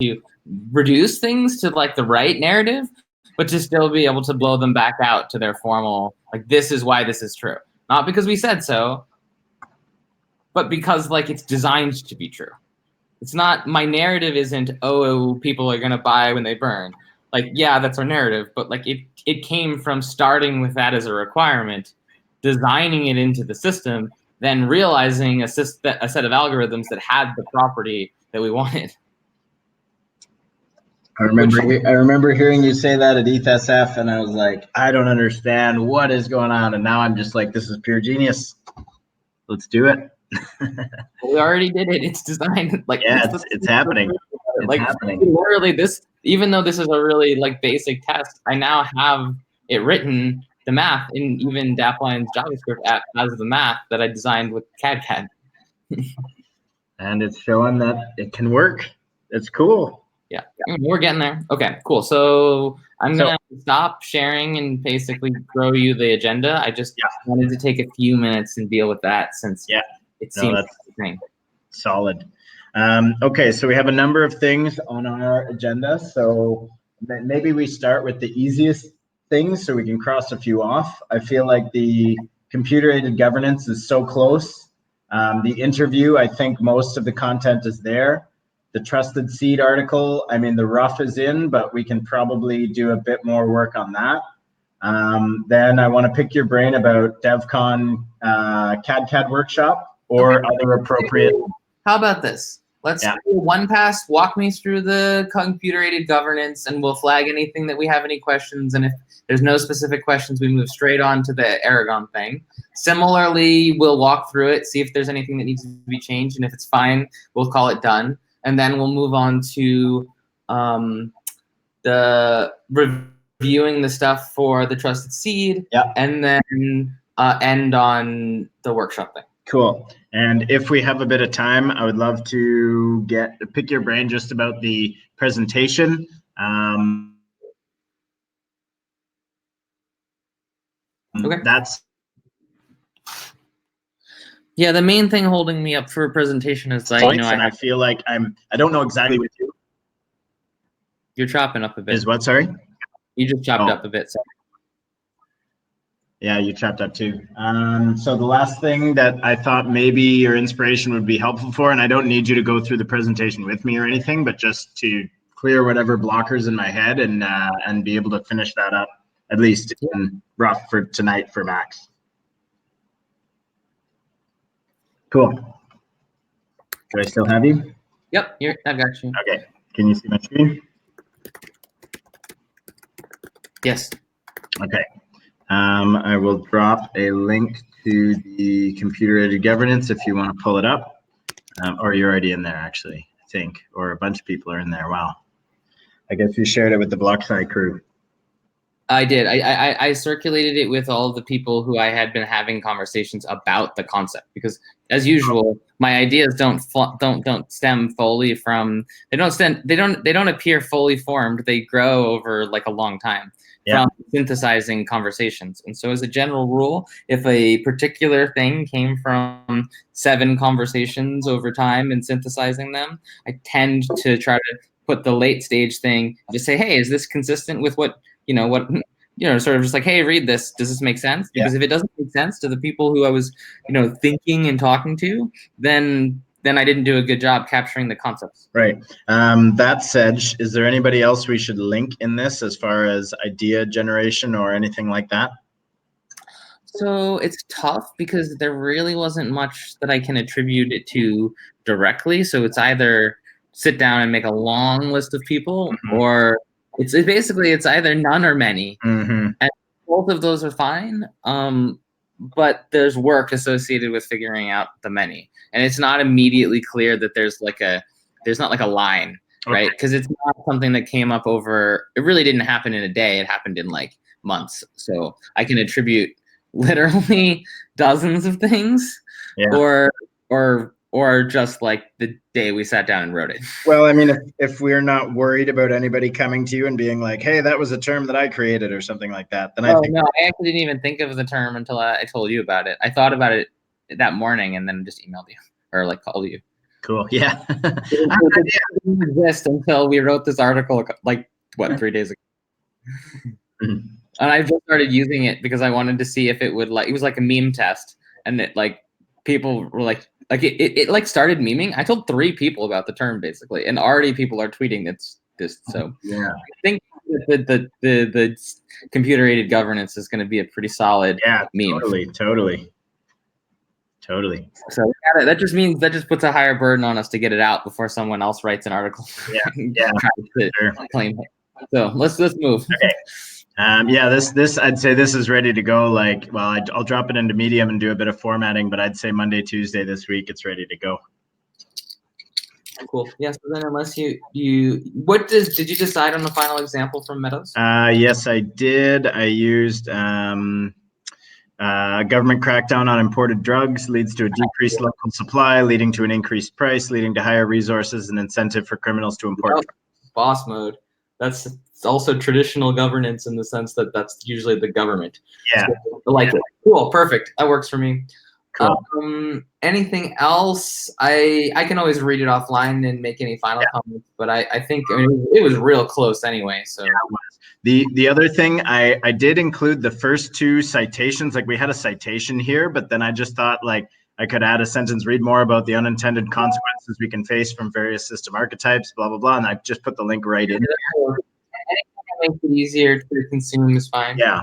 to reduce things to like the right narrative, but to still be able to blow them back out to their formal, like, this is why this is true. Not because we said so, but because like it's designed to be true. It's not, my narrative isn't, oh, people are going to buy when they burn. Like, yeah, that's our narrative, but like it came from starting with that as a requirement, designing it into the system, then realizing a set of algorithms that had the property that we wanted. I remember hearing you say that at ETHSF, and I was like, I don't understand what is going on. And now I'm just like, this is pure genius. Let's do it. We already did it. It's designed. Like, yeah, it's happening. Like, literally, this, even though this is a really like basic test, I now have it written, the math in even Dappline's JavaScript app as the math that I designed with CAD. And it's showing that it can work. It's cool. Yeah, we're getting there. Okay, cool. So I'm gonna stop sharing and basically throw you the agenda. I just wanted to take a few minutes and deal with that since it seems solid. Okay, so we have a number of things on our agenda. So maybe we start with the easiest things so we can cross a few off. I feel like the computer-aided governance is so close. The interview, I think most of the content is there. The Trusted Seed article, I mean, the rough is in, but we can probably do a bit more work on that. Then I want to pick your brain about DevCon CAD workshop or other appropriate. How about this? Let's do one pass, walk me through the computer-aided governance, and we'll flag anything that we have any questions. And if there's no specific questions, we move straight on to the Aragon thing. Similarly, we'll walk through it, see if there's anything that needs to be changed. And if it's fine, we'll call it done. And then we'll move on to the reviewing the stuff for the Trusted Seed, and then end on the workshop thing. Cool. And if we have a bit of time, I would love to pick your brain just about the presentation. Okay. That's. Yeah, the main thing holding me up for a presentation is that, I feel like I don't know exactly what to do. You're chopping up a bit. Is what, sorry? You just chopped up a bit, sorry. Yeah, you chopped up too. So the last thing that I thought maybe your inspiration would be helpful for, and I don't need you to go through the presentation with me or anything, but just to clear whatever blockers in my head and be able to finish that up, at least in rough for tonight for Max. Cool. Do I still have you? Yep, I've got you. Okay. Can you see my screen? Yes. Okay. I will drop a link to the computer-aided governance if you want to pull it up, or you're already in there actually, I think, or a bunch of people are in there. Wow. I guess you shared it with the BlockSci crew. I did. I circulated it with all the people who I had been having conversations about the concept, because as usual, my ideas don't stem fully from, they don't appear fully formed. They grow over like a long time from synthesizing conversations. And so as a general rule, if a particular thing came from 7 conversations over time and synthesizing them, I tend to try to put the late stage thing, just say, hey, is this consistent with what, sort of just like, hey, read this. Does this make sense? Because if it doesn't make sense to the people who I was, thinking and talking to, then I didn't do a good job capturing the concepts. Right. That said, is there anybody else we should link in this as far as idea generation or anything like that? So it's tough because there really wasn't much that I can attribute it to directly. So it's either sit down and make a long list of people, or it's either none or many. And both of those are fine. But there's work associated with figuring out the many. And it's not immediately clear that there's not like a line, right? Because it's not something that came up over, it really didn't happen in a day. It happened in like months. So I can attribute literally dozens of things, or just like the day we sat down and wrote it. Well, I mean, if we're not worried about anybody coming to you and being like, hey, that was a term that I created or something like that, then I think. No, I actually didn't even think of the term until I told you about it. I thought about it that morning and then just emailed you or like called you. Cool. Yeah. It didn't exist until we wrote this article like 3 days ago. Mhm. And I just started using it because I wanted to see if it would it was like a meme test, and it people were it like started memeing. I told 3 people about the term basically, and already people are tweeting this. So Yeah. I think the computer aided governance is going to be a pretty solid meme. Totally. So that just puts a higher burden on us to get it out before someone else writes an article. Yeah. Tries to claim it. So let's move. Okay. This I'd say this is ready to go. I'll drop it into Medium and do a bit of formatting, but I'd say Monday, Tuesday this week, it's ready to go. Cool. Yeah. So then, unless did you decide on the final example from Meadows? Yes, I did. I used government crackdown on imported drugs leads to a decreased local supply, leading to an increased price, leading to higher resources and incentive for criminals to import. Boss mode. That's also traditional governance in the sense that that's usually the government. Yeah. So I like it. Cool. Perfect. That works for me. Cool. Anything else? I can always read it offline and make any final comments, but I think it was real close anyway. So the other thing, I did include the first 2 citations. Like we had a citation here, but then I just thought I could add a sentence, read more about the unintended consequences we can face from various system archetypes, blah, blah, blah. And I just put the link right in. Anything that makes it easier to consume is fine. Yeah.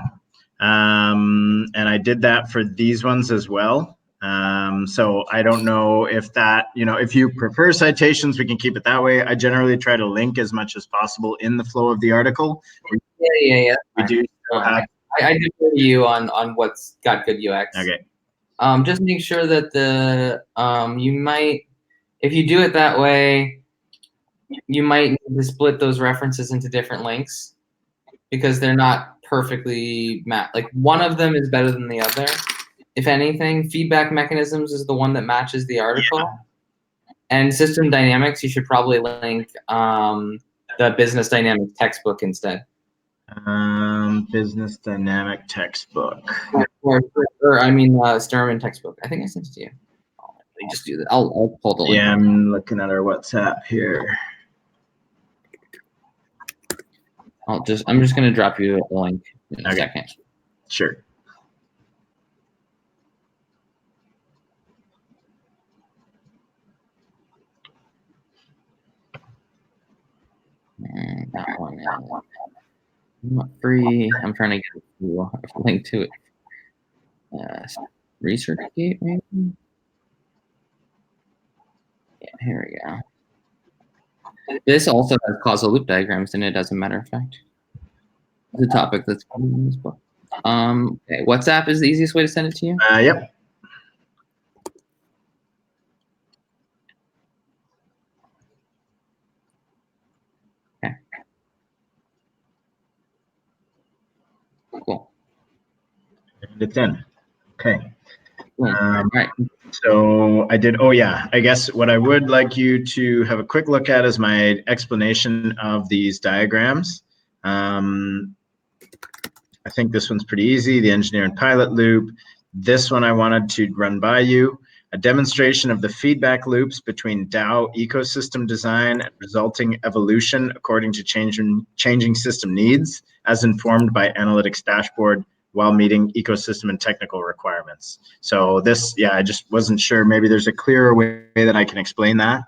And I did that for these ones as well. So I don't know if that, if you prefer citations, we can keep it that way. I generally try to link as much as possible in the flow of the article. Yeah. We do still have. I defer to you on what's got good UX. Okay. Just make sure that you might, if you do it that way, you might need to split those references into different links because they're not perfectly mapped. Like one of them is better than the other. If anything, feedback mechanisms is the one that matches the article. Yeah. And system dynamics, you should probably link the business dynamics textbook instead. Business dynamic textbook. Or Sturman textbook. I think I sent it to you. Let me just do that. I'll pull the link. Yeah, I'm looking at our WhatsApp here. I'm just gonna drop you a link in a second. Sure. That one. Not free. I'm trying to get a link to it. ResearchGate, maybe? Yeah, here we go. This also has causal loop diagrams in it, as a matter of fact. The topic that's in this book. Okay, WhatsApp is the easiest way to send it to you? Yep. Okay. Cool. It's in. Okay. Right. So I did, I guess what I would like you to have a quick look at is my explanation of these diagrams. I think this one's pretty easy, the engineer and pilot loop. This one I wanted to run by you. A demonstration of the feedback loops between DAO ecosystem design and resulting evolution according to changing system needs as informed by analytics dashboard while meeting ecosystem and technical requirements. So this, I just wasn't sure. Maybe there's a clearer way that I can explain that.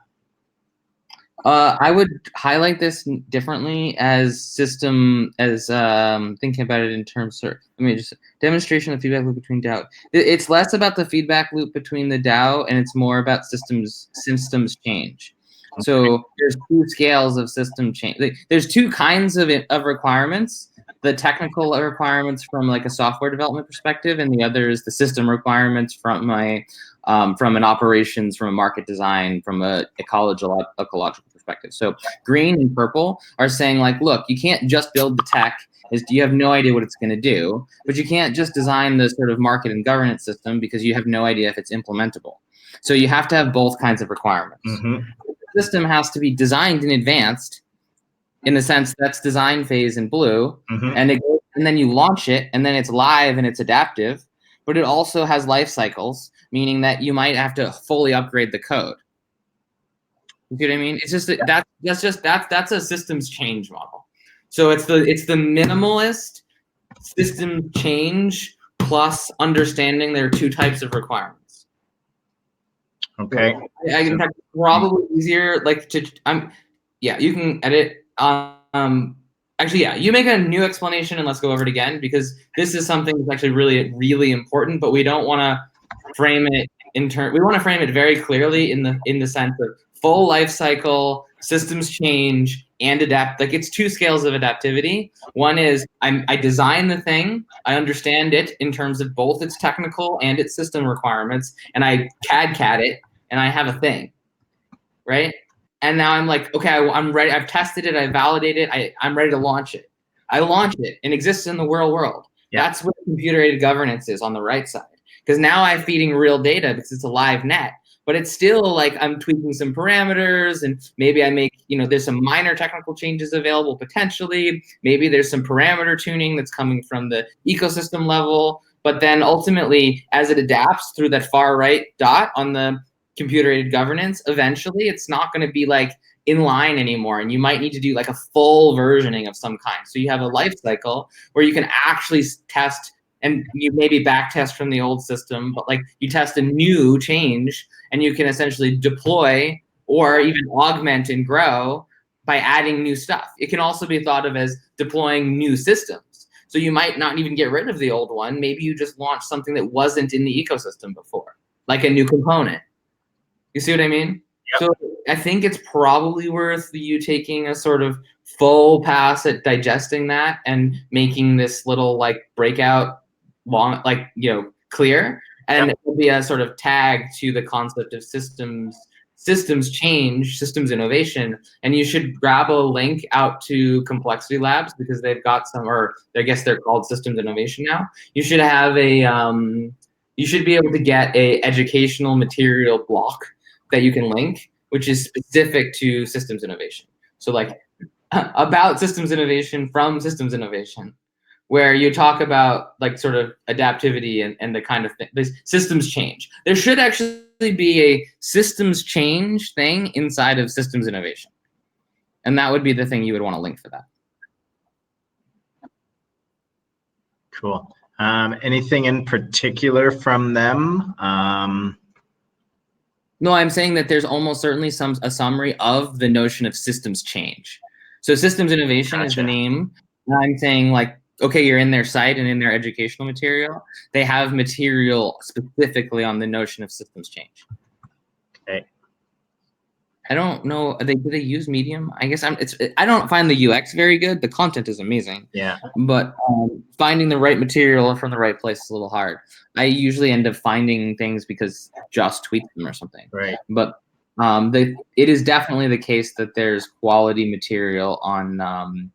I would highlight this differently as thinking about it in terms of, just demonstration of feedback loop between DAO. It's less about the feedback loop between the DAO and it's more about systems change. So there's 2 scales of system change. There's 2 kinds of requirements. The technical requirements from like a software development perspective, and the other is the system requirements from an operations, from a market design, from a ecological perspective. So green and purple are saying like, look, you can't just build the tech. You have no idea what it's going to do, but you can't just design the sort of market and governance system because you have no idea if it's implementable. So you have to have both kinds of requirements. Mm-hmm. The system has to be designed in advance, in the sense that's design phase in blue, mm-hmm. and then you launch it, and then it's live and it's adaptive, but it also has life cycles, meaning that you might have to fully upgrade the code. You see what I mean? It's just that's a systems change model. So it's the minimalist system change plus understanding there are two types of requirements. Okay. In fact, probably easier you can edit. Actually, yeah, you make a new explanation and let's go over it again, because this is something that's actually really, really important, but we don't want to frame it we want to frame it very clearly in the sense of full life cycle, systems change, and adapt. Like, it's two scales of adaptivity. One is I design the thing, I understand it in terms of both its technical and its system requirements, and I CAD it, and I have a thing, right? And now I'm like, okay, I'm ready. I've tested it. I validated it. I'm ready to launch it. I launch it and exists in the real world. Yeah. That's what computer-aided governance is on the right side. Because now I'm feeding real data because it's a live net. But it's still like I'm tweaking some parameters, and maybe I make, there's some minor technical changes available potentially. Maybe there's some parameter tuning that's coming from the ecosystem level. But then ultimately, as it adapts through that far right dot on the computer-aided governance, eventually it's not going to be like in line anymore, and you might need to do like a full versioning of some kind. So you have a life cycle where you can actually test, and you maybe back test from the old system, but like you test a new change and you can essentially deploy or even augment and grow by adding new stuff. It can also be thought of as deploying new systems. So you might not even get rid of the old one. Maybe you just launch something that wasn't in the ecosystem before, like a new component. You see what I mean? Yep. So I think it's probably worth you taking a sort of full pass at digesting that and making this little like breakout long, clear. And It will be a sort of tag to the concept of systems change, systems innovation. And you should grab a link out to Complexity Labs, because they've got some, or I guess they're called Systems Innovation now. You should have you should be able to get a educational material block that you can link, which is specific to systems innovation. So like about systems innovation from systems innovation, where you talk about like sort of adaptivity and the kind of thing, this systems change. There should actually be a systems change thing inside of systems innovation. And that would be the thing you would want to link for that. Cool. Anything in particular from them? No, I'm saying that there's almost certainly a summary of the notion of systems change. So systems innovation is the name. And I'm saying like, okay, you're in their site and in their educational material, they have material specifically on the notion of systems change. Okay. I don't know. Do they use Medium? I guess I don't find the UX very good. The content is amazing. Yeah. But finding the right material from the right place is a little hard. I usually end up finding things because just tweet them or something. Right. But it is definitely the case that there's quality material on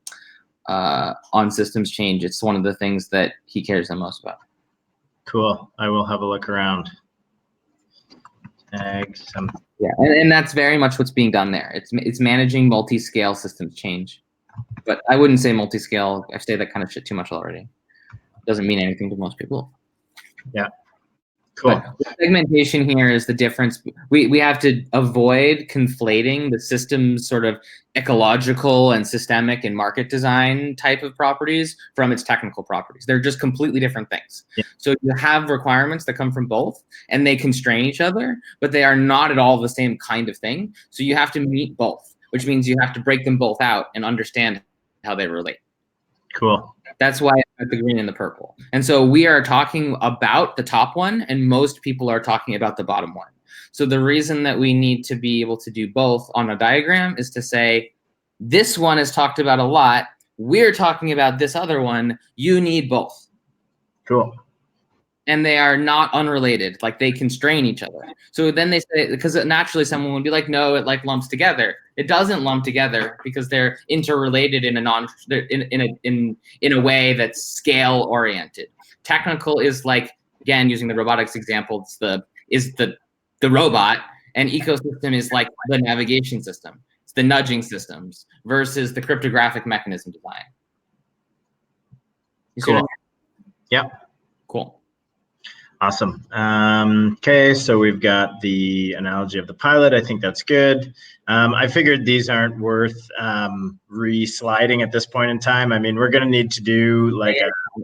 systems change. It's one of the things that he cares the most about. Cool. I will have a look around. Tag some. Yeah, and that's very much what's being done there. It's managing multi-scale systems change, but I wouldn't say multi-scale. I say that kind of shit too much already. Doesn't mean anything to most people. Yeah. Cool. But the segmentation here is the difference. We have to avoid conflating the system's sort of ecological and systemic and market design type of properties from its technical properties. They're just completely different things. Yeah. So you have requirements that come from both, and they constrain each other, but they are not at all the same kind of thing. So you have to meet both, which means you have to break them both out and understand how they relate. Cool. That's why I put the green and the purple. And so we are talking about the top one, and most people are talking about the bottom one. So the reason that we need to be able to do both on a diagram is to say, this one is talked about a lot. We're talking about this other one. You need both. Cool. And they are not unrelated. Like, they constrain each other. So then they say, because naturally someone would be like, no, it like lumps together. It doesn't lump together because they're interrelated in a way that's scale oriented. Technical is like, again, using the robotics example, is the robot, and ecosystem is like the navigation system. It's the nudging systems versus the cryptographic mechanism design. You see cool. what I mean? Yeah. Cool. Awesome. Okay, so we've got the analogy of the pilot. I think that's good. I figured these aren't worth re-sliding at this point in time. I mean, we're going to need to do like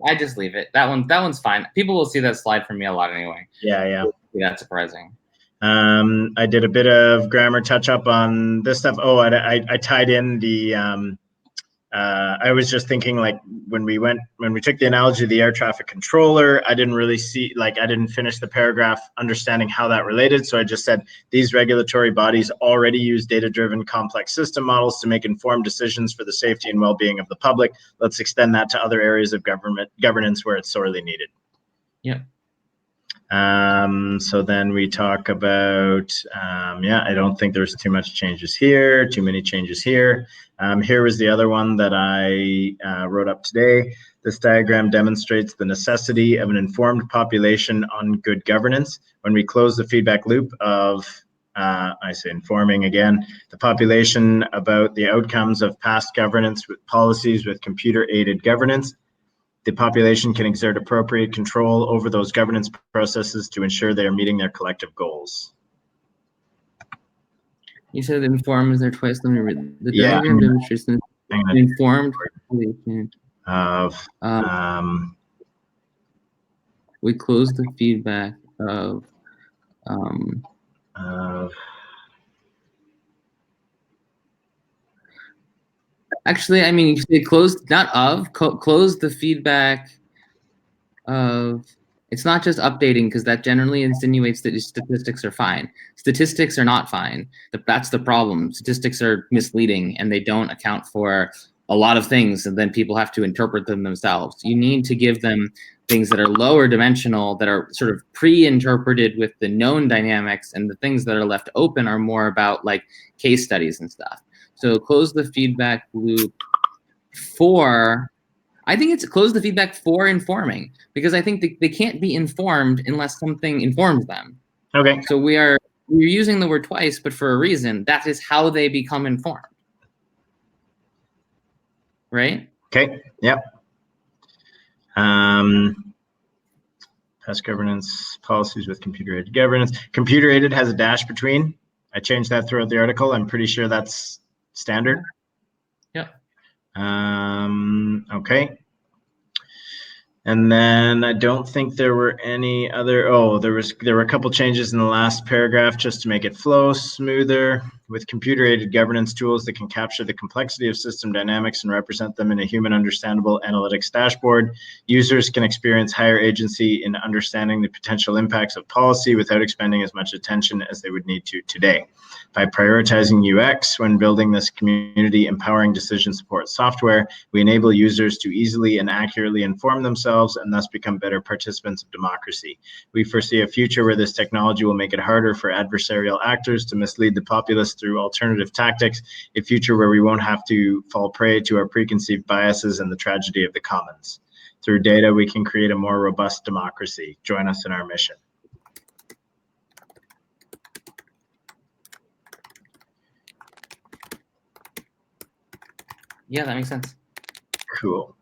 I just leave it. That one's fine. People will see that slide from me a lot anyway. Yeah. That's surprising. I did a bit of grammar touch up on this stuff. Oh, I tied in the I was just thinking, like, when we took the analogy of the air traffic controller, I didn't really see, like, I didn't finish the paragraph understanding how that related. So I just said these regulatory bodies already use data-driven complex system models to make informed decisions for the safety and well-being of the public. Let's extend that to other areas of governance where it's sorely needed. Yeah. So then we talk about, I don't think there's too many changes here. Here was the other one that I wrote up today. This diagram demonstrates the necessity of an informed population on good governance. When we close the feedback loop of, I say informing again, the population about the outcomes of past governance with policies with computer-aided governance, the population can exert appropriate control over those governance processes to ensure they are meeting their collective goals. You said inform is there twice. Let me read. The diagram demonstrates an informed population of we close the feedback of actually, I mean, you say close, not of, close the feedback of, it's not just updating, because that generally insinuates that statistics are fine. Statistics are not fine. That's the problem. Statistics are misleading, and they don't account for a lot of things, and then people have to interpret them themselves. You need to give them things that are lower dimensional, that are sort of pre-interpreted with the known dynamics, and the things that are left open are more about like case studies and stuff. So close the feedback loop for, I think it's close the feedback for informing, because I think they can't be informed unless something informs them. Okay. So we're using the word twice, but for a reason. That is how they become informed. Right? Okay. Yep. Past governance policies with computer-aided governance. Computer-aided has a dash between. I changed that throughout the article. I'm pretty sure that's standard. Yep. Okay. And then I don't think there were any other, there were a couple changes in the last paragraph just to make it flow smoother. With computer-aided governance tools that can capture the complexity of system dynamics and represent them in a human understandable analytics dashboard, users can experience higher agency in understanding the potential impacts of policy without expending as much attention as they would need to today. By prioritizing UX when building this community empowering decision support software, we enable users to easily and accurately inform themselves and thus become better participants of democracy. We foresee a future where this technology will make it harder for adversarial actors to mislead the populace through alternative tactics, a future where we won't have to fall prey to our preconceived biases and the tragedy of the commons. Through data, we can create a more robust democracy. Join us in our mission. Yeah, that makes sense. Cool.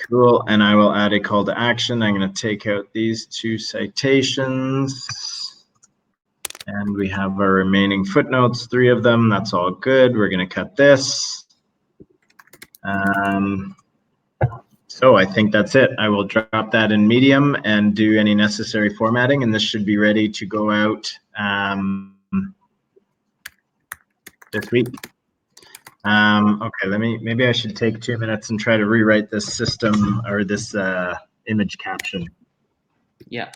Cool, and I will add a call to action. I'm going to take out these 2 citations. And we have our remaining footnotes, 3 of them. That's all good. We're going to cut this. So I think that's it. I will drop that in Medium and do any necessary formatting, and this should be ready to go out this week. Okay, maybe I should take 2 minutes and try to rewrite this system or this image caption. Yeah.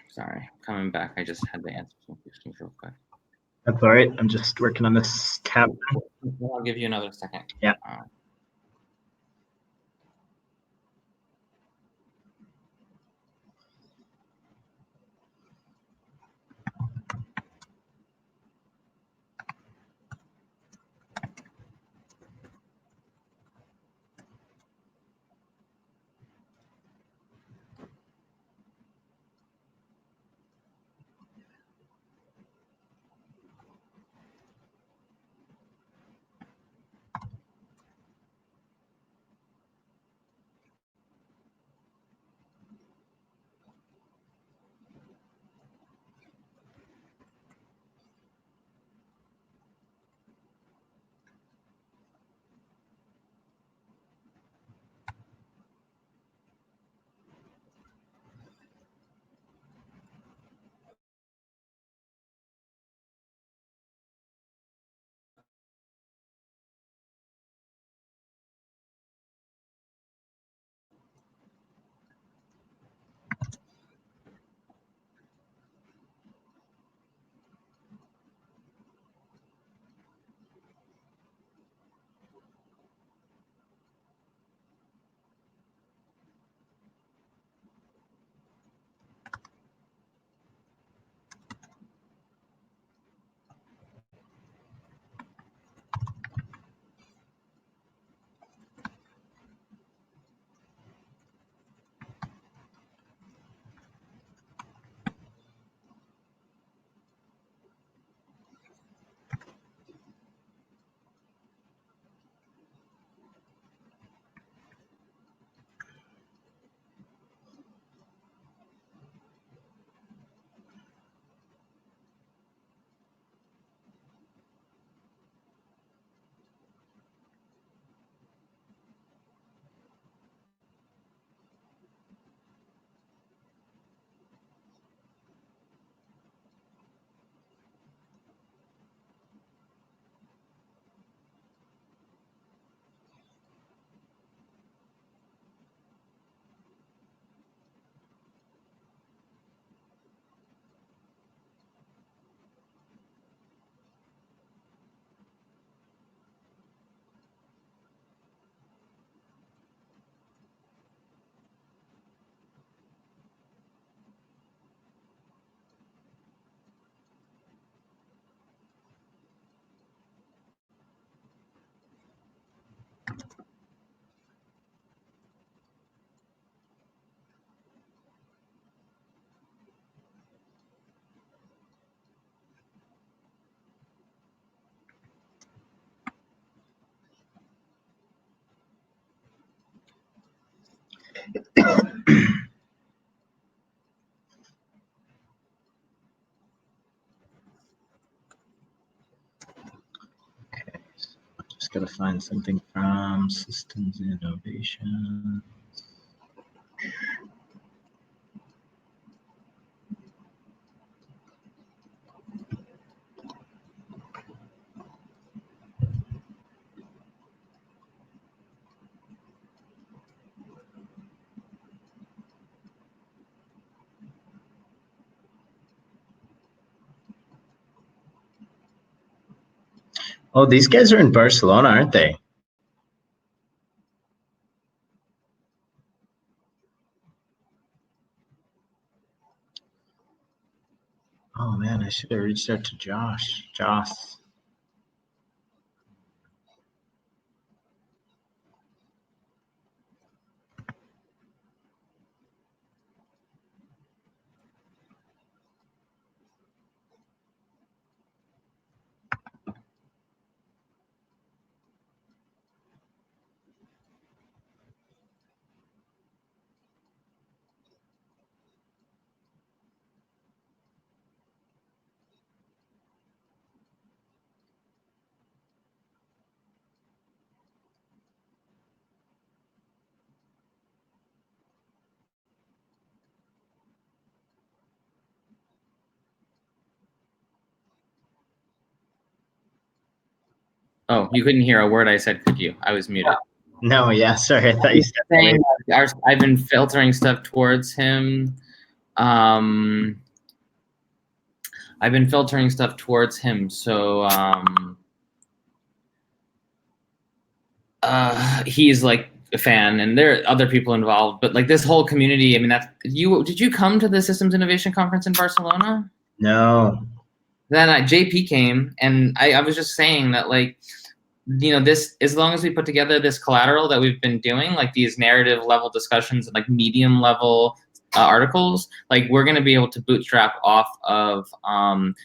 Sorry, coming back. I just had to answer some questions real quick. That's all right. I'm just working on this tab. I'll give you another second. Yeah. Just got to find something from Systems Innovation. Oh, these guys are in Barcelona, aren't they? Oh man, I should have reached out to Joss. Oh, you couldn't hear a word I said, could you? I was muted. No, yeah, sorry, I thought you said Saying I've been filtering stuff towards him. I've been filtering stuff towards him, so he's like a fan, and there are other people involved. But like this whole community, I mean, that's you. Did you come to the Systems Innovation Conference in Barcelona? No. Then JP came, and I was just saying that, like, you know, this, as long as we put together this collateral that we've been doing, like these narrative level discussions, like medium level articles, like we're going to be able to bootstrap off of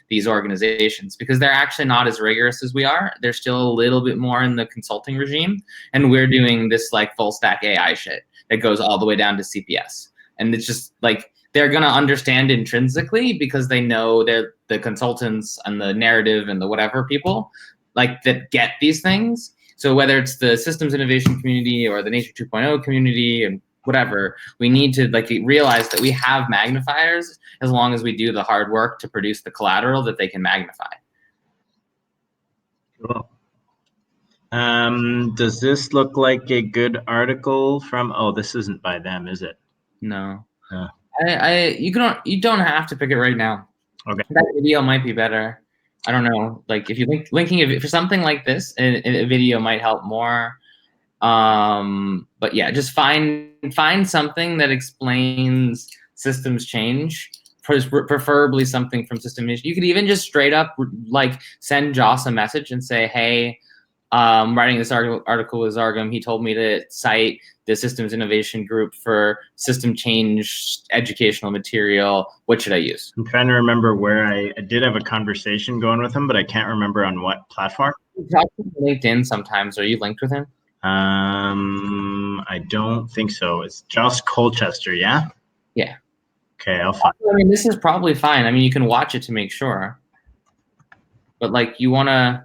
these organizations, because they're actually not as rigorous as we are. They're still a little bit more in the consulting regime, and we're doing this like full stack AI shit that goes all the way down to CPS. And it's just like, they're going to understand intrinsically because they know they're the consultants and the narrative and the whatever people like that get these things. So whether it's the systems innovation community or the Nature 2.0 community and whatever, we need to like realize that we have magnifiers as long as we do the hard work to produce the collateral that they can magnify. Cool. Does this look like a good article from? Oh, this isn't by them, is it? No. Yeah. You don't have to pick it right now. Okay. That video might be better. I don't know. Like if you linking it for something like this, a video might help more. But yeah, just find something that explains systems change, preferably something from system. You could even just straight up like send Joss a message and say, hey, writing this article with Zargham, he told me to cite the Systems Innovation Group for system change educational material. What should I use? I'm trying to remember where I did have a conversation going with him, but I can't remember on what platform. LinkedIn sometimes. Are you linked with him? I don't think so. It's Joss Colchester, yeah? Yeah. Okay, I'll find. I mean, this is probably fine. I mean, you can watch it to make sure. But like, you want to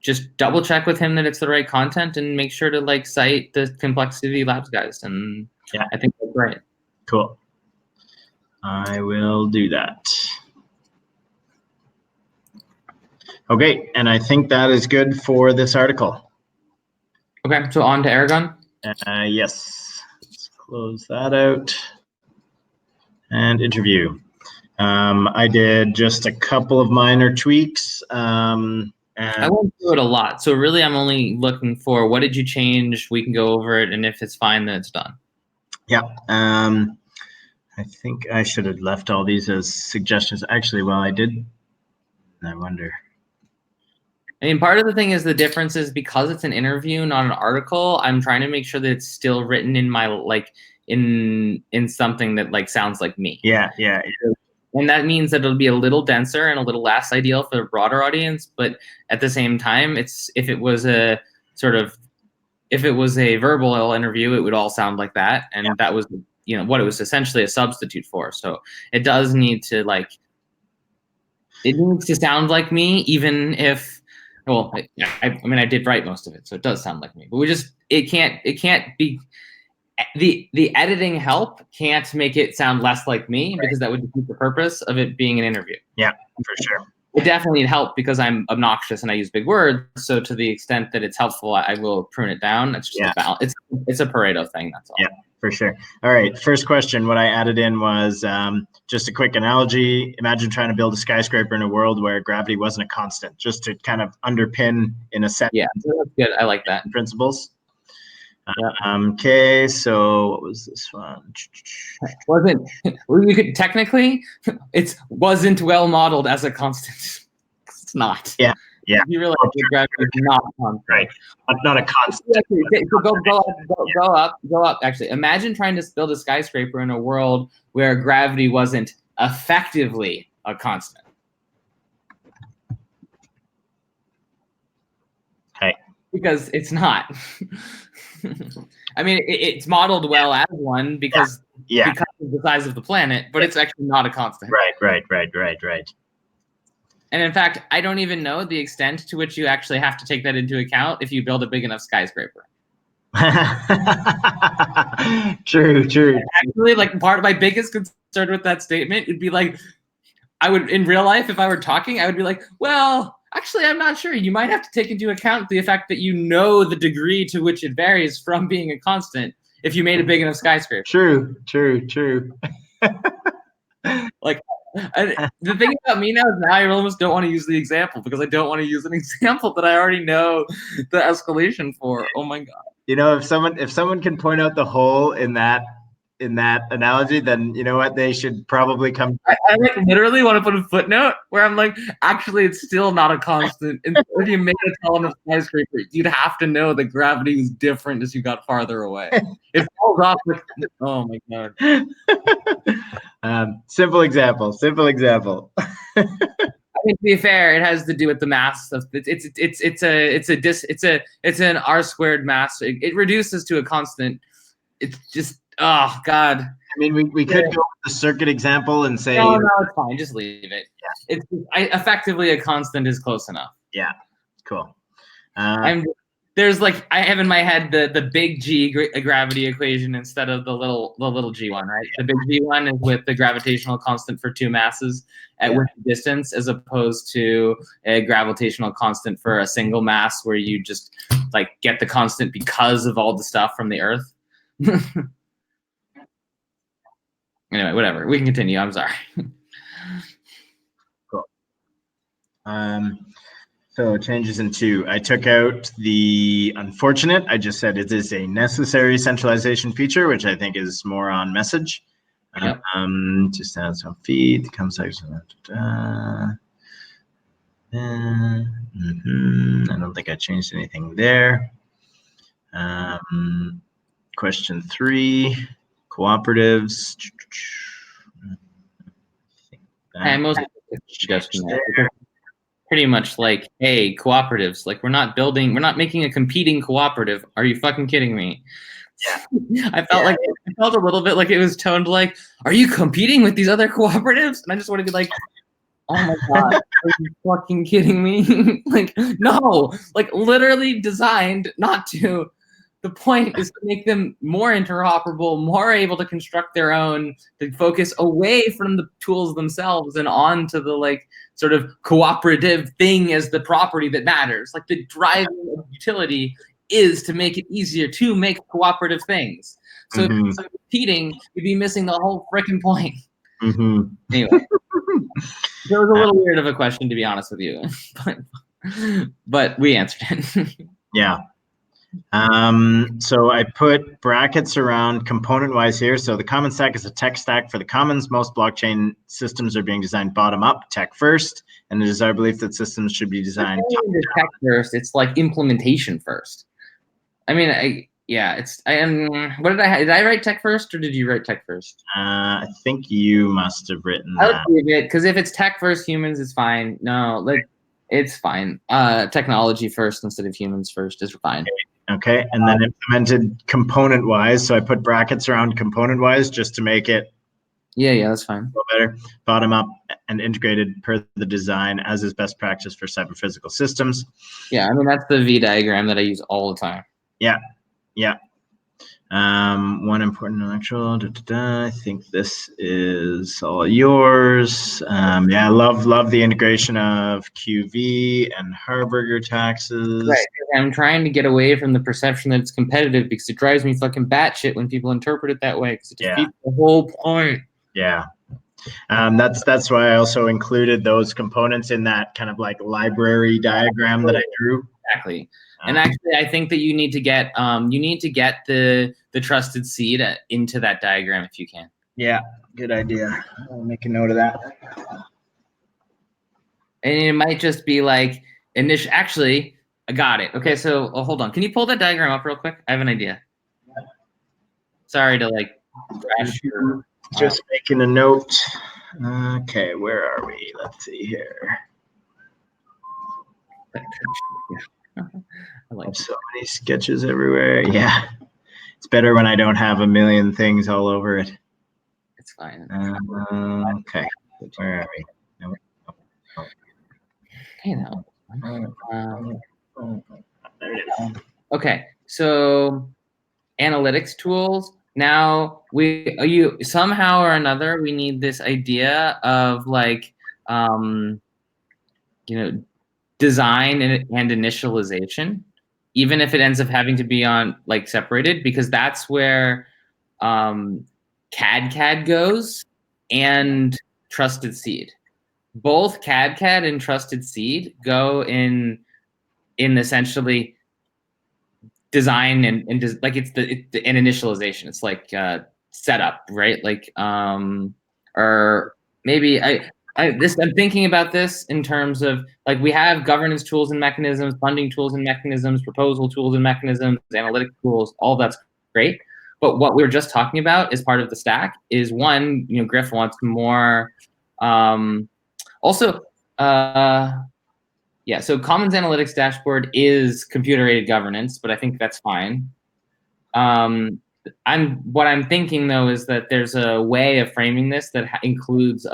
just double check with him that it's the right content and make sure to like cite the Complexity Labs guys. And yeah, I think that's great. Cool. I will do that. Okay, and I think that is good for this article. Okay, so on to Aragon. Yes, let's close that out. And interview. I did just a couple of minor tweaks. I went through it a lot. So really, I'm only looking for what did you change? We can go over it. And if it's fine, then it's done. Yeah. I think I should have left all these as suggestions. Actually, well, I did. I wonder. I mean, part of the thing is the difference is because it's an interview, not an article. I'm trying to make sure that it's still written in my like in something that like sounds like me. Yeah. And that means that it'll be a little denser and a little less ideal for a broader audience. But at the same time, if it was a verbal interview, it would all sound like that. And that was, you know, what it was essentially a substitute for. So it does need to it needs to sound like me, even if, well, I mean, I did write most of it, so it does sound like me. But it can't be. The editing help can't make it sound less like me, because that would defeat the purpose of it being an interview. Yeah, for sure. It definitely need help because I'm obnoxious and I use big words. So to the extent that it's helpful, I will prune it down. It's just a balance. It's a Pareto thing. That's all. Yeah, for sure. All right. First question. What I added in was just a quick analogy. Imagine trying to build a skyscraper in a world where gravity wasn't a constant, just to kind of underpin in a set. Yeah, that's good. I like that. Principles. Okay, so what was this one? You could technically, it wasn't well modeled as a constant. It's not. Yeah. You realize gravity is not a constant. Right. Not a constant. Go up. Actually, imagine trying to build a skyscraper in a world where gravity wasn't effectively a constant. Okay. Because it's not. I mean, it's modeled well as one because of the size of the planet, but it's actually not a constant. Right. And in fact, I don't even know the extent to which you actually have to take that into account if you build a big enough skyscraper. True. Actually, like part of my biggest concern with that statement would be like, I would, in real life, if I were talking, I would be like, well, Actually, I'm not sure. You might have to take into account the fact that you know the degree to which it varies from being a constant if you made a big enough skyscraper. True. Like, the thing about me now is now I almost don't want to use the example because I don't want to use an example that I already know the escalation for. Oh my god. You know, if someone can point out the hole in that analogy, then you know what, they should probably come. I like literally want to put a footnote where I'm like, actually, it's still not a constant. And if you made a tall enough skyscraper, you'd have to know that gravity was different as you got farther away. It falls off. Oh my god. Simple example. I mean, to be fair, it has to do with the mass of it's an r squared mass. It reduces to a constant. It's just oh god. I mean, we could go with the circuit example and say no, it's fine. Just leave it. Yeah. It's effectively a constant is close enough. Yeah, cool. There's like I have in my head the big G gravity equation instead of the little G one, right? The big G one is with the gravitational constant for two masses at which distance, as opposed to a gravitational constant for a single mass where you just like get the constant because of all the stuff from the Earth. Anyway, whatever. We can continue. I'm sorry. Cool. So changes in 2. I took out the unfortunate. I just said it is a necessary centralization feature, which I think is more on message. Yep. Just add some feed. Comes out. I don't think I changed anything there. Question 3. Cooperatives. And most suggestion pretty much like, hey, cooperatives, like we're not making a competing cooperative. Are you fucking kidding me? Yeah. I felt a little bit like it was toned like, are you competing with these other cooperatives? And I just want to be like, oh my god, are you fucking kidding me? Like, no, like literally designed not to. The point is to make them more interoperable, more able to construct their own, to focus away from the tools themselves and on to the like sort of cooperative thing as the property that matters. Like the driving of utility is to make it easier to make cooperative things. So if you're competing, you'd be missing the whole freaking point. Anyway, it was a little weird of a question, to be honest with you, but we answered it. Yeah. So I put brackets around component-wise here. So the common stack is a tech stack for the commons. Most blockchain systems are being designed bottom-up, tech first, and it is our belief that systems should be designed tech first. It's like implementation first. I mean, what did I write tech first, or did you write tech first? I think you must have written that. I'll leave it, because if it's tech first, humans, it's fine. No, it's fine. Technology first instead of humans first is fine. Okay, and then implemented component-wise. So I put brackets around component-wise just to make it that's fine. A little better. Bottom-up and integrated per the design, as is best practice for cyber-physical systems. Yeah, I mean, that's the V diagram that I use all the time. Yeah. One important intellectual. I think this is all yours. Yeah, love the integration of QV and Harburger taxes. Right. I'm trying to get away from the perception that it's competitive because it drives me fucking batshit when people interpret it that way because it defeats the whole point. Yeah. That's why I also included those components in that kind of like library diagram that I drew. Exactly. And actually, I think that you need to get the trusted seed into that diagram if you can. Yeah, good idea. I'll make a note of that. And it might just be like Actually, I got it. Okay, so hold on. Can you pull that diagram up real quick? I have an idea. Sorry to like crash your. Just making a note. Okay, where are we? Let's see here. I like so many sketches everywhere. Yeah, it's better when I don't have a million things all over it. It's fine. Okay, where are we? Hey now. Okay, so analytics tools. Now you somehow or another we need this idea of like design and initialization, even if it ends up having to be on like separated, because that's where CAD goes and trusted seed. Both CAD and trusted seed go in essentially design and like it's an initialization. It's like setup, right? Like or maybe I'm thinking about this in terms of like we have governance tools and mechanisms, funding tools and mechanisms, proposal tools and mechanisms, analytic tools, all that's great. But what we were just talking about as part of the stack is one, Griff wants more. Also, yeah, so Commons Analytics Dashboard is computer-aided governance, but I think that's fine. What I'm thinking though is that there's a way of framing this that includes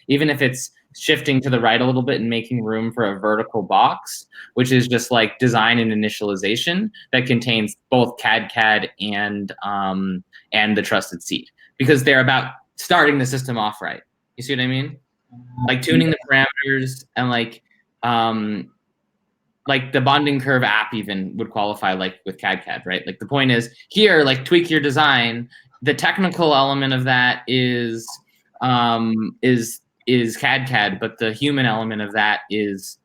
even if it's shifting to the right a little bit and making room for a vertical box, which is just like design and initialization that contains both CAD and the trusted seed, because they're about starting the system off right. You see what I mean? Like tuning the parameters and like the bonding curve app even would qualify like with CAD, right? Like the point is here, like tweak your design. The technical element of that is CAD, but the human element of that is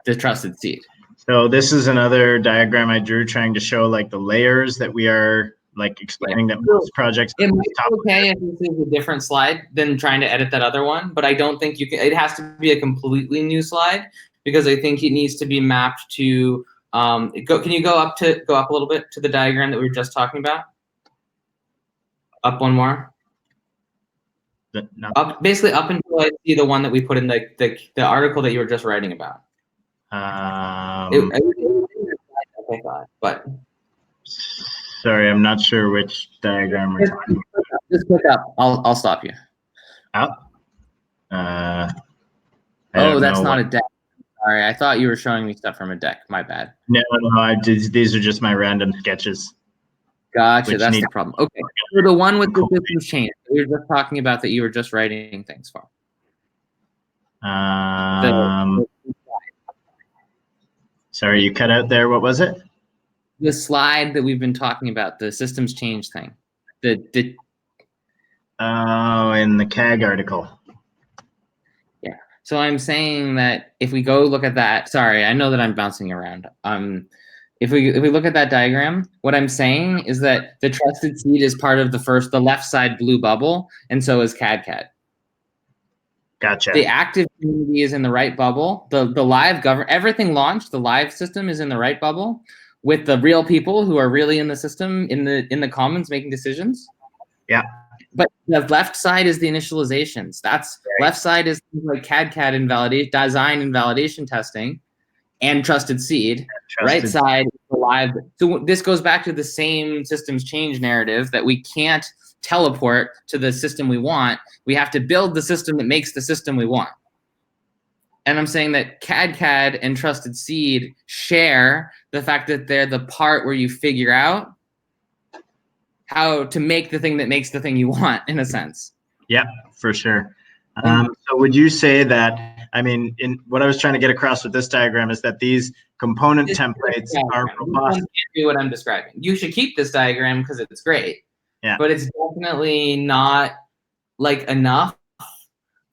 the trusted seed. So this is another diagram I drew trying to show like the layers that we are like explaining that most projects. It might be okay if this is a different slide than trying to edit that other one, but I don't think you can. It has to be a completely new slide, because I think it needs to be mapped to can you go up a little bit to the diagram that we were just talking about? Up one more. No. Basically up until I see the one that we put in the article that you were just writing about. But sorry, I'm not sure which diagram we're talking about. Just click up. I'll stop you. Up. Oh, that's not a deck. Sorry, I thought you were showing me stuff from a deck. My bad. No, these are just my random sketches. Gotcha, that's the problem. Okay, so the one with the systems change we were just talking about that you were just writing things for. Sorry, you cut out there. What was it? The slide that we've been talking about, the systems change thing. Oh, in the CAG article. Yeah. So I'm saying that if we go look at that, sorry, I know that I'm bouncing around. If we look at that diagram, what I'm saying is that the trusted seed is part of the left side blue bubble, and so is CAD. Gotcha. The active community is in the right bubble. The live everything launched, the live system is in the right bubble with the real people who are really in the system, in the commons making decisions. Yeah. But the left side is the initializations. That's right. Left side is like CAD and design and validation testing and trusted seed. Right side is the live. So this goes back to the same systems change narrative that we can't teleport to the system we want. We have to build the system that makes the system we want. And I'm saying that CAD and trusted seed share the fact that they're the part where you figure out how to make the thing that makes the thing you want, in a sense. Yeah, for sure. So would you say that, I mean, in what I was trying to get across with this diagram is that these component templates are robust. You can't do what I'm describing. You should keep this diagram because it's great. Yeah. But it's definitely not like enough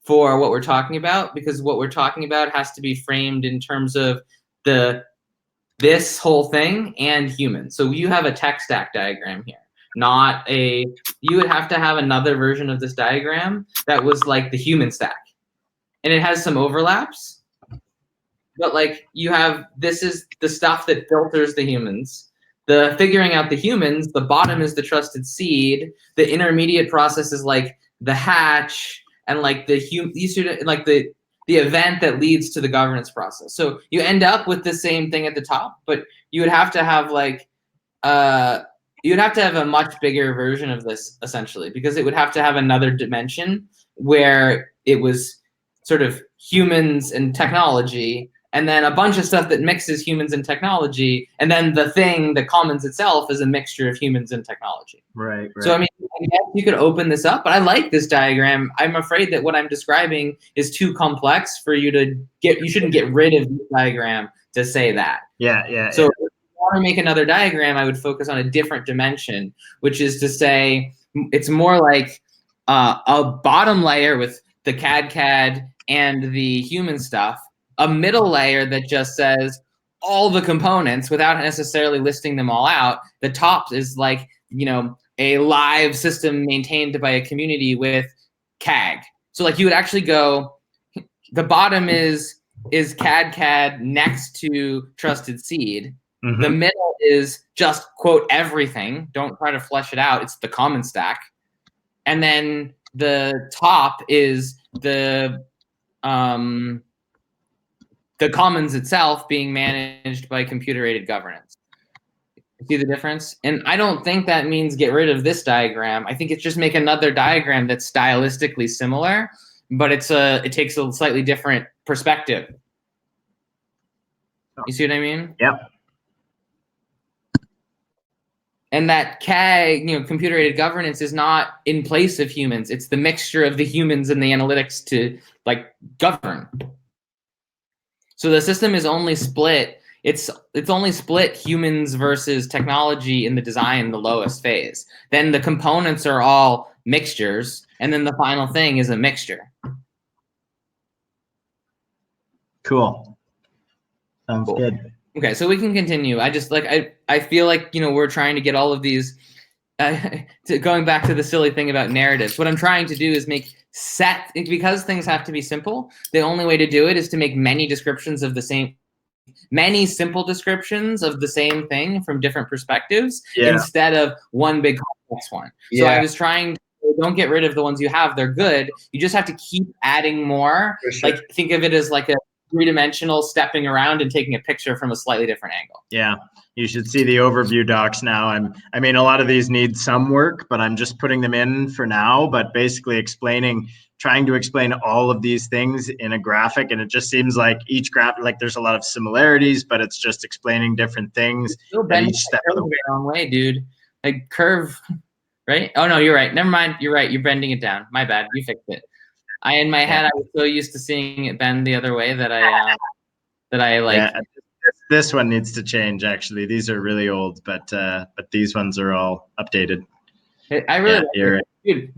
for what we're talking about, because what we're talking about has to be framed in terms of this whole thing and humans. So you have a tech stack diagram here, you would have to have another version of this diagram that was like the human stack. And it has some overlaps, but like this is the stuff that filters the humans. The figuring out the humans, the bottom is the trusted seed. The intermediate process is like the hatch and like the event that leads to the governance process. So you end up with the same thing at the top, but you would have to have like you'd have to have a much bigger version of this essentially, because it would have to have another dimension where it was sort of humans and technology and then a bunch of stuff that mixes humans and technology, and then the commons itself is a mixture of humans and technology. Right. So I mean, I guess you could open this up, but I like this diagram. I'm afraid that what I'm describing is too complex for you to get. You shouldn't get rid of this diagram to say that. Yeah. So if you want to make another diagram, I would focus on a different dimension, which is to say it's more like a bottom layer with the CAD and the human stuff, a middle layer that just says all the components without necessarily listing them all out. The top is like, a live system maintained by a community with CAG. So like you would actually go, the bottom is CAD next to Trusted Seed. The middle is just quote everything. Don't try to flesh it out. It's the common stack. And then the top is the commons itself being managed by computer-aided governance. See the difference? And I don't think that means get rid of this diagram. I think it's just make another diagram that's stylistically similar, but it takes a slightly different perspective. You see what I mean? Yep. And that CAG, computer-aided governance, is not in place of humans. It's the mixture of the humans and the analytics to like govern. So the system is only split. It's only split humans versus technology in the design, the lowest phase. Then the components are all mixtures, and then the final thing is a mixture. Cool. Sounds good. Okay, so we can continue. I just I feel like we're trying to get all of these. Going back to the silly thing about narratives, what I'm trying to do is make because things have to be simple. The only way to do it is to make many simple descriptions of the same thing from different perspectives instead of one big complex one. So I was trying to, don't get rid of the ones you have. They're good. You just have to keep adding more. Like think of it as like a three-dimensional stepping around and taking a picture from a slightly different angle. Yeah, you should see the overview docs now. I mean, a lot of these need some work, but I'm just putting them in for now. But basically trying to explain all of these things in a graphic, and it just seems like each graphic, like there's a lot of similarities, but it's just explaining different things at each step of the way. The wrong way, dude. Like curve, right? Oh no, you're right. Never mind. You're right. You're bending it down. My bad. You fixed it. In my head, I was so used to seeing it bend the other way that I like. Yeah, this one needs to change. Actually, these are really old, but these ones are all updated. I really, dude.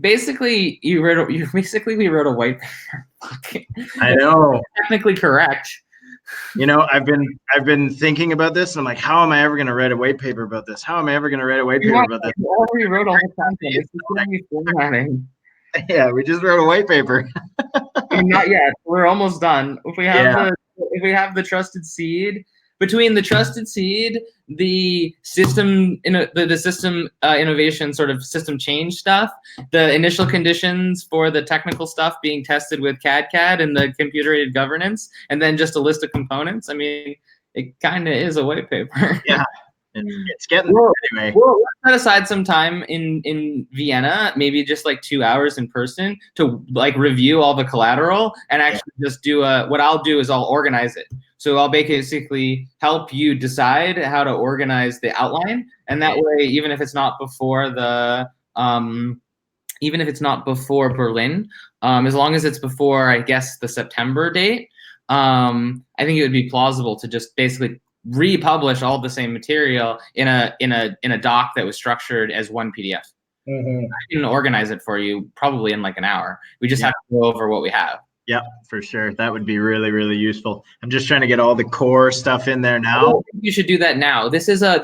Basically, we wrote a white paper. I know. Technically correct. I've been thinking about this, and I'm like, how am I ever going to write a white paper about this? How am I ever going to write a white paper about this? We already wrote all the content. It's just going to be formatting. Yeah, we just wrote a white paper. Not yet. We're almost done. If we have the Trusted Seed, between the Trusted Seed, the system innovation sort of system change stuff, the initial conditions for the technical stuff being tested with CAD and the computer-aided governance, and then just a list of components. I mean, it kind of is a white paper. Yeah. It's getting anyway. We'll set aside some time in Vienna, maybe just like 2 hours in person, to like review all the collateral and actually just do what I'll do is I'll organize it. So I'll basically help you decide how to organize the outline, and that way, even if it's not before Berlin, as long as it's before, I guess, the September date, I think it would be plausible to just basically republish all the same material in a doc that was structured as one PDF. I can organize it for you probably in like an hour. We just have to go over what we have. Yeah, for sure. That would be really, really useful. I'm just trying to get all the core stuff in there now. I don't think you should do that now. This is a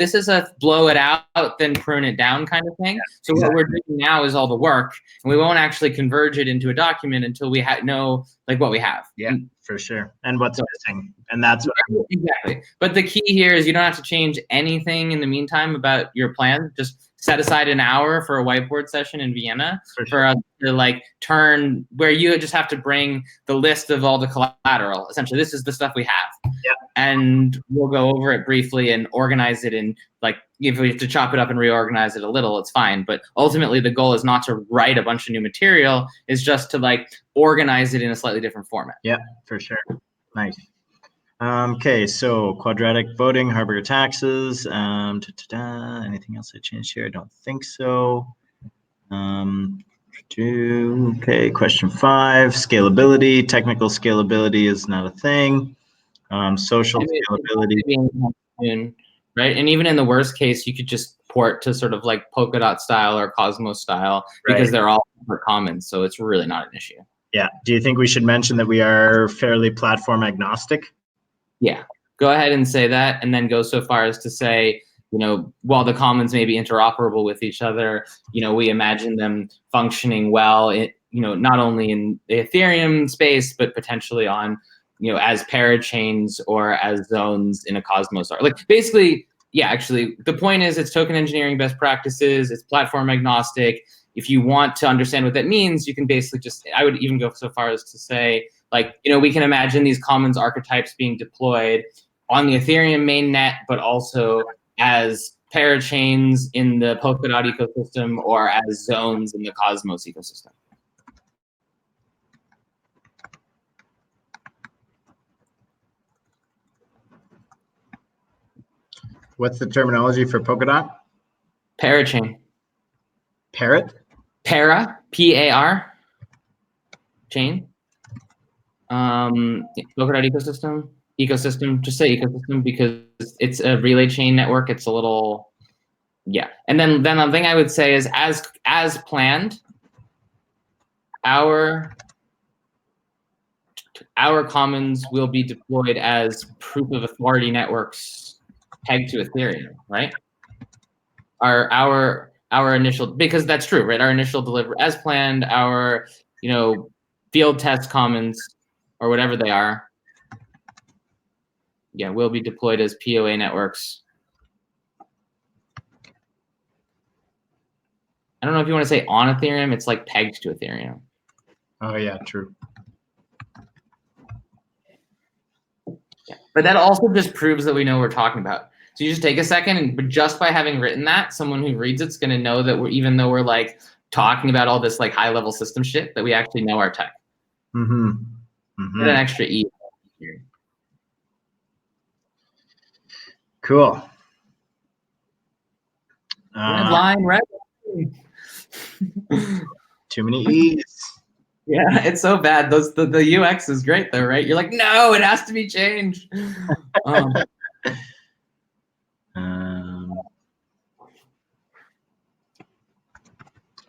blow it out, then prune it down kind of thing. So what we're doing now is all the work, and we won't actually converge it into a document until we know like what we have. Yeah, for sure. And what's missing. And that's what exactly. But the key here is you don't have to change anything in the meantime about your plan. Just set aside an hour for a whiteboard session in Vienna for us to like turn where you just have to bring the list of all the collateral. Essentially, this is the stuff we have. Yeah. And we'll go over it briefly and organize it. And like, if we have to chop it up and reorganize it a little, it's fine. But ultimately, the goal is not to write a bunch of new material. It's just to like organize it in a slightly different format. Yeah, for sure. Nice. Okay, so quadratic voting, Harburger taxes. Anything else I changed here? I don't think so. Okay, question 5, scalability. Technical scalability is not a thing. Social scalability. Right? And even in the worst case, you could just port to sort of like Polkadot style or Cosmos style because Right. they're all super common. So it's really not an issue. Yeah. Do you think we should mention that we are fairly platform agnostic? Yeah. Go ahead and say that, and then go so far as to say, while the commons may be interoperable with each other, we imagine them functioning well, not only in the Ethereum space, but potentially on, as parachains or as zones in a Cosmos. Like basically, yeah, actually, the point is it's token engineering best practices, it's platform agnostic. If you want to understand what that means, you can basically I would even go so far as to say, like, we can imagine these commons archetypes being deployed on the Ethereum mainnet, but also as parachains in the Polkadot ecosystem or as zones in the Cosmos ecosystem. What's the terminology for Polkadot? Parachain. Parrot? Para, P-A-R, chain. Polkadot ecosystem, just say ecosystem because it's a relay chain network. It's a little, yeah. And then the thing I would say is as planned, our commons will be deployed as proof of authority networks pegged to Ethereum, right? Our initial, because that's true, right? Our initial delivery as planned, our, field test commons or whatever they are, yeah, will be deployed as POA networks. I don't know if you want to say on Ethereum, it's like pegged to Ethereum. Oh yeah, true. Yeah. But that also just proves that we know what we're talking about. So you just take a second, and just by having written that, someone who reads it's going to know that even though we're like talking about all this like high level system shit, that we actually know our tech. Mm-hmm. Mm-hmm. Get an extra E here. Cool. Red line, red line. Too many E's. Yeah, it's so bad. The UX is great though, right? You're like, no, it has to be changed.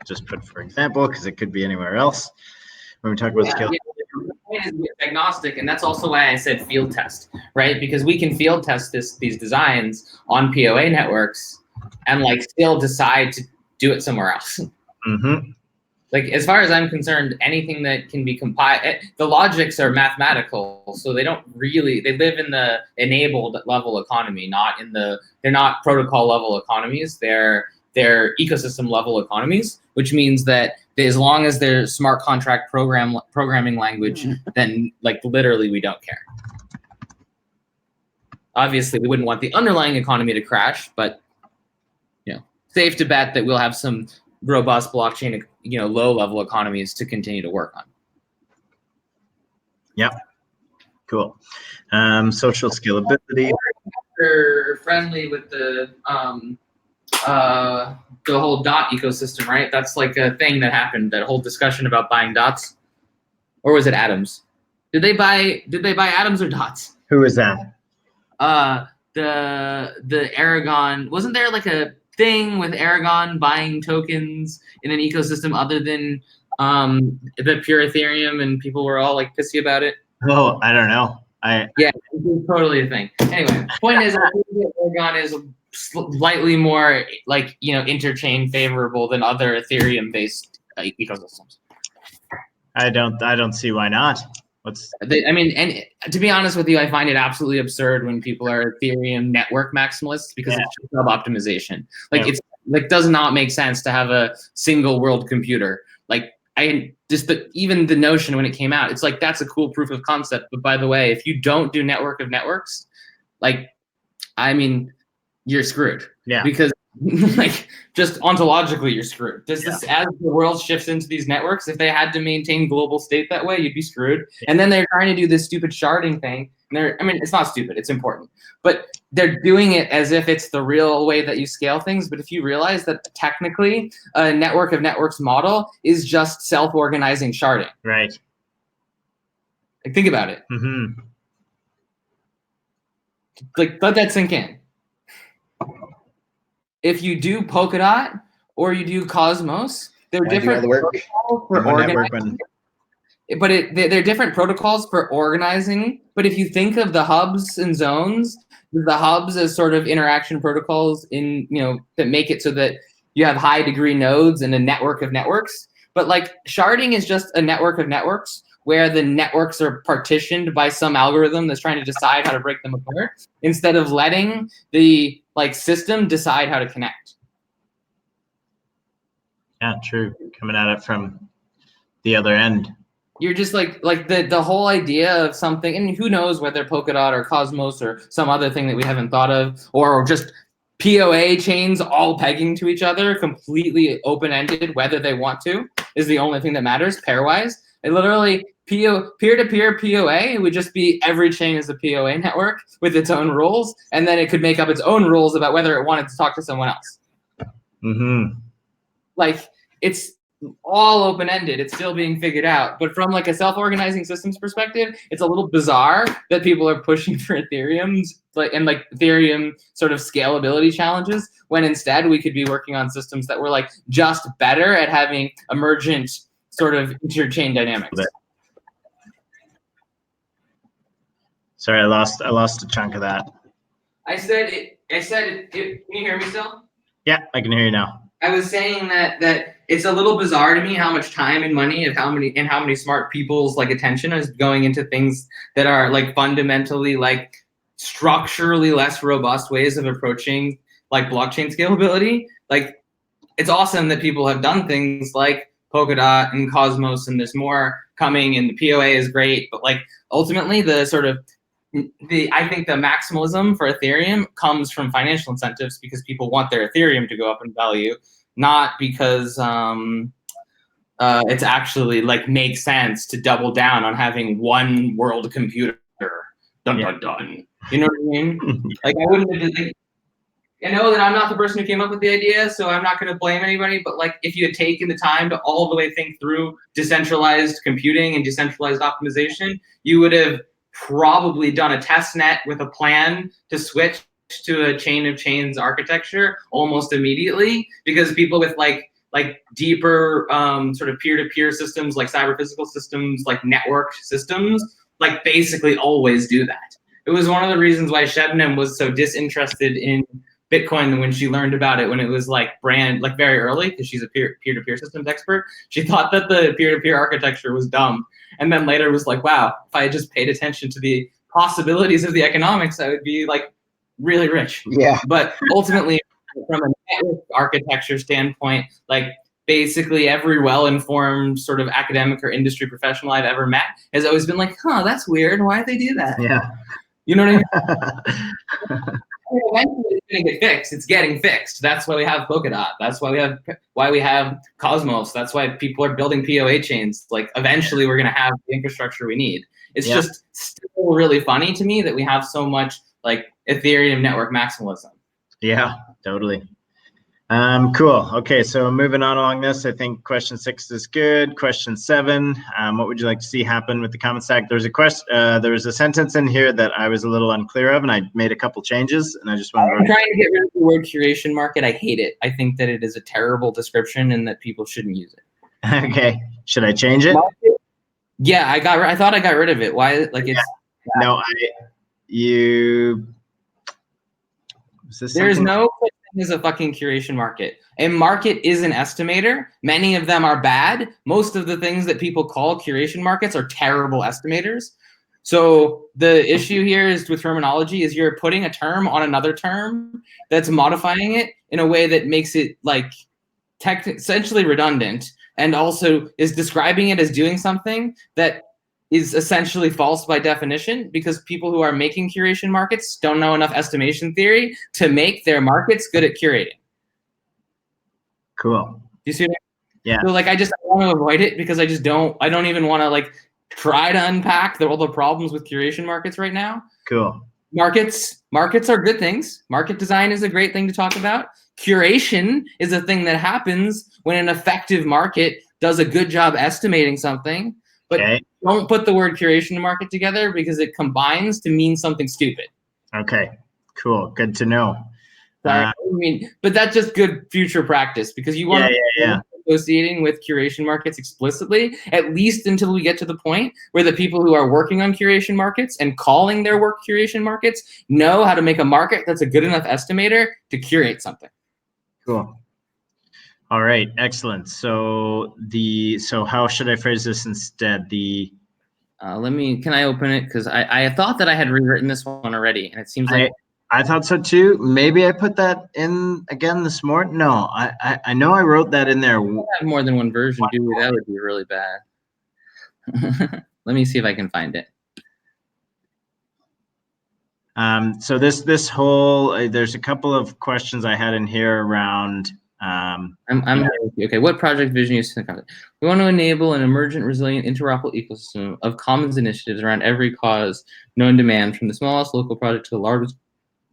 Just put for example, because it could be anywhere else. When we talk about scale. Yeah, the point is agnostic, and that's also why I said field test, right? Because we can field test these designs on POA networks and like still decide to do it somewhere else. Mm-hmm. Like, as far as I'm concerned, anything that can be compiled, the logics are mathematical, so they live in the enabled level economy, they're not protocol level economies, they're ecosystem level economies, which means that as long as they're smart contract programming language, then like literally we don't care. Obviously, we wouldn't want the underlying economy to crash, but safe to bet that we'll have some robust blockchain, low-level economies to continue to work on. Yeah, cool. Social scalability. They're friendly with the whole dot ecosystem, right? That's like a thing that happened. That whole discussion about buying dots, or was it atoms? Did they buy atoms or dots? Who is that? The Aragon, wasn't there like a thing with Aragon buying tokens in an ecosystem other than the pure Ethereum, and people were all like pissy about it? Oh, I don't know. Yeah, it's totally a thing. Anyway, point is, I think that Aragon is slightly more like interchain favorable than other Ethereum based ecosystems. I don't see why not. And to be honest with you, I find it absolutely absurd when people are Ethereum network maximalists because it's just sub optimization. Like it's like does not make sense to have a single world computer. Like even the notion when it came out, it's like that's a cool proof of concept. But by the way, if you don't do network of networks, like you're screwed. Yeah. Because like just ontologically you're screwed. As the world shifts into these networks, if they had to maintain global state that way, you'd be screwed. And then they're trying to do this stupid sharding thing, I mean, it's not stupid. It's important. But they're doing it as if it's the real way that you scale things. But if you realize that technically a network of networks model is just self-organizing sharding. Right. Like, think about it. Mm-hmm. Like, let that sink in. If you do Polkadot or you do Cosmos, they're different protocols for organizing. But they're different protocols for organizing. But if you think of the hubs and zones, the hubs as sort of interaction protocols in, you know, that make it so that you have high degree nodes and a network of networks. But like sharding is just a network of networks where the networks are partitioned by some algorithm that's trying to decide how to break them apart instead of letting the like system decide how to connect. Yeah, true. Coming at it from the other end. You're just like the whole idea of something, and who knows whether Polkadot or Cosmos or some other thing that we haven't thought of, or just POA chains all pegging to each other, completely open-ended, whether they want to, is the only thing that matters pairwise. It literally peer-to-peer POA would just be every chain is a POA network with its own rules, and then it could make up its own rules about whether it wanted to talk to someone else. Mm-hmm. Like, it's all open-ended. It's still being figured out. But from like a self-organizing systems perspective, it's a little bizarre that people are pushing for Ethereum's like Ethereum sort of scalability challenges, when instead we could be working on systems that were like just better at having emergent sort of interchain dynamics. Sorry, I lost a chunk of that. I said it. Can you hear me still? Yeah, I can hear you now. I was saying that it's a little bizarre to me how much time and money and how many smart people's like attention is going into things that are like fundamentally like structurally less robust ways of approaching like blockchain scalability. Like, it's awesome that people have done things like Polkadot and Cosmos, and there's more coming, and the POA is great, but like ultimately the sort of I think the maximalism for Ethereum comes from financial incentives, because people want their Ethereum to go up in value, not because it's actually like makes sense to double down on having one world computer. Dun, dun, dun. You know what I mean? Like, I wouldn't have like, I know that I'm not the person who came up with the idea, so I'm not going to blame anybody, but like, if you had taken the time to all the way think through decentralized computing and decentralized optimization, you would have probably done a test net with a plan to switch to a chain of chains architecture almost immediately, because people with like deeper sort of peer-to-peer systems, like cyber physical systems, like network systems, like basically always do that. It was one of the reasons why Shebnem was so disinterested in Bitcoin when she learned about it, when it was like very early, because she's a peer-to-peer systems expert. She thought that the peer-to-peer architecture was dumb, and then later was like, wow, if I had just paid attention to the possibilities of the economics, I would be like really rich. Yeah. But ultimately, from a network architecture standpoint, like basically every well-informed sort of academic or industry professional I've ever met has always been like, huh, that's weird. Why'd they do that? Yeah. You know what I mean? Eventually it's going to get fixed. It's getting fixed. That's why we have Polkadot. That's why we have Cosmos. That's why people are building POA chains. Like, eventually we're going to have the infrastructure we need. It's just still really funny to me that we have so much like Ethereum network maximalism. Yeah, totally. Cool. Okay, so moving on along this, I think question 6 is good. Question 7, what would you like to see happen with the common stack? There's a question. There was a sentence in here that I was a little unclear of, and I made a couple changes, and I just wanted. I'm trying to get rid of the word curation market. I hate it. I think that it is a terrible description, and that people shouldn't use it. Okay, should I change it? Yeah, I thought I got rid of it. Why? Like, it's no, there's no such thing as a fucking curation market. A market is an estimator. Many of them are bad. Most of the things that people call curation markets are terrible estimators. So the issue here is with terminology is you're putting a term on another term that's modifying it in a way that makes it like essentially redundant, and also is describing it as doing something that is essentially false by definition, because people who are making curation markets don't know enough estimation theory to make their markets good at curating. Cool. Do you see what I mean? Yeah. So like, I want to avoid it, because I don't even want to like try to unpack all the problems with curation markets right now. Cool. Markets are good things. Market design is a great thing to talk about. Curation is a thing that happens when an effective market does a good job estimating something. But don't put the word curation and market together because it combines to mean something stupid. Okay, cool. Good to know. Sorry, but that's just good future practice because you want to associating with curation markets explicitly, at least until we get to the point where the people who are working on curation markets and calling their work curation markets know how to make a market that's a good enough estimator to curate something. Cool. All right, excellent. So how should I phrase this instead? Can I open it? Because I thought that I had rewritten this one already, and it seems like I thought so too. Maybe I put that in again this morning. No, I know I wrote that in there. I have more than one version, do we? That would be really bad. Let me see if I can find it. So this whole there's a couple of questions I had in here around. Okay. What project vision you see? We want to enable an emergent, resilient, interoperable ecosystem of commons initiatives around every cause, known demand, from the smallest local project to the largest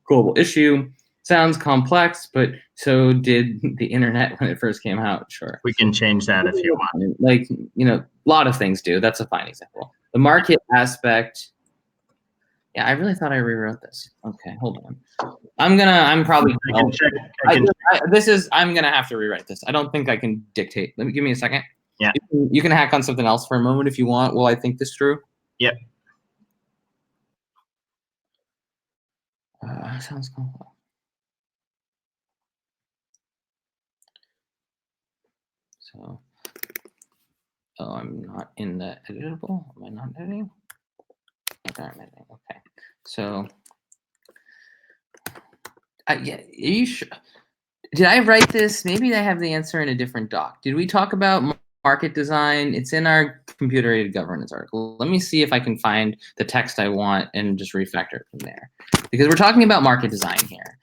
global issue. Sounds complex, but so did the internet when it first came out. Sure. We can change that if you want. Like, a lot of things do. That's a fine example. The market aspect. Yeah, I really thought I rewrote this. Okay, hold on. I'm gonna have to rewrite this. I don't think I can dictate. Give me a second. Yeah. You can hack on something else for a moment if you want while I think this through. Yep. Sounds complex. So, I'm not in the editable. Am I not editing? Okay, I'm editing. Okay. So, yeah, are you sure? Did I write this? Maybe I have the answer in a different doc. Did we talk about market design? It's in our computer-aided governance article. Let me see if I can find the text I want and just refactor it from there. Because we're talking about market design here.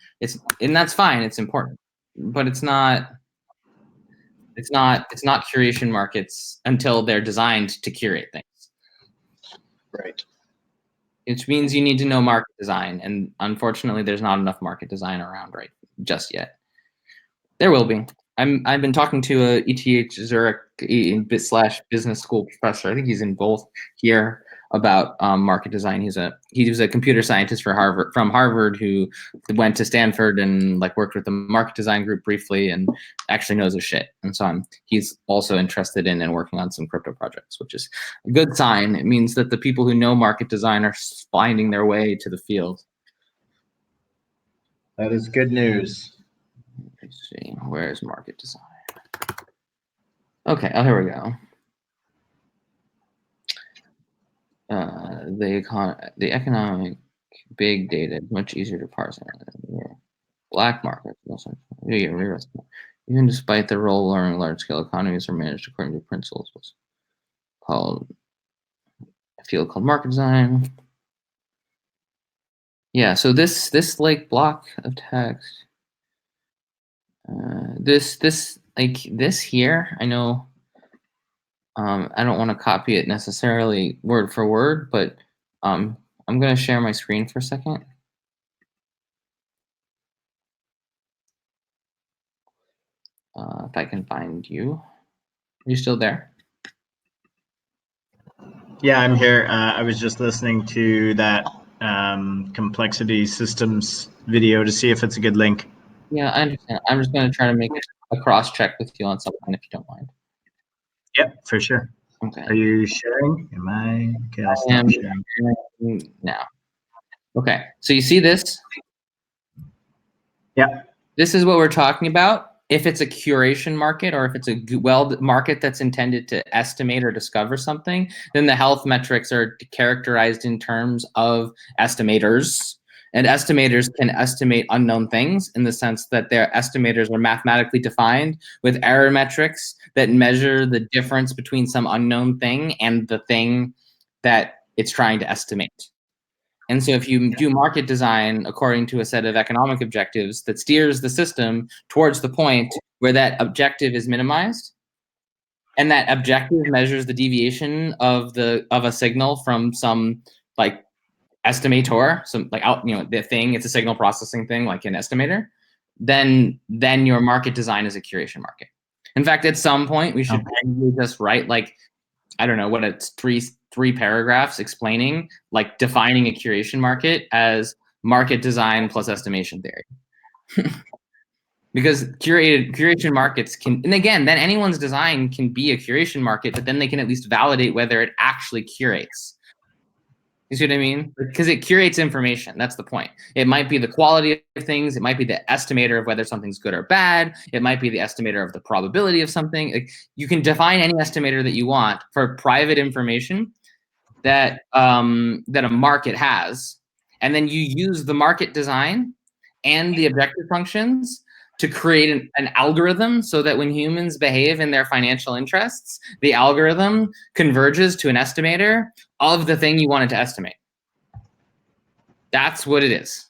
And that's fine. It's important, but it's not curation markets until they're designed to curate things. Right. Which means you need to know market design, and unfortunately, there's not enough market design around just yet. There will be. I've been talking to a ETH Zurich / business school professor. I think he's in both here about market design. He was a computer scientist from Harvard who went to Stanford and worked with the market design group briefly and actually knows his shit. And so he's also interested in and working on some crypto projects, which is a good sign. It means that the people who know market design are finding their way to the field. That is good news. Let's see, where's market design? Okay, here we go. The economic big data is much easier to parse. Black market, even despite the role learning large-scale economies are managed according to principles, what's called a field called market design. Yeah, so this block of text. This here, I know I don't want to copy it necessarily word for word, but I'm going to share my screen for a second. If I can find you. Are you still there? Yeah, I'm here. I was just listening to that complexity systems video to see if it's a good link. Yeah, I understand. I'm just going to try to make a cross check with you on something if you don't mind. Yep, for sure. Okay. Are you sharing? Am I? Okay, I'll stop sharing now. Okay, so you see this? Yeah. This is what we're talking about. If it's a curation market or if it's a market that's intended to estimate or discover something, then the health metrics are characterized in terms of estimators. And estimators can estimate unknown things in the sense that their estimators are mathematically defined with error metrics that measure the difference between some unknown thing and the thing that it's trying to estimate. And so if you do market design according to a set of economic objectives that steers the system towards the point where that objective is minimized, and that objective measures the deviation of a signal from some like estimator, some like out, the thing, it's a signal processing thing like an estimator, then your market design is a curation market. In fact, at some point we should probably just write like, I don't know what it's three paragraphs explaining, like defining a curation market as market design plus estimation theory. Because curation markets can, and again, then anyone's design can be a curation market, but then they can at least validate whether it actually curates. You see what I mean? Because it curates information. That's the point. It might be the quality of things. It might be the estimator of whether something's good or bad. It might be the estimator of the probability of something. Like, you can define any estimator that you want for private information that that a market has, and then you use the market design and the objective functions to create an algorithm so that when humans behave in their financial interests, the algorithm converges to an estimator of the thing you wanted to estimate. That's what it is.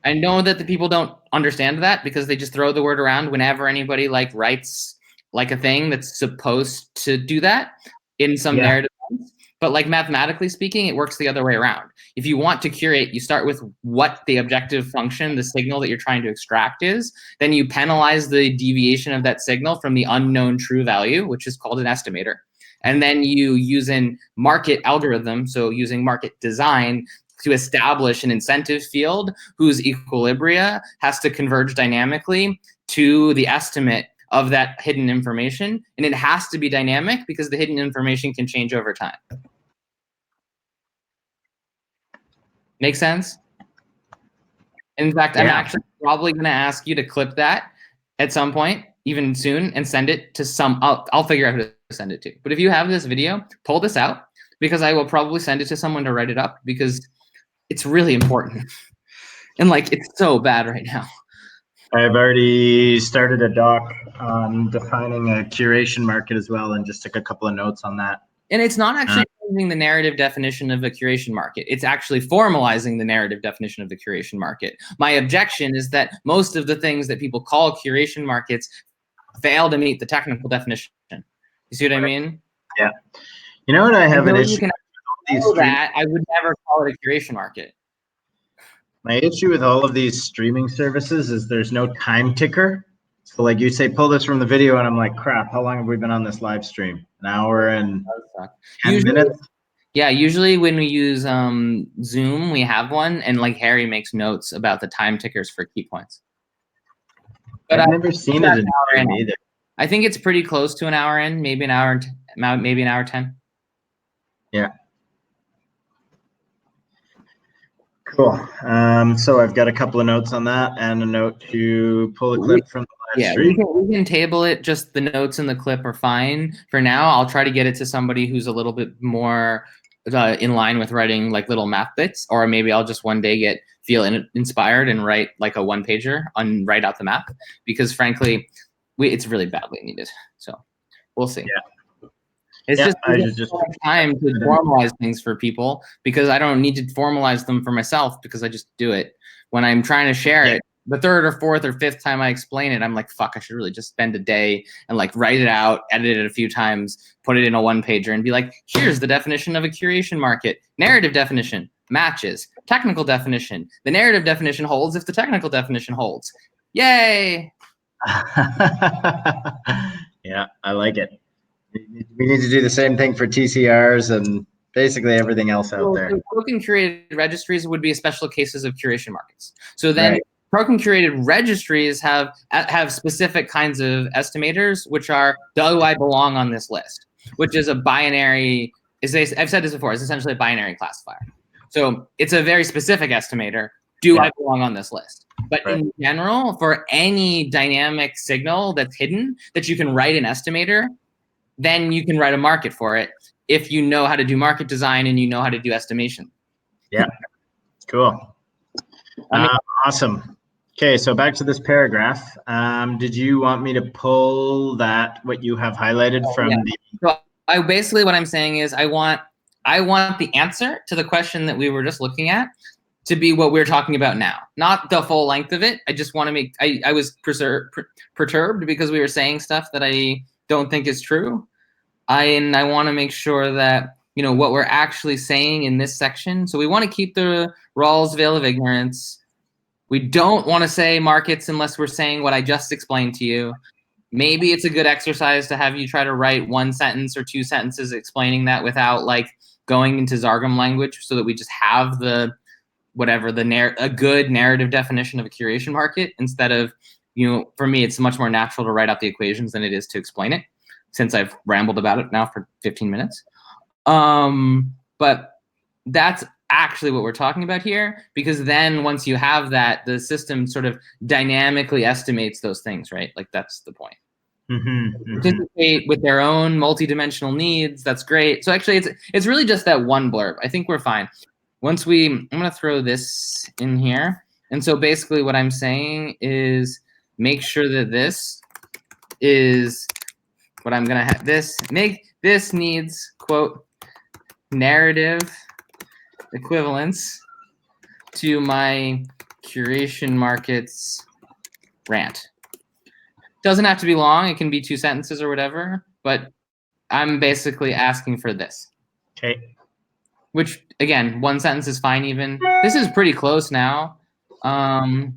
I know that the people don't understand that because they just throw the word around whenever anybody like writes like a thing that's supposed to do that in some narrative sense. But like mathematically speaking, it works the other way around. If you want to curate, you start with what the objective function, the signal that you're trying to extract is, then you penalize the deviation of that signal from the unknown true value, which is called an estimator. And then you use a market algorithm, so using market design, to establish an incentive field whose equilibria has to converge dynamically to the estimate of that hidden information. And it has to be dynamic because the hidden information can change over time. Make sense? In fact, I'm actually probably going to ask you to clip that at some point, even soon, and send it to some, I'll figure out who to send it to. But if you have this video, pull this out, because I will probably send it to someone to write it up, because it's really important. And like, it's so bad right now. I've already started a doc on defining a curation market as well, and just took a couple of notes on that. And it's not actually changing the narrative definition of a curation market. It's actually formalizing the narrative definition of the curation market. My objection is that most of the things that people call curation markets fail to meet the technical definition. You see what I mean? Yeah. You know what I have an issue you can know that, I would never call it a curation market. My issue with all of these streaming services is there's no time ticker. So like you say, pull this from the video, and I'm like, crap, how long have we been on this live stream? An hour and 10 minutes? Yeah, usually when we use Zoom, we have one, and like Harry makes notes about the time tickers for key points. But I've never seen it in Zoom either. I think it's pretty close to an hour in, maybe an hour, maybe an hour 10. Yeah. Cool. So I've got a couple of notes on that, and a note to pull a clip from the live stream. We can table it. Just the notes in the clip are fine for now. I'll try to get it to somebody who's a little bit more in line with writing like little math bits, or maybe I'll just one day feel inspired and write like a one-pager and write out the math, because frankly, it's really badly needed. So we'll see. Yeah. It's just time to formalize things for people, because I don't need to formalize them for myself, because I just do it. When I'm trying to share it, the third or fourth or fifth time I explain it, I'm like, fuck, I should really just spend a day and like write it out, edit it a few times, put it in a one-pager, and be like, here's the definition of a curation market. Narrative definition matches. Technical definition. The narrative definition holds if the technical definition holds. Yay! Yeah, I like it. We need to do the same thing for TCRs and basically everything else out there. Token curated registries would be special cases of curation markets. So then token curated registries have specific kinds of estimators, which are, do I belong on this list? Which is a binary, I've said this before, it's essentially a binary classifier. So it's a very specific estimator. Do I belong on this list? But in general, for any dynamic signal that's hidden that you can write an estimator, then you can write a market for it if you know how to do market design and you know how to do estimation. Yeah, cool. Awesome. Okay, so back to this paragraph. Did you want me to pull what you have highlighted from the? So basically what I'm saying is I want the answer to the question that we were just looking at to be what we're talking about now, not the full length of it. I just want to make, I was perturbed because we were saying stuff that I don't think is true. I want to make sure that, you know, what we're actually saying in this section. So we want to keep the Rawls veil of ignorance. We don't want to say markets unless we're saying what I just explained to you. Maybe it's a good exercise to have you try to write one sentence or two sentences explaining that without like going into Zargum language, so that we just have the whatever a good narrative definition of a curation market, instead of, you know, for me it's much more natural to write out the equations than it is to explain it, since I've rambled about it now for 15 minutes. But that's actually what we're talking about here, because then once you have that, the system sort of dynamically estimates those things, right? Like that's the point. Participate with their own multidimensional needs. That's great. So actually, it's really just that one blurb. I think we're fine. I'm gonna throw this in here. And so basically what I'm saying is make sure that this is what I'm gonna have. This needs, quote, narrative equivalence to my curation markets rant. Doesn't have to be long. It can be 2 sentences or whatever, but I'm basically asking for this. Okay. Which, again, 1 sentence is fine even. This is pretty close now. Yeah,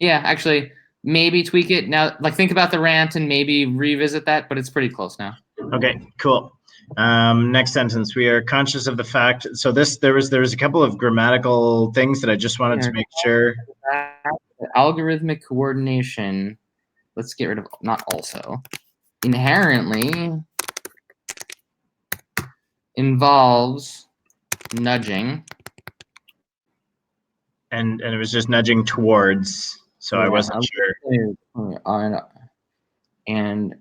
actually, maybe tweak it now. Like, think about the rant and maybe revisit that, but it's pretty close now. Okay, cool. Next sentence. We are conscious of the fact. So there was a couple of grammatical things that I just wanted to make sure. Algorithmic coordination. Let's get rid of not also. Inherently involves nudging. And it was just nudging towards, so yeah, I wasn't sure. And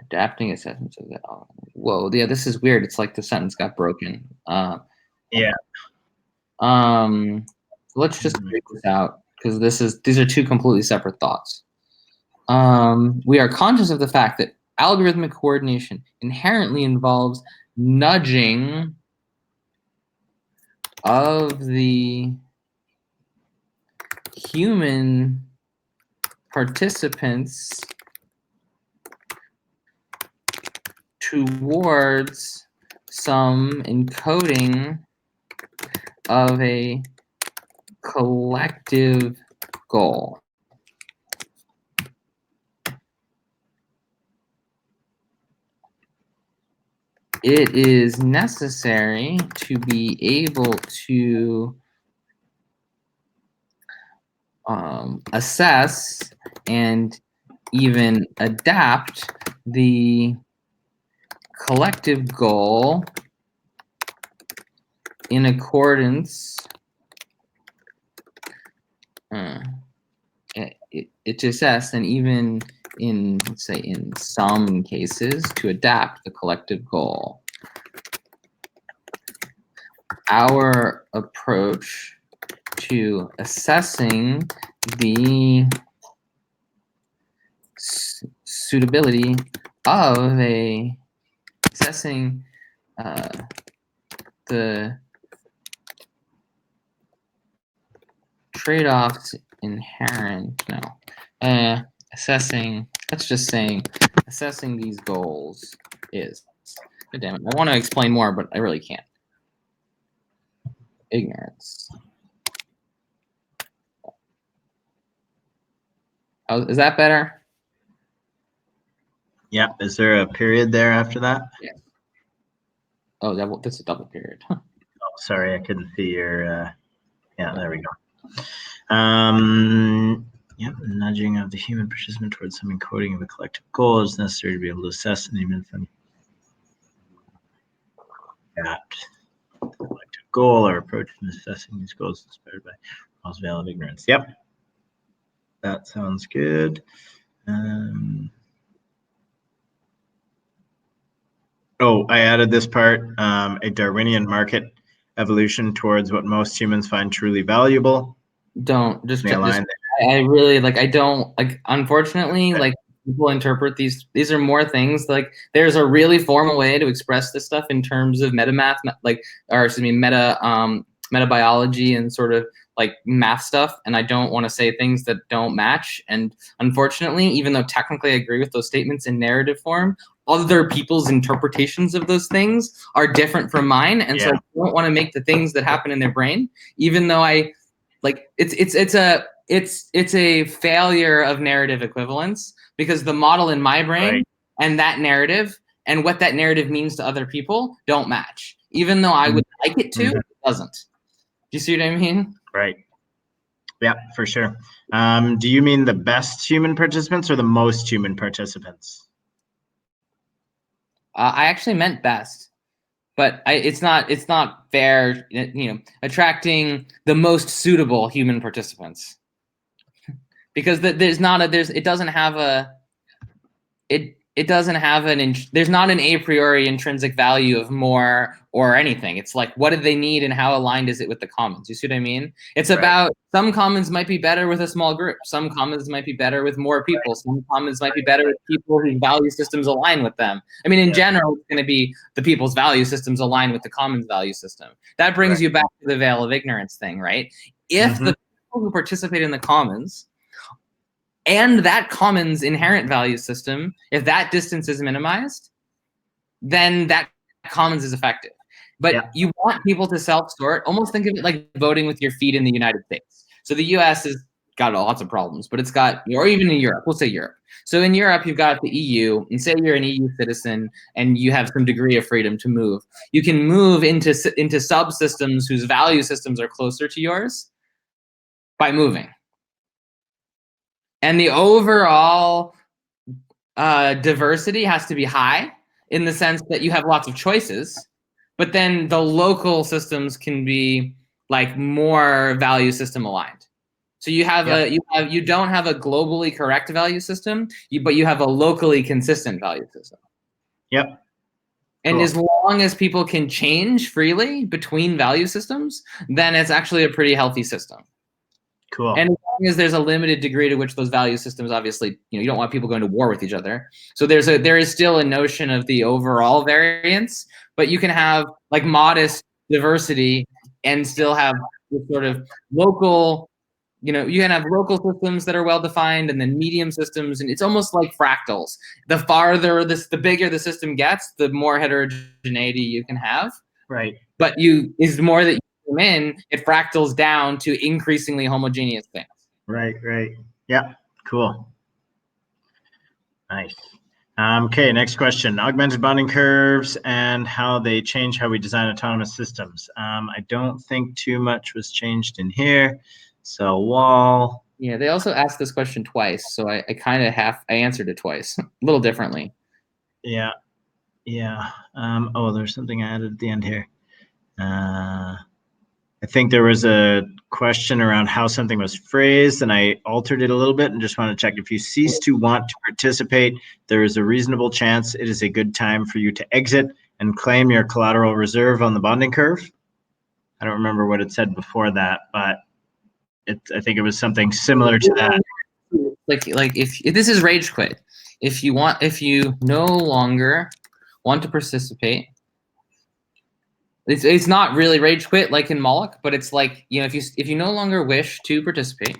adapting assessments of that. Whoa, yeah, this is weird. It's like the sentence got broken. Yeah. Let's just break this out, because these are 2 completely separate thoughts. We are conscious of the fact that algorithmic coordination inherently involves nudging of the human participants towards some encoding of a collective goal. It is necessary to be able to assess and even adapt the collective goal in accordance to assess, and even in, let's say, in some cases, to adapt the collective goal. Our approach to assessing the suitability of assessing the trade-offs inherent, assessing these goals is, God damn it, I want to explain more, but I really can't. Ignorance. Oh, is that better? Yeah. Is there a period there after that? Yeah. Oh, that's a double period. Oh, sorry, I couldn't see your. Yeah, there we go. Yep, nudging of the human participant towards some encoding of a collective goal is necessary to be able to assess and even adapt the collective goal or approach in assessing these goals inspired by Rawls' veil of ignorance. Yep, that sounds good. Oh, I added this part, a Darwinian market evolution towards what most humans find truly valuable. Don't just I really I don't unfortunately people interpret these are more things like there's a really formal way to express this stuff in terms of meta biology and sort of like math stuff, and I don't want to say things that don't match. And unfortunately, even though technically I agree with those statements in narrative form, other people's interpretations of those things are different from mine, and so I don't want to make the things that happen in their brain, even though I like it's a failure of narrative equivalence, because the model in my brain and that narrative and what that narrative means to other people don't match, even though I would like it to. It doesn't. Do you see what I mean? Right. Yeah, for sure. Do you mean the best human participants or the most human participants? I actually meant best, but it's not fair, attracting the most suitable human participants, because there's not an a priori intrinsic value of more or anything. It's like, what do they need and how aligned is it with the commons? You see what I mean? It's about some commons might be better with a small group. Some commons might be better with more people. Some commons might be better with people whose value systems align with them. I mean, in general, it's going to be the people's value systems align with the commons value system. That brings you back to the veil of ignorance thing, right? If the people who participate in the commons and that commons inherent value system, if that distance is minimized, then that commons is effective. But you want people to self-sort. Almost think of it like voting with your feet in the United States. So the US has got lots of problems, but it's got, or even in Europe, we'll say Europe. So in Europe, you've got the EU, and say you're an EU citizen and you have some degree of freedom to move. You can move into subsystems whose value systems are closer to yours by moving. And the overall diversity has to be high in the sense that you have lots of choices, but then the local systems can be like more value system aligned. So you have you don't have a globally correct value system, but you have a locally consistent value system. Yep. And as long as people can change freely between value systems, then it's actually a pretty healthy system. Cool. And as long as there's a limited degree to which those value systems, obviously, you don't want people going to war with each other. So there is still a notion of the overall variance, but you can have like modest diversity and still have this sort of local, you can have local systems that are well defined and then medium systems, and it's almost like fractals. The bigger the system gets, the more heterogeneity you can have. Right. But the more that in, it fractals down to increasingly homogeneous things. Right. Yeah, cool. Nice. Okay, next question. Augmented bonding curves and how they change how we design autonomous systems. I don't think too much was changed in here. So wall. Yeah, they also asked this question twice, so I kind of I answered it twice, a little differently. Yeah. Oh, there's something I added at the end here. I think there was a question around how something was phrased, and I altered it a little bit and just want to check. If you cease to want to participate, there is a reasonable chance it is a good time for you to exit and claim your collateral reserve on the bonding curve. I don't remember what it said before that, but I think it was something similar to that. Like if this is rage quit, if you no longer want to participate, it's not really rage quit like in Moloch, but it's like, if you no longer wish to participate,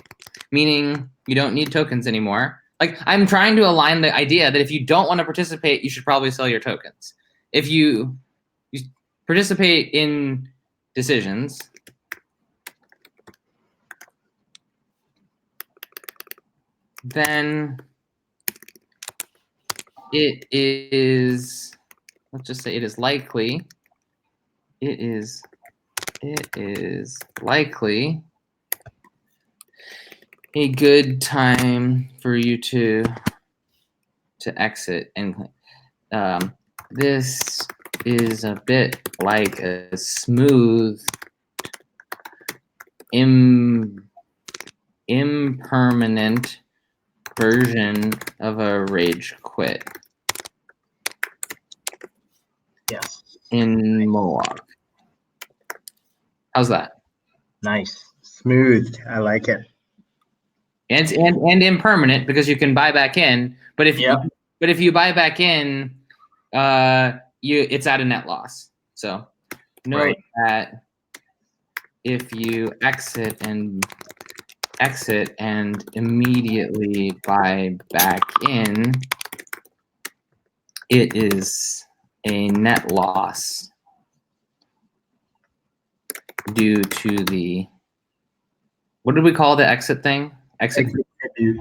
meaning you don't need tokens anymore. Like, I'm trying to align the idea that if you don't want to participate, you should probably sell your tokens. If you participate in decisions, then it is, let's just say it is likely a good time for you to exit. And this is a bit like a smooth, impermanent version of a rage quit. Yes. In Moloch. How's that? Nice. Smooth. I like it. And impermanent, because you can buy back in, but if you buy back in, it's at a net loss. So note that if you exit and immediately buy back in, it is a net loss due to the, what did we call the exit thing? Exit tribute.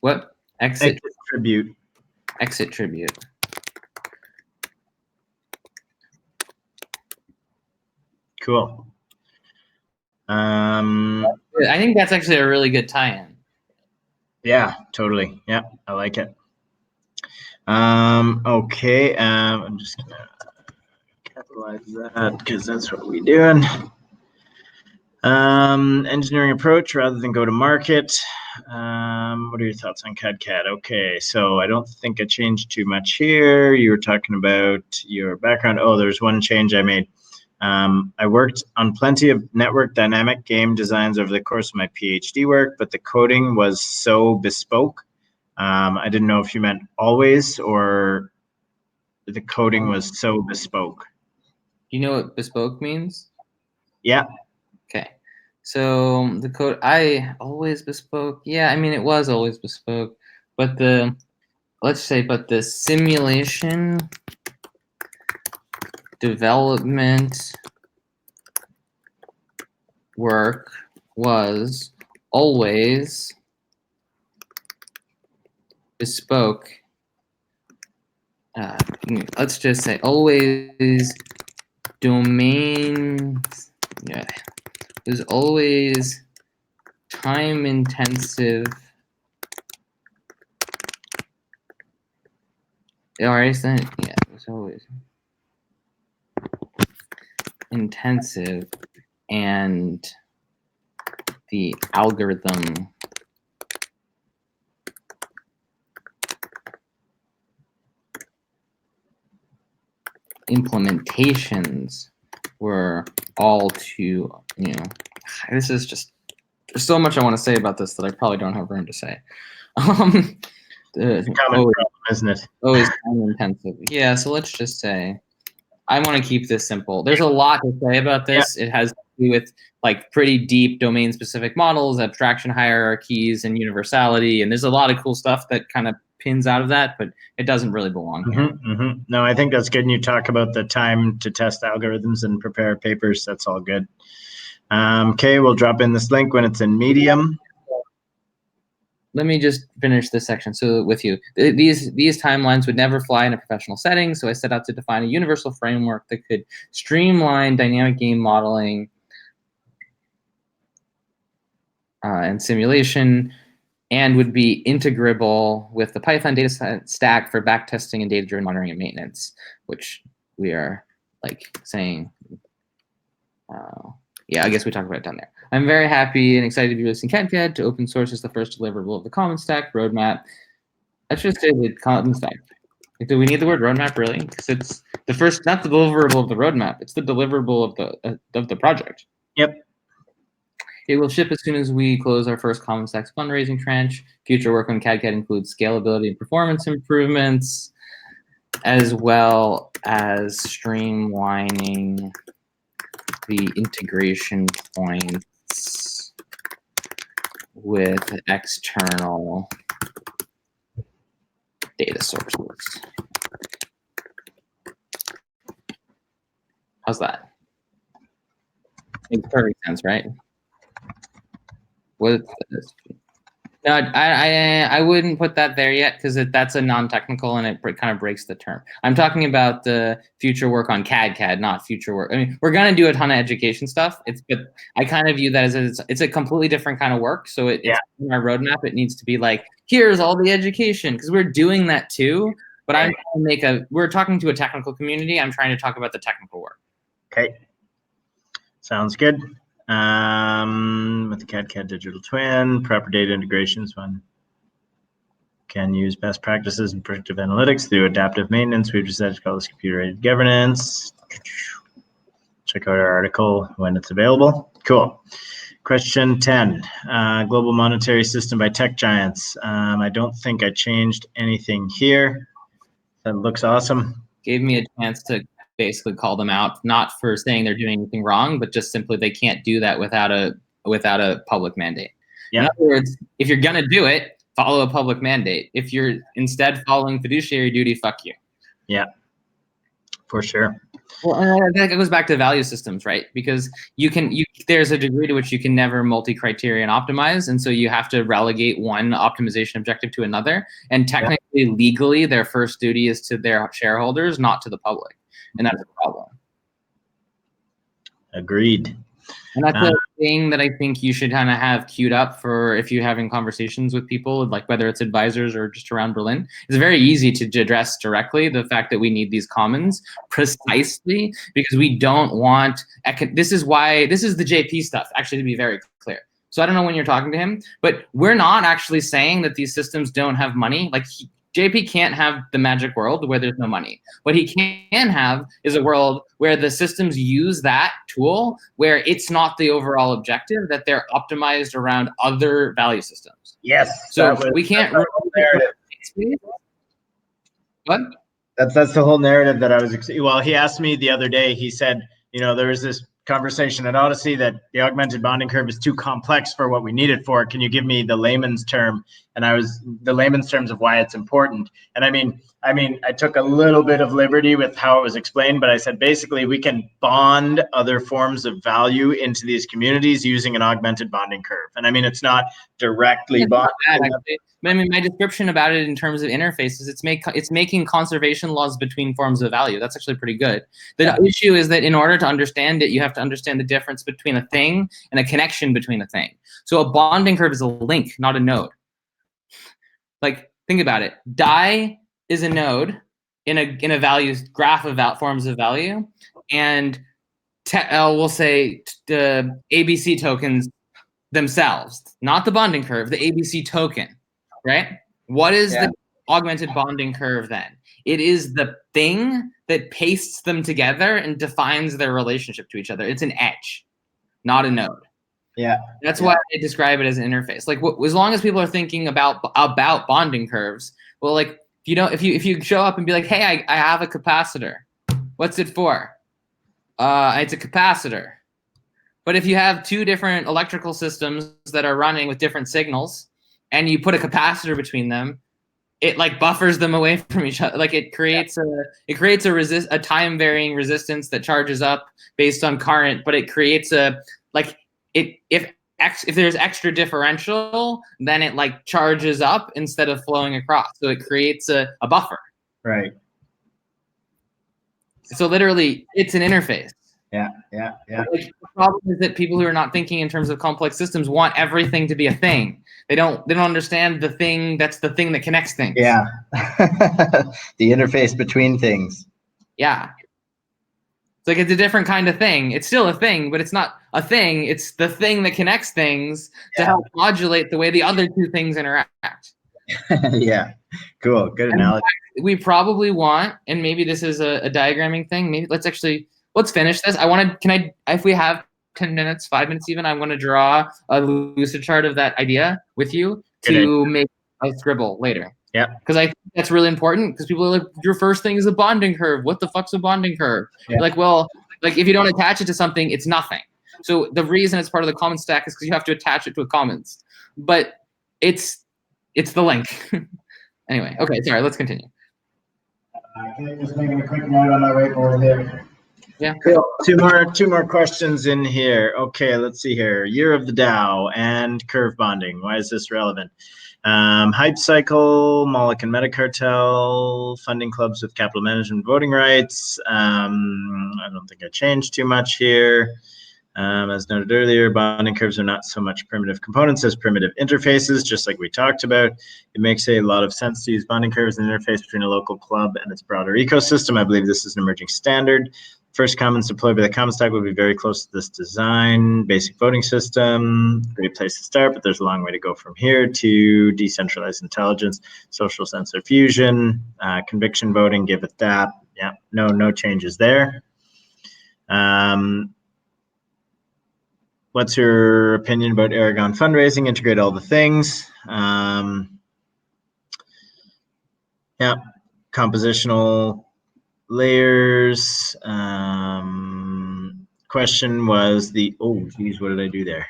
What? Exit tribute. Exit tribute. Cool. I think that's actually a really good tie-in. Yeah, totally. Yeah, I like it. Okay, I'm just gonna capitalize that because that's what we're doing. Engineering approach rather than go to market. What are your thoughts on CAD? Okay, so I don't think I changed too much here. You were talking about your background. Oh, there's one change I made. I worked on plenty of network dynamic game designs over the course of my PhD work, but the coding was so bespoke. I didn't know if you meant always or the coding was so bespoke. You know what bespoke means? Yeah. Okay. So the code, I always bespoke. Yeah, I mean, it was always bespoke, but the simulation development work was always bespoke. Let's just say always domain. Yeah, it was always time intensive. Yeah, it was always intensive, and the algorithm implementations were all too, this is just, there's so much I want to say about this that I probably don't have room to say. It's a common problem, isn't it? Always time intensive. Yeah, so let's just say, I want to keep this simple. There's a lot to say about this. Yeah. It has to do with like pretty deep domain specific models, abstraction hierarchies, and universality. And there's a lot of cool stuff that kind of pins out of that, but it doesn't really belong here. No, I think that's good. And you talk about the time to test algorithms and prepare papers. That's all good. Okay, we'll drop in this link when it's in Medium. Let me just finish this section with you. These timelines would never fly in a professional setting, so I set out to define a universal framework that could streamline dynamic game modeling and simulation, and would be integrable with the Python data stack for backtesting and data-driven monitoring and maintenance, which we are like saying. Yeah, I guess we talked about it down there. I'm very happy and excited to be releasing CAD to open source as the first deliverable of the Common Stack roadmap. I should say the Common Stack. Do we need the word roadmap really? Because it's the first, not the deliverable of the roadmap. It's the deliverable of the project. Yep. It will ship as soon as we close our first Common Stacks fundraising tranche. Future work on CAD includes scalability and performance improvements, as well as streamlining the integration points with external data sources. How's that? Makes perfect sense, right? What? No, I wouldn't put that there yet because that's a non-technical and it kind of breaks the term. I'm talking about the future work on CAD, not future work. I mean, we're gonna do a ton of education stuff. But I kind of view that as it's a completely different kind of work. So it's in our roadmap. It needs to be like, here's all the education, because we're doing that too. But I'm trying to we're talking to a technical community. I'm trying to talk about the technical work. Okay, sounds good. With the CAD digital twin, proper data integrations one can use best practices in predictive analytics through adaptive maintenance. We've decided to call this computer-aided governance. Check out our article when it's available. Cool. Question 10, global monetary system by tech giants. I don't think I changed anything here. That looks awesome. Gave me a chance to basically call them out, not for saying they're doing anything wrong, but just simply they can't do that without a public mandate. Yeah. In other words, if you're gonna do it, follow a public mandate. If you're instead following fiduciary duty, fuck you. Yeah, for sure. Well, and that goes back to value systems, right? Because there's a degree to which you can never multi-criterion optimize, and so you have to relegate one optimization objective to another. And technically, legally, their first duty is to their shareholders, not to the public, and that's a problem. Agreed. And that's a thing that I think you should kind of have queued up for if you're having conversations with people, like whether it's advisors or just around Berlin. It's very easy to address directly the fact that we need these commons precisely because we don't want. This is the JP stuff, actually, to be very clear. So I don't know when you're talking to him, but we're not actually saying that these systems don't have money. Like JP can't have the magic world where there's no money. What he can have is a world where the systems use that tool where it's not the overall objective, that they're optimized around other value systems. Yes. So we can't. What? That's the whole narrative that I was. Well, he asked me the other day. He said, there was this conversation at Odyssey that the augmented bonding curve is too complex for what we need it for. Can you give me the layman's term? And the layman's terms of why it's important. And I mean, I took a little bit of liberty with how it was explained, but I said, basically, we can bond other forms of value into these communities using an augmented bonding curve. And I mean, it's not directly bonded. But I mean, my description about it in terms of interfaces, it's making conservation laws between forms of value. That's actually pretty good. The issue is that in order to understand it, you have to understand the difference between a thing and a connection between a thing. So a bonding curve is a link, not a node. Like, think about it. Die is a node in a value graph of forms of value, and we'll say the ABC tokens themselves, not the bonding curve, the ABC token, right? What is the augmented bonding curve then? It is the thing that pastes them together and defines their relationship to each other. It's an edge, not a node. Yeah, that's why I describe it as an interface. Like, as long as people are thinking about bonding curves, well, like if you show up and be like, hey, I have a capacitor. What's it for? It's a capacitor. But if you have two different electrical systems that are running with different signals, and you put a capacitor between them, it like buffers them away from each other. Like it creates a time varying resistance that charges up based on current, but it creates if there's extra differential, then it like charges up instead of flowing across. So it creates a buffer. Right. So literally, it's an interface. Yeah. Like, the problem is that people who are not thinking in terms of complex systems want everything to be a thing. They don't understand the thing that's the thing that connects things. Yeah. The interface between things. Yeah. It's like it's a different kind of thing. It's still a thing, but it's not a thing. It's the thing that connects things to help modulate the way the other two things interact. Yeah. Cool. Good analogy. We probably want, and maybe this is a diagramming thing. Maybe let's finish this. If we have 10 minutes, 5 minutes even, I want to draw a lucid chart of that idea with you to make a scribble later. Yeah. Because I think that's really important because people are like, your first thing is a bonding curve. What the fuck's a bonding curve? Yeah. Like, well, like if you don't attach it to something, it's nothing. So the reason it's part of the common stack is because you have to attach it to a commons. But it's the link. Anyway, okay, sorry, let's continue. Just making a quick note on my whiteboard here. Yeah. Cool. Two more questions in here. Okay, let's see here. Year of the DAO and curve bonding. Why is this relevant? Hype cycle, Moloch and Metacartel, funding clubs with capital management voting rights. I don't think I changed too much here. As noted earlier, bonding curves are not so much primitive components as primitive interfaces, just like we talked about. It makes a lot of sense to use bonding curves as an interface between a local club and its broader ecosystem. I believe this is an emerging standard. First commons deployed by the common stack will be very close to this design. Basic voting system, great place to start, but there's a long way to go from here to decentralized intelligence, social sensor fusion, conviction voting, give it that. Yeah, no changes there. What's your opinion about Aragon fundraising? Integrate all the things. Yeah, compositional layers. Question was what did I do there?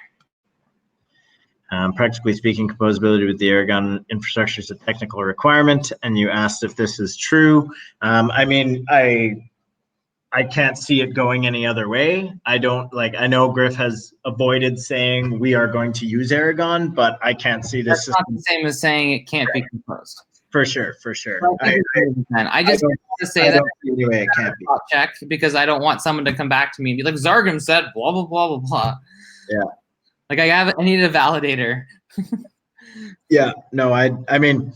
Practically speaking, composability with the Aragon infrastructure is a technical requirement, and you asked if this is true. I mean, I can't see it going any other way. I know Griff has avoided saying we are going to use Aragon, but I can't see this That's not the same as saying it can't be composed. for sure. I just want to say that anyway, it can't be. Check, because I don't want someone to come back to me and be like, Zargum said blah blah blah blah blah. Yeah. Like I need a validator. Yeah. No, I mean,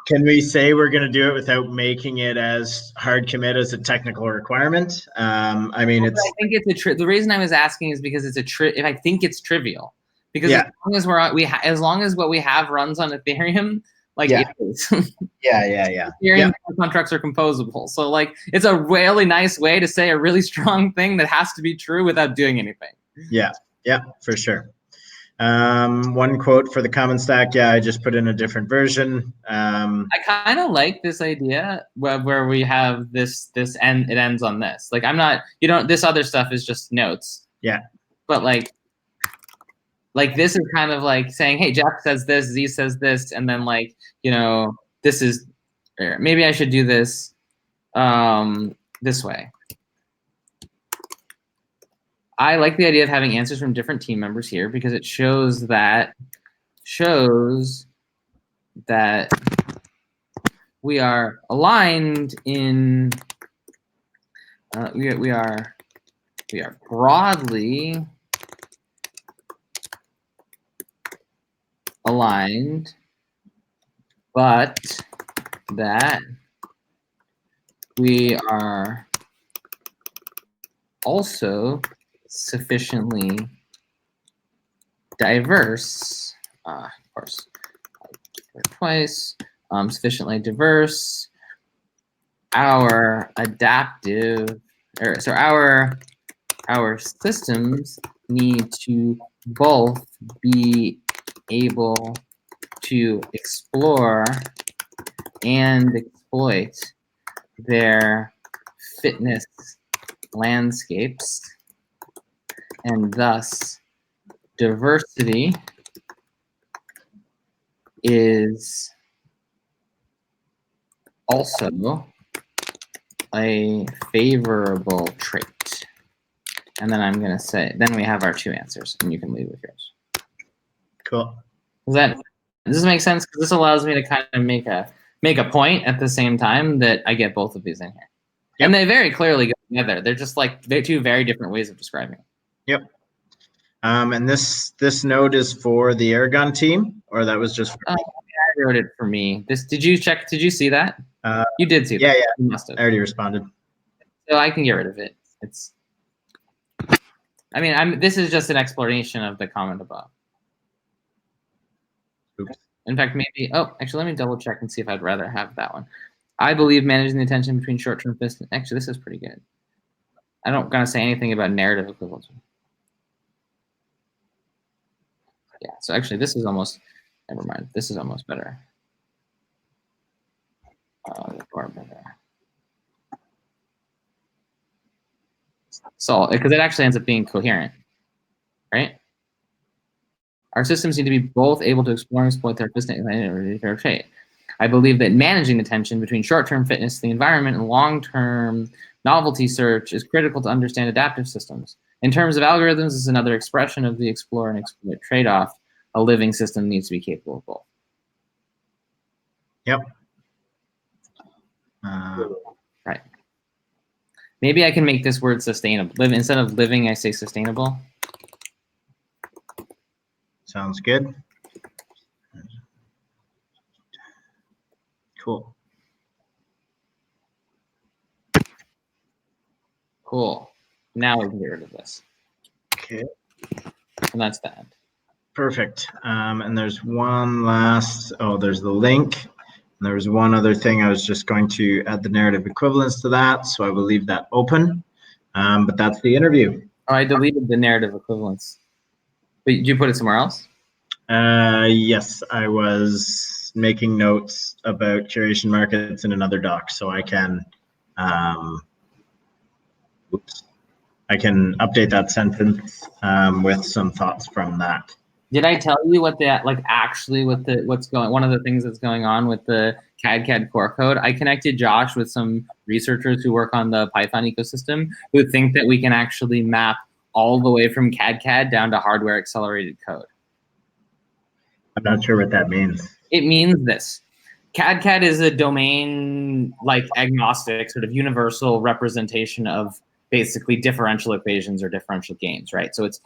can we say we're going to do it without making it as hard commit as a technical requirement? I mean, I think it's the reason I was asking is because it's if I think it's trivial, because as long as as long as what we have runs on Ethereum, like it is. Yeah. Ethereum contracts are composable, so like it's a really nice way to say a really strong thing that has to be true without doing anything. Yeah, for sure. One quote for the common stack. Yeah, I just put in a different version. I kind of like this idea where we have this and it ends on this. Like this other stuff is just notes. Yeah. But like this is kind of like saying, hey, Jeff says this, Z says this, and then like, this is, maybe I should do this this way. I like the idea of having answers from different team members here because it shows that we are aligned in we are broadly aligned, but that we are also sufficiently diverse, of course, twice, sufficiently diverse. Our our systems need to both be able to explore and exploit their fitness landscapes, and thus diversity is also a favorable trait. And then I'm going to say, then we have our two answers, and you can leave with yours. Cool. Does this make sense? Because this allows me to kind of make a point at the same time that I get both of these in here. Yep. And they very clearly go together. They're just like two very different ways of describing it. Yep. And this note is for the Aragon team, or that was just for me? I wrote it for me. Did you check? Did you see that? You did see that. Yeah. You must have. I already responded. So I can get rid of it. This is just an explanation of the comment above. Oops. In fact, maybe, actually, let me double check and see if I'd rather have that one. I believe managing the tension between short-term business. Actually, this is pretty good. I don't gonna say anything about narrative equivalence. Yeah, so actually this is almost, never mind. This is almost better. Far better. So, because it actually ends up being coherent, right? Our systems need to be both able to explore and exploit their fitness and trait. I believe that managing the tension between short-term fitness to the environment and long-term novelty search is critical to understand adaptive systems. In terms of algorithms, this is another expression of the explore and exploit trade-off. A living system needs to be capable of both. Yep. Right. Maybe I can make this word sustainable. Instead of living, I say sustainable. Sounds good. Cool. Cool. Now we can get rid of this. Okay. And that's the end. Perfect. And there's one last, there's the link. And there was one other thing. I was just going to add the narrative equivalence to that. So I will leave that open. But that's the interview. Oh, I deleted the narrative equivalence. But did you put it somewhere else? Yes, I was making notes about curation markets in another doc. So I can, I can update that sentence with some thoughts from that. Did I tell you what the like actually what the what's going one of the things that's going on with the CAD core code? I connected Josh with some researchers who work on the Python ecosystem who think that we can actually map all the way from CAD down to hardware accelerated code. I'm not sure what that means. It means this. CAD is a domain like agnostic sort of universal representation of basically differential equations or differential games, right? So it's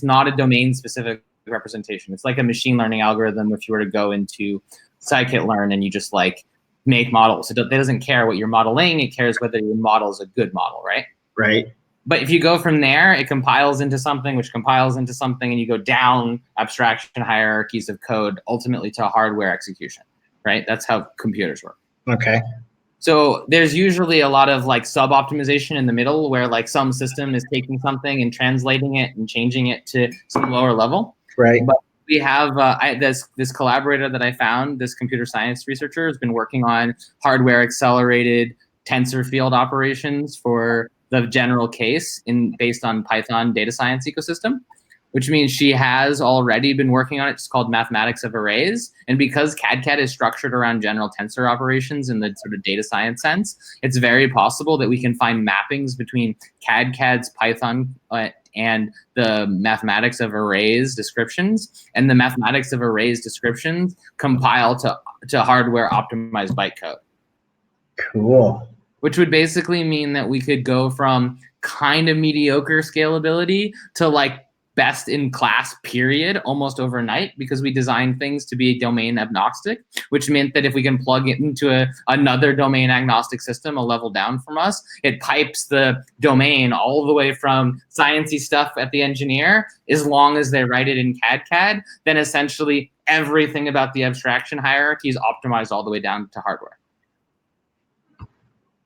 not a domain specific representation. It's like a machine learning algorithm if you were to go into scikit-learn and you just like make models. It doesn't care what you're modeling, it cares whether your model is a good model, right? Right. But if you go from there, it compiles into something, which compiles into something, and you go down abstraction hierarchies of code, ultimately to hardware execution, right? That's how computers work. Okay. So there's usually a lot of like sub-optimization in the middle where like some system is taking something and translating it and changing it to some lower level. Right. But we have this collaborator that I found, this computer science researcher, has been working on hardware accelerated tensor field operations for the general case based on Python data science ecosystem, which means she has already been working on it. It's called mathematics of arrays. And because CAD is structured around general tensor operations in the sort of data science sense, it's very possible that we can find mappings between CAD's Python and the mathematics of arrays descriptions, and the mathematics of arrays descriptions compile to hardware optimized bytecode. Cool. Which would basically mean that we could go from kind of mediocre scalability to like best in class period almost overnight, because we designed things to be domain agnostic, which meant that if we can plug it into another domain agnostic system a level down from us, it pipes the domain all the way from sciencey stuff at the engineer, as long as they write it in CAD, then essentially everything about the abstraction hierarchy is optimized all the way down to hardware.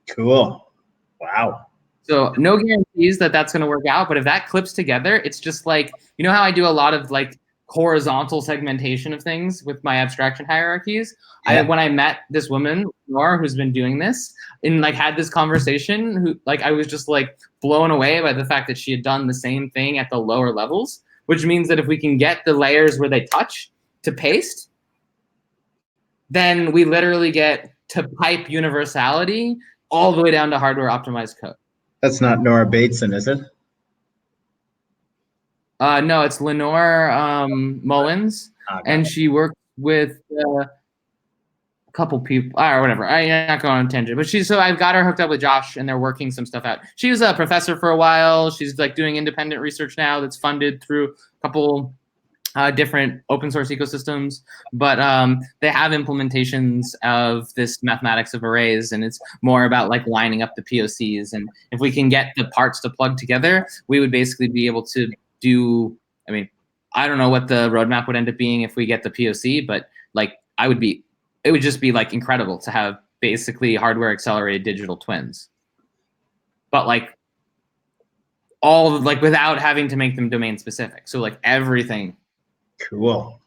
Cool. Wow. So no guarantees that that's going to work out, but if that clips together, it's just like, you know how I do a lot of like horizontal segmentation of things with my abstraction hierarchies? Yeah. When I met this woman, Nora, who's been doing this, and like had this conversation, who like I was just like blown away by the fact that she had done the same thing at the lower levels, which means that if we can get the layers where they touch to paste, then we literally get to pipe universality all the way down to hardware optimized code. That's not Nora Bateson, is it? No, it's Lenore Mullins, and she worked with a couple people, or whatever. I'm not going on a tangent, but so I've got her hooked up with Josh, and they're working some stuff out. She was a professor for a while. She's like doing independent research now that's funded through a couple different open source ecosystems, but they have implementations of this mathematics of arrays, and it's more about like lining up the POCs. And if we can get the parts to plug together, we would basically be able to do, I mean, I don't know what the roadmap would end up being if we get the POC, but like it would just be like incredible to have basically hardware accelerated digital twins, but like all like without having to make them domain specific. So like everything. Cool.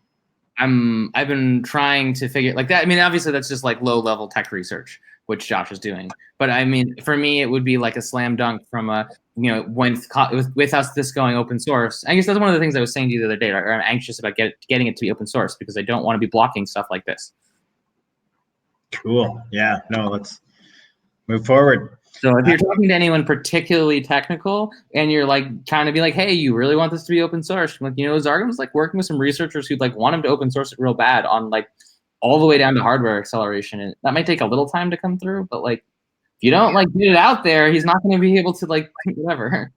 I've been trying to figure like that. I mean, obviously that's just like low level tech research, which Josh is doing. But I mean, for me, it would be like a slam dunk from a, you know, with us this going open source. I guess that's one of the things I was saying to you the other day. I'm anxious about getting it to be open source because I don't want to be blocking stuff like this. Cool. Yeah. No, let's move forward. So if you're talking to anyone particularly technical and you're like trying to be like, hey, you really want this to be open source? Like, you know, Zargham's like working with some researchers who like want him to open source it real bad on like all the way down to hardware acceleration. And that might take a little time to come through, but like if you don't like get it out there, he's not going to be able to like whatever.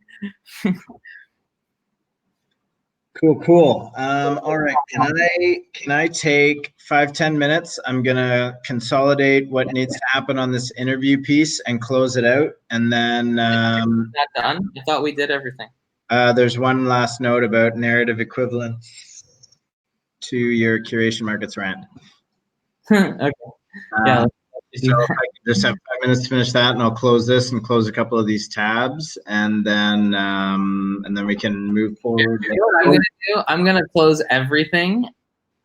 Cool. All right. Can I take 5-10 minutes? I'm gonna consolidate what needs to happen on this interview piece and close it out. And then not done. I thought we did everything. There's one last note about narrative equivalence to your curation markets rant. Okay. Yeah. So if I can just have 5 minutes to finish that, and I'll close this and close a couple of these tabs, and then we can move forward. You know what I'm gonna do? I'm gonna close everything.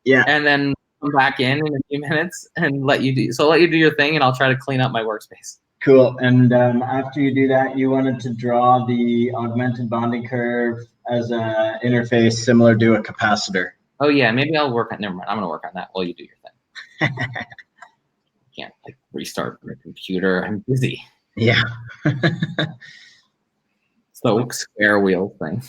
Yeah. And then come back in a few minutes and let you do. So I'll let you do your thing, and I'll try to clean up my workspace. Cool. And after you do that, you wanted to draw the augmented bonding curve as an interface similar to a capacitor. Oh yeah, maybe I'll work on. Never mind. I'm gonna work on that while you do your thing. Can't like restart my computer. I'm busy. Yeah. So square wheel thing.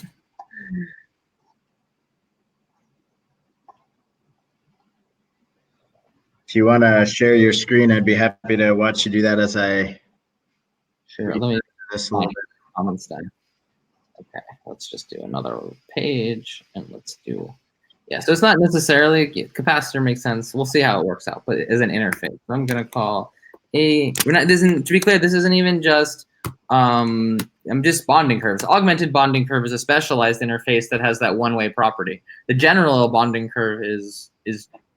If you want to share your screen, I'd be happy to watch you do that as I. Sure. Let me This a little bit. comments then. Okay, let's just do another page and let's do. Yeah, so it's not necessarily capacitor makes sense. We'll see how it works out, but as an interface, I'm gonna call a. We're not. This isn't, to be clear, this isn't even just. I'm just bonding curves. Augmented bonding curve is a specialized interface that has that one-way property. The general bonding curve is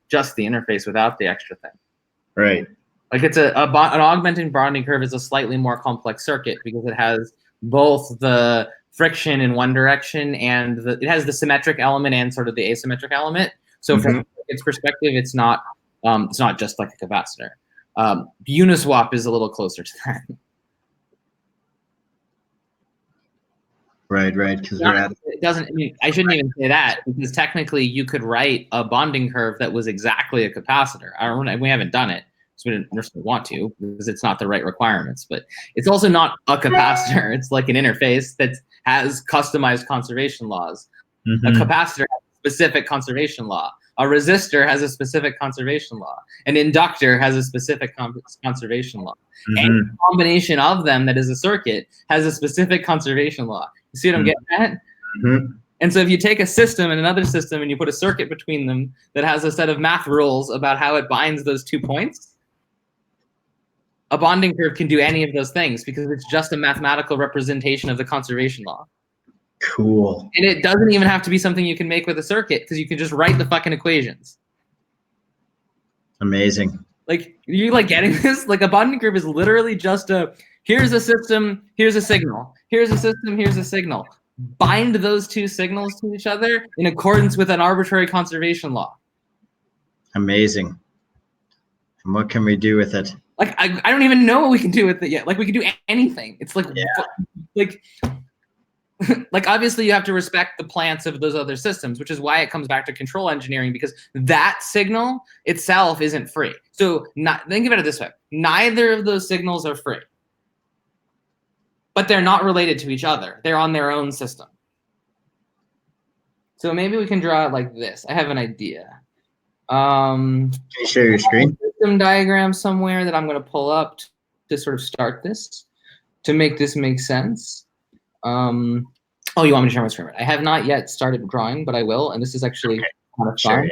just the interface without the extra thing. Right. Like it's an augmented bonding curve is a slightly more complex circuit because it has both the friction in one direction and it has the symmetric element and sort of the asymmetric element. So from its perspective, it's not just like a capacitor. Uniswap is a little closer to that. Right, because it doesn't. I mean, I shouldn't even say that because technically you could write a bonding curve that was exactly a capacitor. We haven't done it, so we didn't want to because it's not the right requirements. But it's also not a capacitor. It's like an interface that has customized conservation laws. A capacitor has a specific conservation law. A resistor has a specific conservation law. An inductor has a specific conservation law. Any combination of them that is a circuit has a specific conservation law. You see what I'm getting at? And so if you take a system and another system and you put a circuit between them that has a set of math rules about how it binds those 2 points, a bonding curve can do any of those things because it's just a mathematical representation of the conservation law. Cool. And it doesn't even have to be something you can make with a circuit because you can just write the fucking equations. Amazing. Like, are you like getting this? Like a bonding curve is literally just here's a system, here's a signal. Here's a system, here's a signal. Bind those two signals to each other in accordance with an arbitrary conservation law. Amazing. And what can we do with it? Like, I don't even know what we can do with it yet. Like, we can do anything. It's like, like obviously you have to respect the plants of those other systems, which is why it comes back to control engineering, because that signal itself isn't free. So think about it this way. Neither of those signals are free. But they're not related to each other. They're on their own system. So maybe we can draw it like this. I have an idea. Can you share your screen? System diagram somewhere that I'm going to pull up to sort of start this, to make this make sense. Oh, you want me to share my screen? I have not yet started drawing, but I will. And this is actually kind of fun.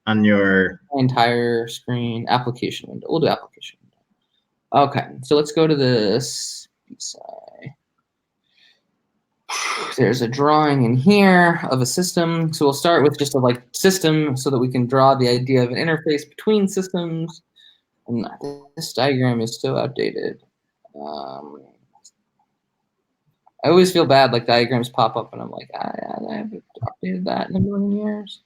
On your entire screen application window. We'll do application window. Okay, so let's go to this. There's a drawing in here of a system. So we'll start with just a system so that we can draw the idea of an interface between systems. And this diagram is so outdated. I always feel bad, like diagrams pop up and I'm like, I haven't updated that in a million years.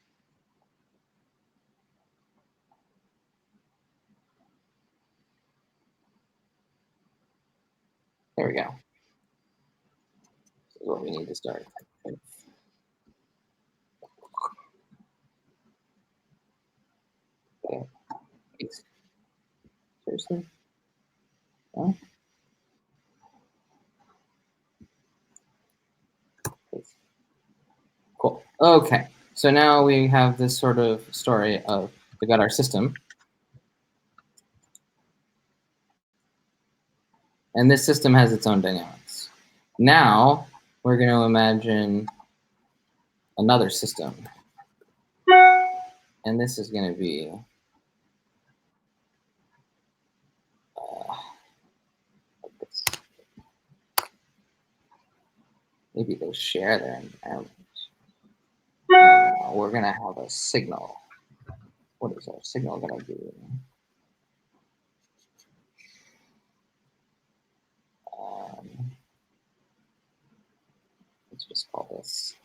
There we go. This is what we need to start. Okay. Seriously? No? Cool. Okay. So now we have this sort of story of we got our system. And this system has its own dynamics. Now we're going to imagine another system. And this is going to be like this. Maybe they share their environment. We're going to have a signal. What is our signal going to be? Let's just call this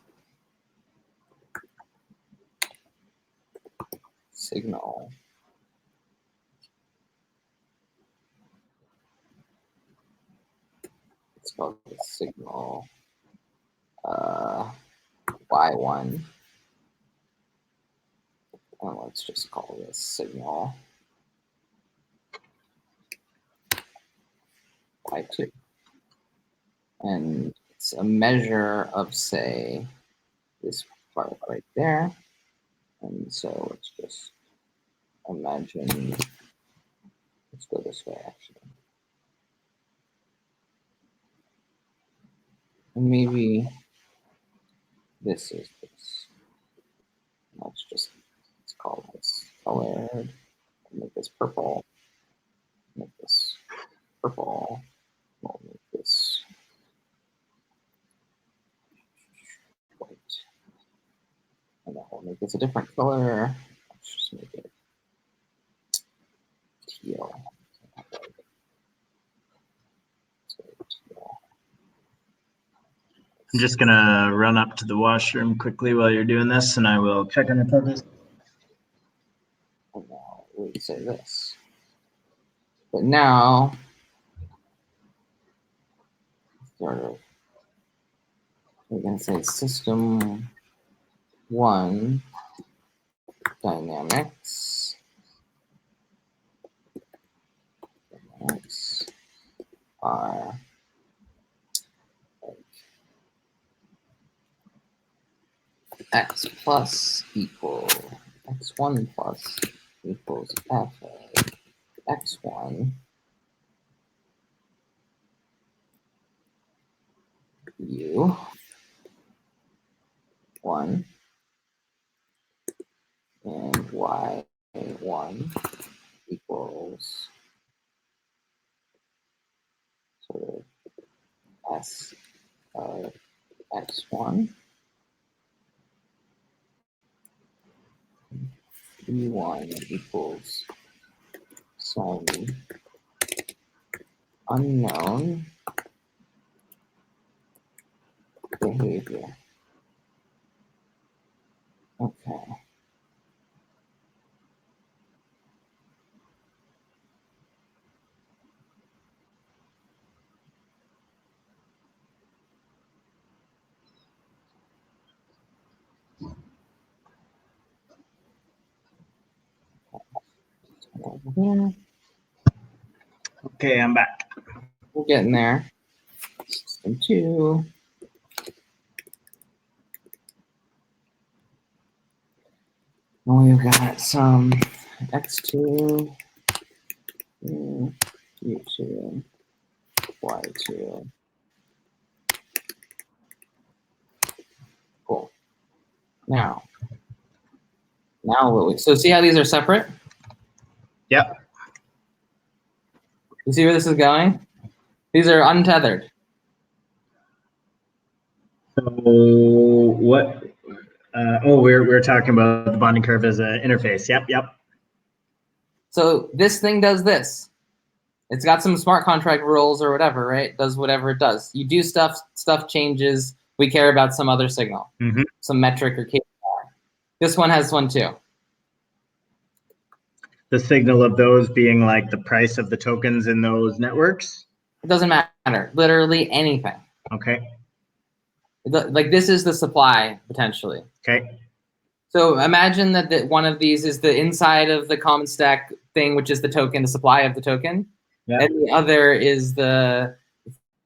signal. call this signal y1. And let's just call this signal y2. And it's a measure of, say, this part right there. And so let's just imagine, let's go this way actually. And maybe this is this. Let's call this colored, make this purple, make this purple, we'll make this white. And then we'll make this a different color. Let's just make it teal. I'm just gonna run up to the washroom quickly while you're doing this, and I will check on the progress. And now we say this. But now, sort of, we're gonna say system 1 dynamics. Dynamics are x plus equal x1 plus equals f of x1 u 1 and y1 equals sort of s of x1 e1 equals some unknown behavior. Okay. Over here. Okay, I'm back. We're getting there. System 2. And we've got some x2, u2, y2. Cool. Now what we, so see how these are separate? Yep. You see where this is going? These are untethered. So what? We're talking about the bonding curve as an interface. Yep. So this thing does this. It's got some smart contract rules or whatever, right? It does whatever it does. You do stuff changes. We care about some other signal, some metric or KPI. This one has one too. The signal of those being like the price of the tokens in those networks? It doesn't matter. Literally anything. Okay. Like this is the supply potentially. Okay. So imagine that one of these is the inside of the common stack thing, which is the token, the supply of the token. Yep. And the other is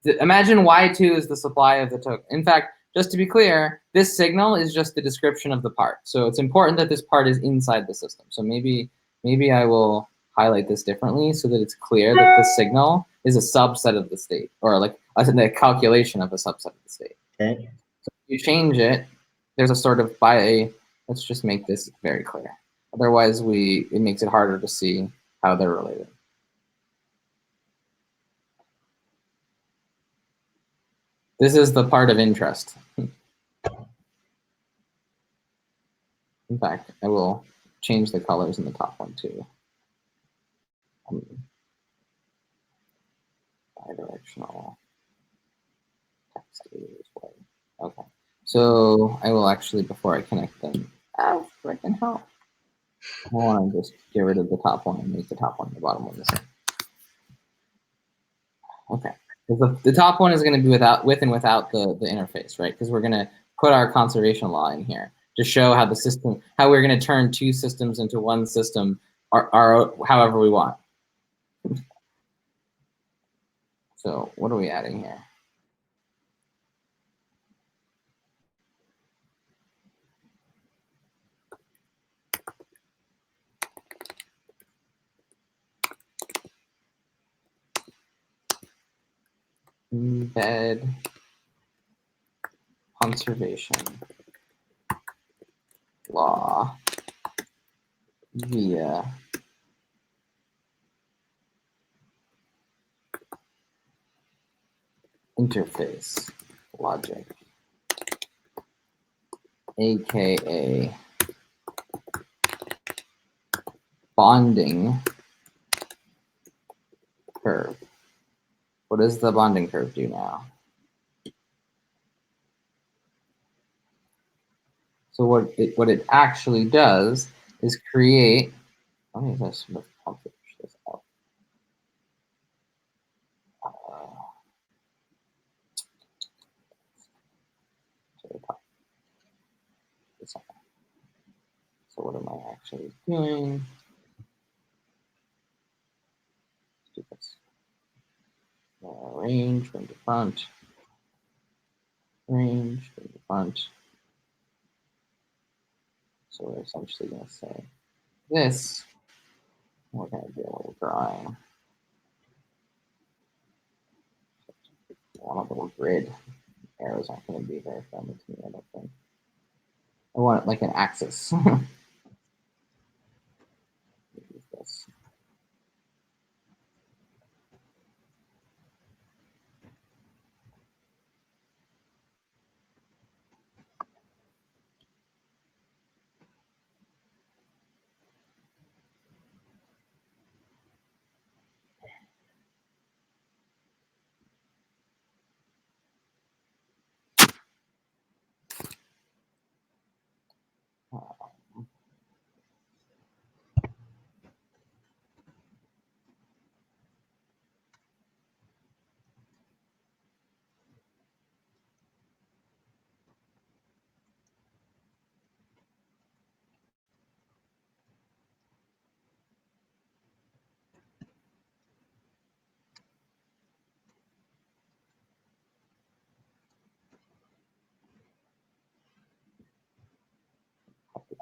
imagine Y2 is the supply of the token. In fact, just to be clear, this signal is just the description of the part. So it's important that this part is inside the system. So maybe I will highlight this differently so that it's clear that the signal is a subset of the state, or like a calculation of a subset of the state. Okay. So if you change it, there's a sort of let's just make this very clear. Otherwise, it makes it harder to see how they're related. This is the part of interest. In fact, I will change the colors in the top one too. Bidirectional text is white. Okay. So I will actually, before I connect them, freaking hell. I want to just get rid of the top one and make the top one and the bottom one the same. Okay. The top one is going to be with and without the interface, right? Because we're going to put our conservation law in here to show how how we're going to turn two systems into one system, or however we want. So what are we adding here? Embed conservation law via interface logic, aka bonding curve. What does the bonding curve do now? So what it actually does is create. Let me just accomplish this out. So what am I actually doing? Let's do this. Range from the front. Range from the front. So we're essentially going to say this. We're going to do a little drawing. I want a little grid. Arrows aren't going to be very friendly to me, I don't think. I want it like an axis. Use this.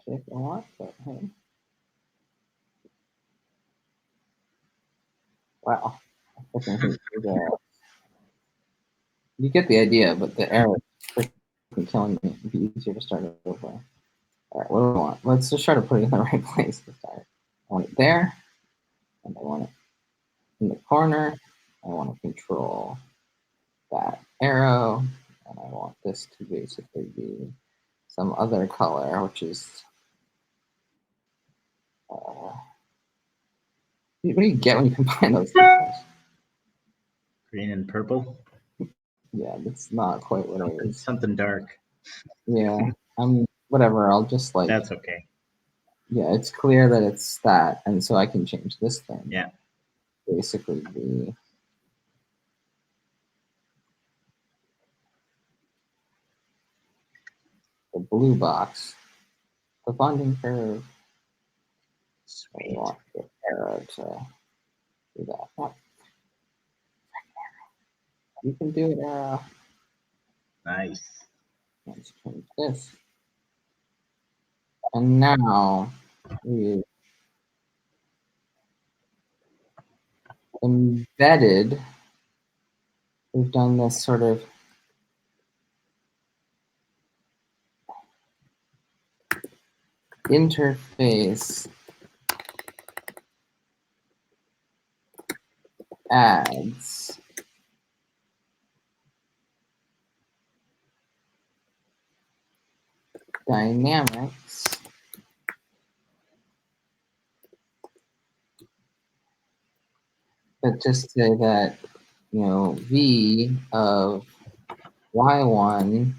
Shape I want, but hey. Wow. You get the idea, but the arrow is freaking killing me. It'd be easier to start over. All right, what do we want? Let's just try to put it in the right place to start. I want it there, and I want it in the corner. I want to control that arrow, and I want this to basically be some other color, which is what do you get when you combine those two things? Green and purple. Yeah, that's not quite what it is. Something dark. Yeah, whatever. I'll just like. That's okay. Yeah, it's clear that it's that, and so I can change this thing. Yeah. Basically, the blue box, the bonding curve. Sweet. I want the arrow to do that. Oh. You can do it, arrow. Nice. Let's change this. And now we embedded. We've done this sort of interface adds dynamics but just say that, you know, v of y1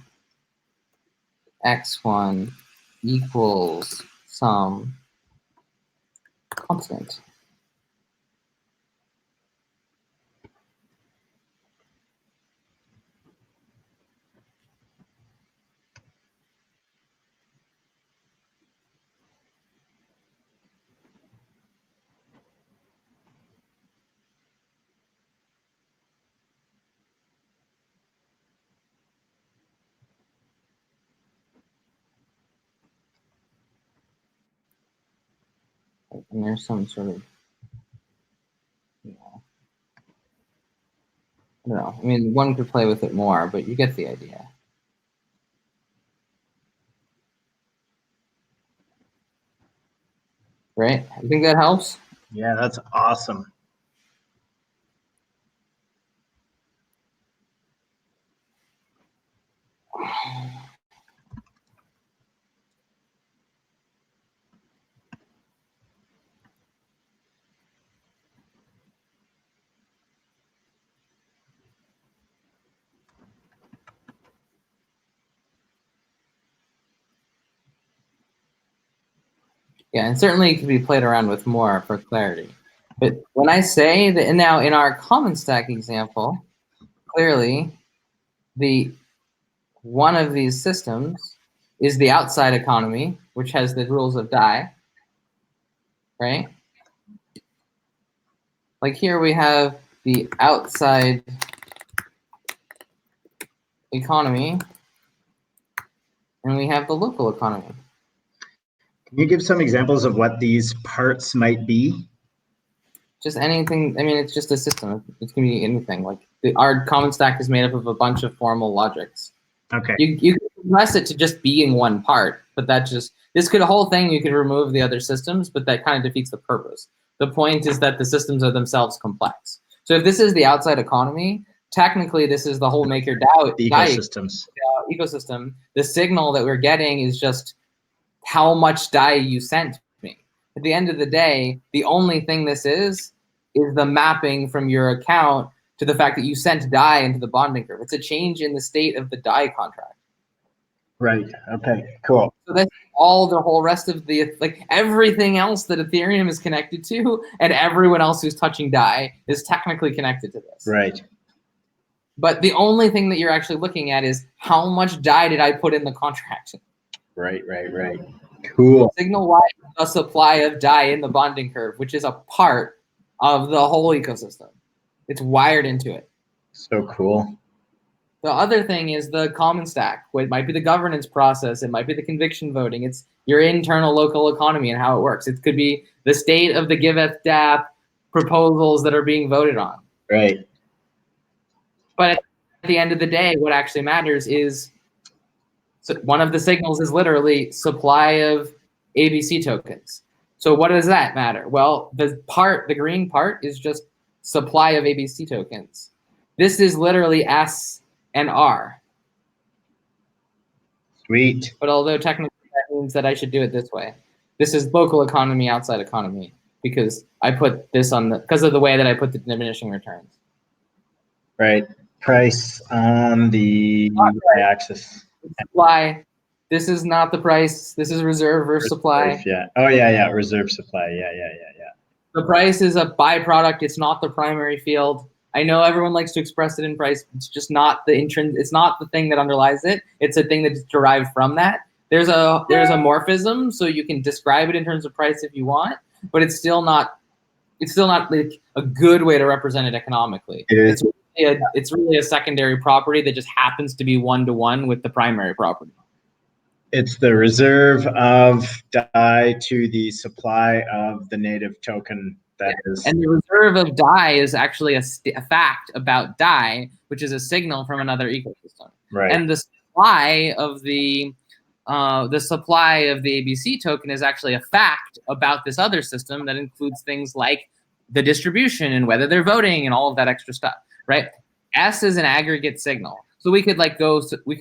x1 equals some constant. And there's some sort of, you know, I don't know. I mean, one could play with it more, but you get the idea. Right? You think that helps? Yeah, that's awesome. Yeah, and certainly it can be played around with more for clarity. But when I say that, and now in our common stack example, clearly the one of these systems is the outside economy, which has the rules of Dai, right? Like here we have the outside economy, and we have the local economy. Can you give some examples of what these parts might be? Just anything. I mean, it's just a system. It can be anything. Like our common stack is made up of a bunch of formal logics. Okay. You can compress it to just being one part, but that just this could a whole thing. You could remove the other systems, but that kind of defeats the purpose. The point is that the systems are themselves complex. So if this is the outside economy, technically this is the whole MakerDAO ecosystems. ecosystem. The signal that we're getting is just how much Dai you sent me. At the end of the day, the only thing this is the mapping from your account to the fact that you sent Dai into the bonding curve. It's a change in the state of the Dai contract. Right. Okay. Cool. So that's all the whole rest of the, like everything else that Ethereum is connected to and everyone else who's touching Dai is technically connected to this. Right. But the only thing that you're actually looking at is how much Dai did I put in the contract? Right, right, right. Cool. Signal wide a supply of Dai in the bonding curve, which is a part of the whole ecosystem. It's wired into it. So cool. The other thing is the common stack. It might be the governance process. It might be the conviction voting. It's your internal local economy and how it works. It could be the state of the GiveFDApp proposals that are being voted on. Right. But at the end of the day, what actually matters is one of the signals is literally supply of ABC tokens. So what does that matter? Well, the green part is just supply of ABC tokens. This is literally S and R. Sweet. But although technically that means that I should do it this way. This is local economy, outside economy, because I put this on because of the way that I put the diminishing returns. Right. Price on the y-axis. Supply. This is not the price. This is reserve versus supply. Yeah. Oh, yeah, yeah. Reserve supply. Yeah. The price is a byproduct. It's not the primary field. I know everyone likes to express it in price. It's just not the it's not the thing that underlies it. It's a thing that's derived from that. There's a morphism, so you can describe it in terms of price if you want, but it's still not like a good way to represent it economically. It's really a secondary property that just happens to be one-to-one with the primary property. It's the reserve of Dai to the supply of the native token that is. And the reserve of Dai is actually a fact about Dai, which is a signal from another ecosystem. Right. And the supply of the ABC token is actually a fact about this other system that includes things like the distribution and whether they're voting and all of that extra stuff, right? S is an aggregate signal. So we could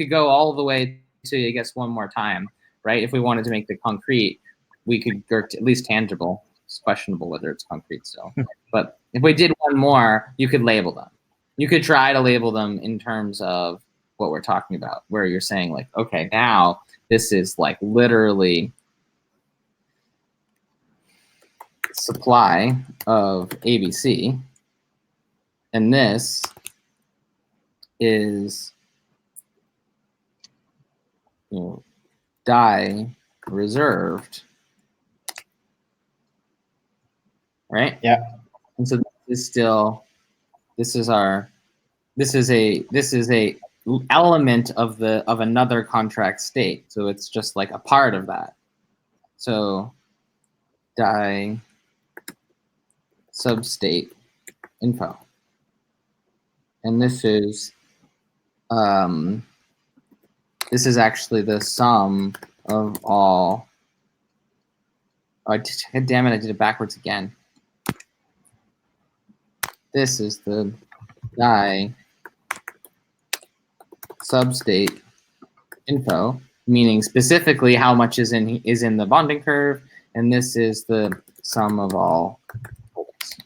go all the way to, I guess, one more time, right? If we wanted to make the concrete, we could go at least tangible. It's questionable whether it's concrete still. But if we did one more, you could label them. You could try to label them in terms of what we're talking about, where you're saying like, okay, now this is like literally supply of ABC, and this is Dai reserved, right? Yeah. And so this is a element of another contract state. So it's just like a part of that. So Dai substate info. And this is actually the sum of all. Oh, damn it! I did it backwards again. This is the die substate info, meaning specifically how much is in the bonding curve, and this is the sum of all holdings,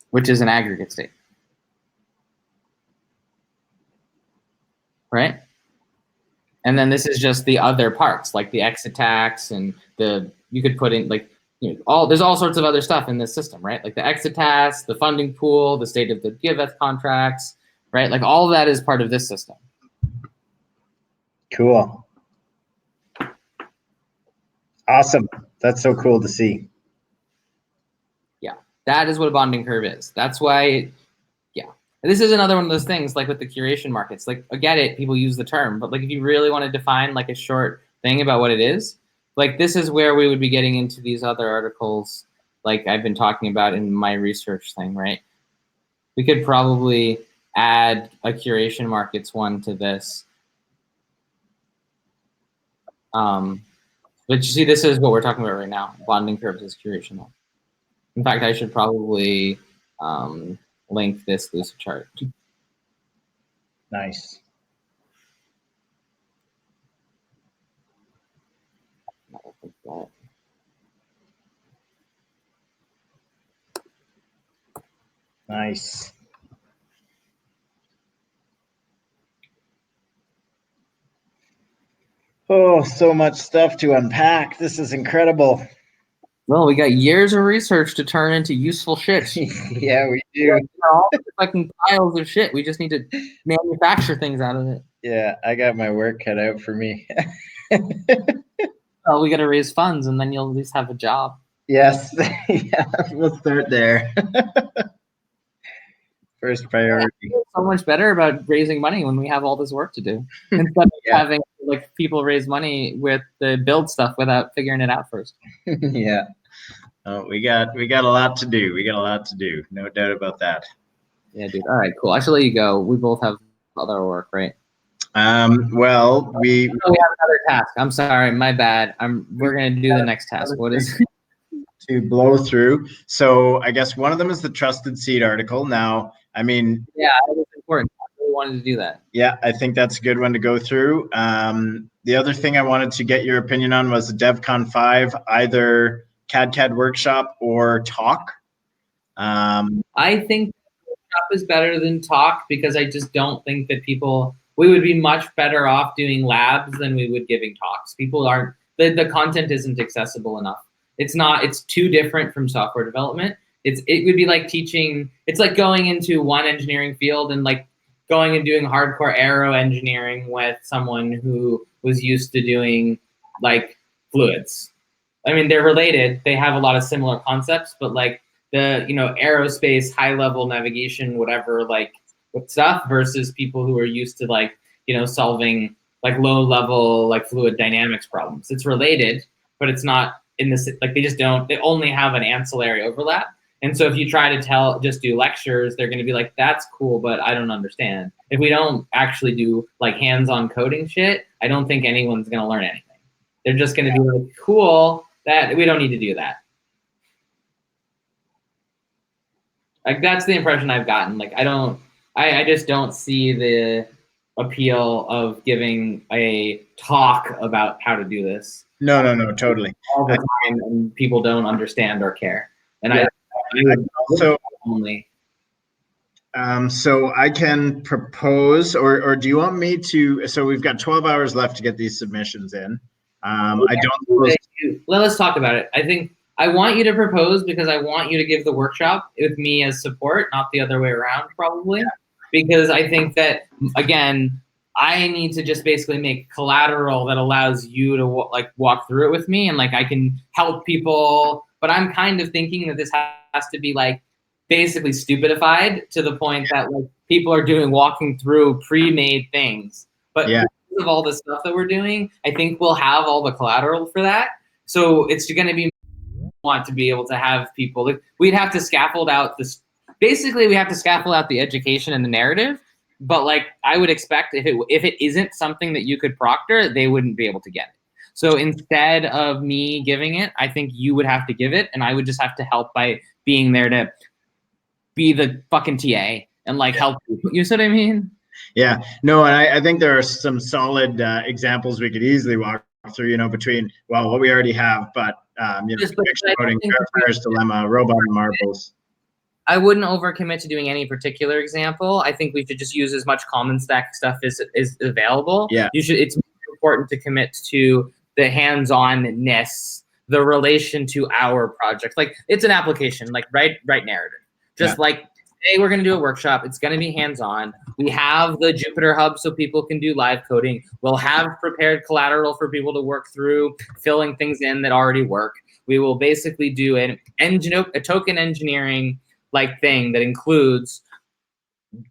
which is an aggregate state, right? And then this is just the other parts, like the exit tax and you could put in like, there's all sorts of other stuff in this system, right? Like the exit tax, the funding pool, the state of the giveth contracts, right? Like all of that is part of this system. Cool. Awesome. That's so cool to see. Yeah, that is what a bonding curve is. That's why, this is another one of those things like with the curation markets. Like, I get it, people use the term, but like if you really want to define like a short thing about what it is, like this is where we would be getting into these other articles like I've been talking about in my research thing, right? We could probably add a curation markets one to this. But you see, this is what we're talking about right now. Bonding curves is curation. In fact, I should probably link this Lucidchart. Nice. Nice. Oh, so much stuff to unpack. This is incredible. Well, we got years of research to turn into useful shit. Yeah, we do. All the fucking piles of shit. We just need to manufacture things out of it. Yeah, I got my work cut out for me. Well, we got to raise funds, and then you'll at least have a job. Yes, yeah, we'll start there. First priority. Yeah, so much better about raising money when we have all this work to do, instead of having like people raise money with the build stuff without figuring it out first. Yeah. Oh, we got a lot to do. We got a lot to do. No doubt about that. Yeah, dude. All right, cool. I should let you go. We both have other work, right? Well, we have another task. I'm sorry, my bad. We're gonna do the next task. What is it? To blow through? So I guess one of them is the trusted seed article. Now, I mean, yeah, it was important. I really wanted to do that. Yeah, I think that's a good one to go through. The other thing I wanted to get your opinion on was the DevCon 5, either CAD workshop or talk. I think workshop is better than talk because I just don't think that we would be much better off doing labs than we would giving talks. People aren't, the content isn't accessible enough. It's too different from software development. It would be like teaching, it's like going into one engineering field and like going and doing hardcore aero engineering with someone who was used to doing like fluids. I mean, they're related. They have a lot of similar concepts, but like the, aerospace, high level navigation, whatever, like stuff versus people who are used to like, solving like low level, like fluid dynamics problems. It's related, but it's not in this, like they only have an ancillary overlap. And so if you try to just do lectures, they're going to be like, that's cool, but I don't understand. If we don't actually do like hands-on coding shit, I don't think anyone's going to learn anything. They're just going to be like, cool, that we don't need to do that. Like that's the impression I've gotten. Like I just don't see the appeal of giving a talk about how to do this. No, totally. All the time, and people don't understand or care. And I also only. So I can propose, or do you want me to? So we've got 12 hours left to get these submissions in. I don't. Well, let's talk about it. I think I want you to propose because I want you to give the workshop with me as support, not the other way around, probably. Yeah. Because I think that, again, I need to just basically make collateral that allows you to walk through it with me, and like I can help people. But I'm kind of thinking that this has to be like basically stupidified to the point that like people are walking through pre-made things. But because of all the stuff that we're doing, I think we'll have all the collateral for that. So it's going to be want to be able to have people like we'd have to scaffold out this. Basically, we have to scaffold out the education and the narrative. But like I would expect if it isn't something that you could proctor, they wouldn't be able to get it. So instead of me giving it, I think you would have to give it, and I would just have to help by being there to be the fucking TA and like help you. You see what I mean? Yeah, no, and I think there are some solid examples we could easily walk through, between, well, what we already have, but, fiction coding, Verifiers Dilemma, Robot and Marbles. I wouldn't overcommit to doing any particular example. I think we should just use as much common stack stuff as is available. Yeah. It's important to commit to the hands-on-ness, the relation to our project. Like it's an application, like write narrative. Just like, hey, we're going to do a workshop. It's going to be hands-on. We have the Jupyter Hub so people can do live coding. We'll have prepared collateral for people to work through, filling things in that already work. We will basically do a token engineering like thing that includes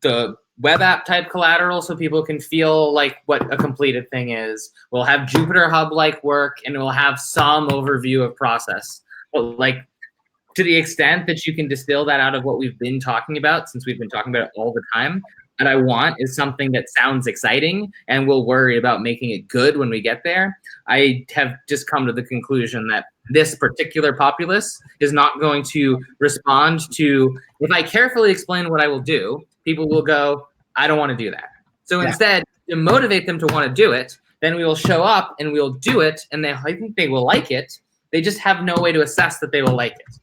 the web app type collateral so people can feel like what a completed thing is. We'll have Jupyter Hub like work, and we'll have some overview of process. But like to the extent that you can distill that out of what we've been talking about, since we've been talking about it all the time, what I want is something that sounds exciting, and we'll worry about making it good when we get there. I have just come to the conclusion that this particular populace is not going to respond to, if I carefully explain what I will do, people will go, I don't want to do that. So instead, to motivate them to want to do it, then we will show up and we'll do it, and I think they will like it. They just have no way to assess that they will like it.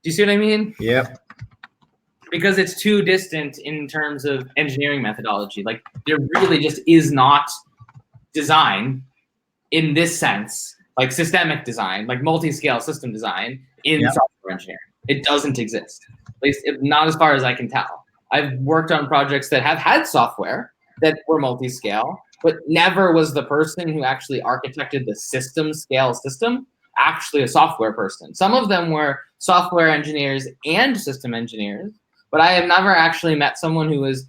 Do you see what I mean? Yep. Because it's too distant in terms of engineering methodology. Like there really just is not design in this sense, like systemic design, like multi-scale system design in software engineering. It doesn't exist, at least not as far as I can tell. I've worked on projects that have had software that were multi-scale, but never was the person who actually architected the system scale system actually a software person. Some of them were software engineers and system engineers, but I have never actually met someone who was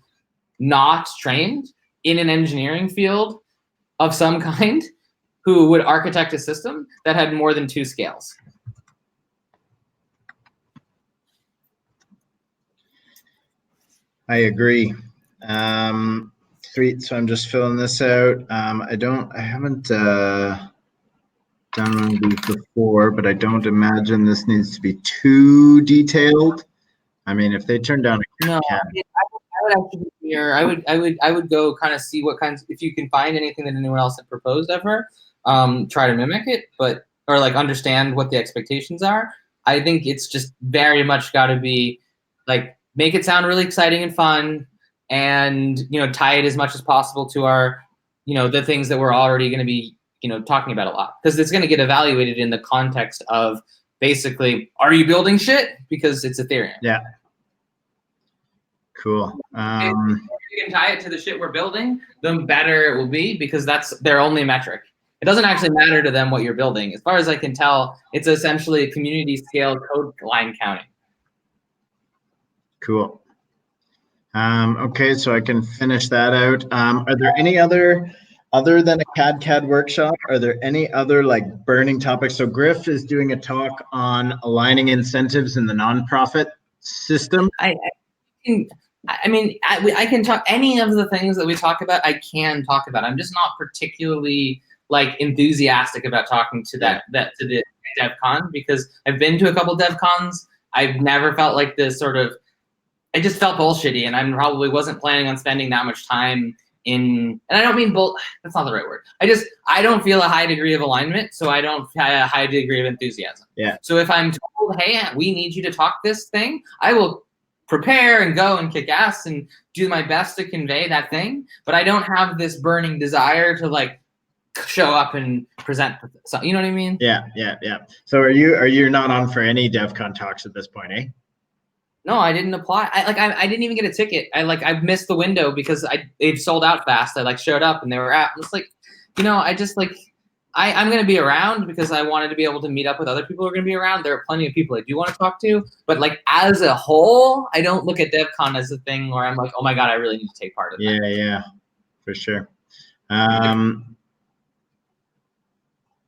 not trained in an engineering field of some kind who would architect a system that had more than 2 scales. I agree. So I'm just filling this out. I haven't done these before, but I don't imagine this needs to be too detailed. I mean, if they turn down a no, I would actually be here. I would go kind of see what kinds, if you can find anything that anyone else had proposed ever, try to mimic it, or like understand what the expectations are. I think it's just very much got to be like, make it sound really exciting and fun, and tie it as much as possible to our the things that we're already going to be talking about a lot, because it's going to get evaluated in the context of basically, are you building shit? Because it's Ethereum. Yeah. Cool. If you can tie it to the shit we're building, the better it will be, because that's their only metric. It doesn't actually matter to them what you're building. As far as I can tell, it's essentially a community scale code line counting. Cool. Okay, so I can finish that out. Are there any other than a CAD workshop, are there any other like burning topics? So Griff is doing a talk on aligning incentives in the nonprofit system. I can talk any of the things that we talk about. I can talk about. I'm just not particularly like enthusiastic about talking to to the DevCon, because I've been to a couple DevCons. I've never felt like this sort of. I just felt bullshitty, and I probably wasn't planning on spending that much time in. And I don't mean that's not the right word. I don't feel a high degree of alignment, so I don't have a high degree of enthusiasm. Yeah. So if I'm told, hey, we need you to talk this thing, I will prepare and go and kick ass and do my best to convey that thing. But I don't have this burning desire to like show up and present. So, you know what I mean? Yeah. So are you not on for any DevCon talks at this point, eh? No, I didn't apply. I didn't even get a ticket. I missed the window because they've sold out fast. I showed up and they were out. It's like, I'm going to be around because I wanted to be able to meet up with other people who are going to be around. There are plenty of people I do want to talk to, but like as a whole, I don't look at DevCon as a thing where I'm like, oh my God, I really need to take part in that. Yeah, for sure.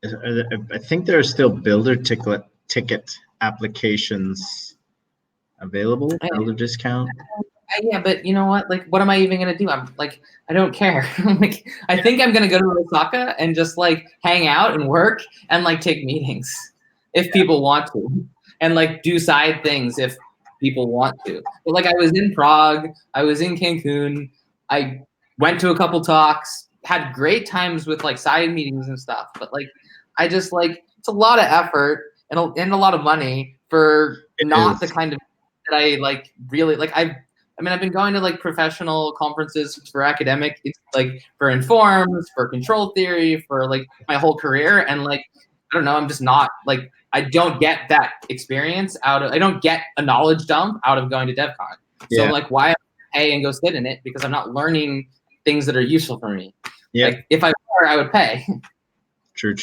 I think there are still builder ticket applications available. Builder discount. Yeah, but you know what? Like, what am I even gonna do? I'm like, I don't care. Like, I think I'm gonna go to Osaka and just like hang out and work and like take meetings if people want to, and like do side things if people want to. But like, I was in Prague, I was in Cancun, I went to a couple talks, had great times with like side meetings and stuff. But like, I just like it's a lot of effort and a lot of money for not the kind of that I like really like. I mean, I've been going to like professional conferences for academic, like for Informs, for control theory, for like my whole career. And like, I don't know, I'm just not like, I don't get that experience I don't get a knowledge dump out of going to DevCon. So I'm like, why pay and go sit in it? Because I'm not learning things that are useful for me. Yeah. Like if I were, I would pay. True.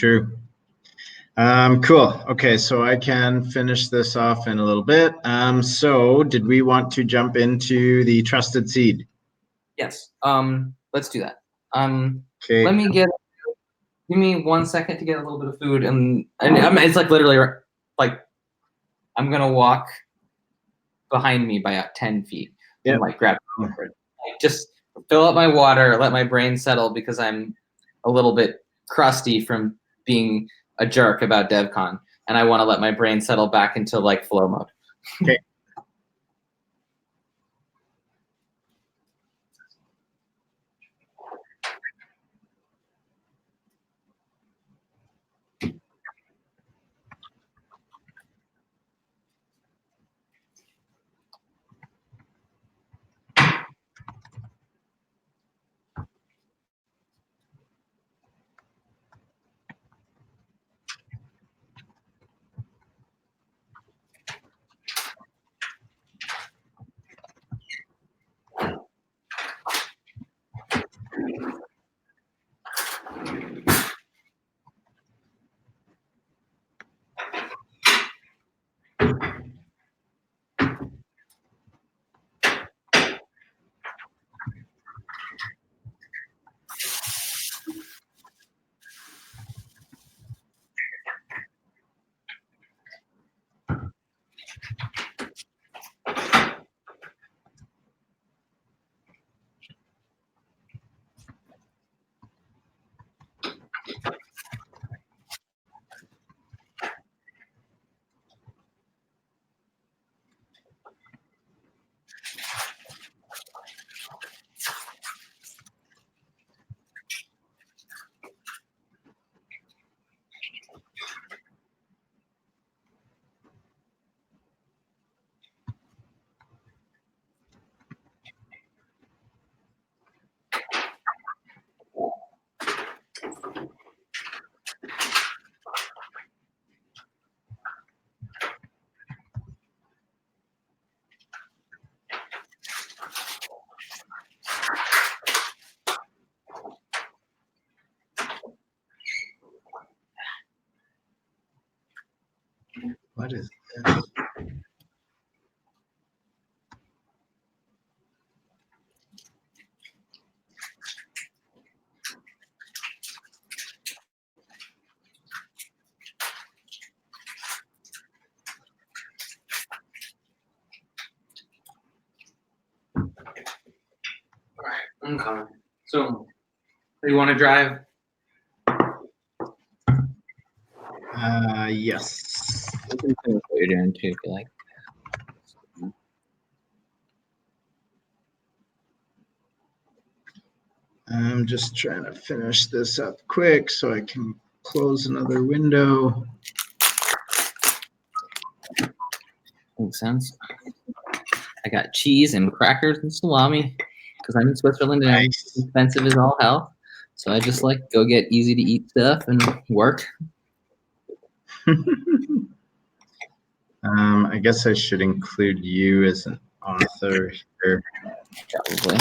Cool. Okay, so I can finish this off in a little bit. So did we want to jump into the trusted seed? Yes. Let's do that. Okay. Give me 1 second to get a little bit of food, and it's like literally like I'm gonna walk behind me by 10 feet and like grab just fill up my water, let my brain settle because I'm a little bit crusty from being a jerk about DevCon, and I want to let my brain settle back into like flow mode. Okay. What is this? I'm coming. So, you want to drive? Yes. You can finish what you're doing too, if you like. I'm just trying to finish this up quick so I can close another window. Makes sense. I got cheese and crackers and salami because I'm in Switzerland and it's expensive as all hell. So I just like go get easy to eat stuff and work. I guess I should include you as an author here. Probably.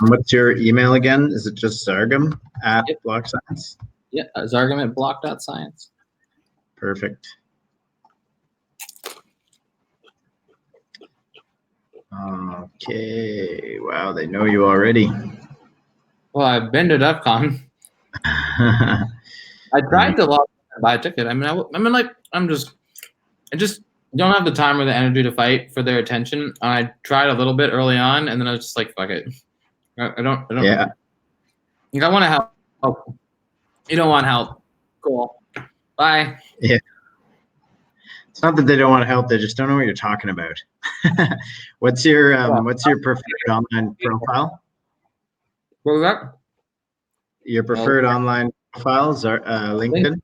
What's your email again? Is it just Zargam at Block Science? Yeah, Zargam at block.science. Perfect. Okay. Wow, they know you already. Well, I've been to DEF CON. I tried to log in and buy a ticket. I mean, I just don't have the time or the energy to fight for their attention. I tried a little bit early on, and then I was just like, fuck it. I don't. Yeah. I want to help. Oh, you don't want help. Cool. Bye. Yeah. It's not that they don't want to help; they just don't know what you're talking about. What's your preferred online profile? What was that? Your preferred online profiles are LinkedIn.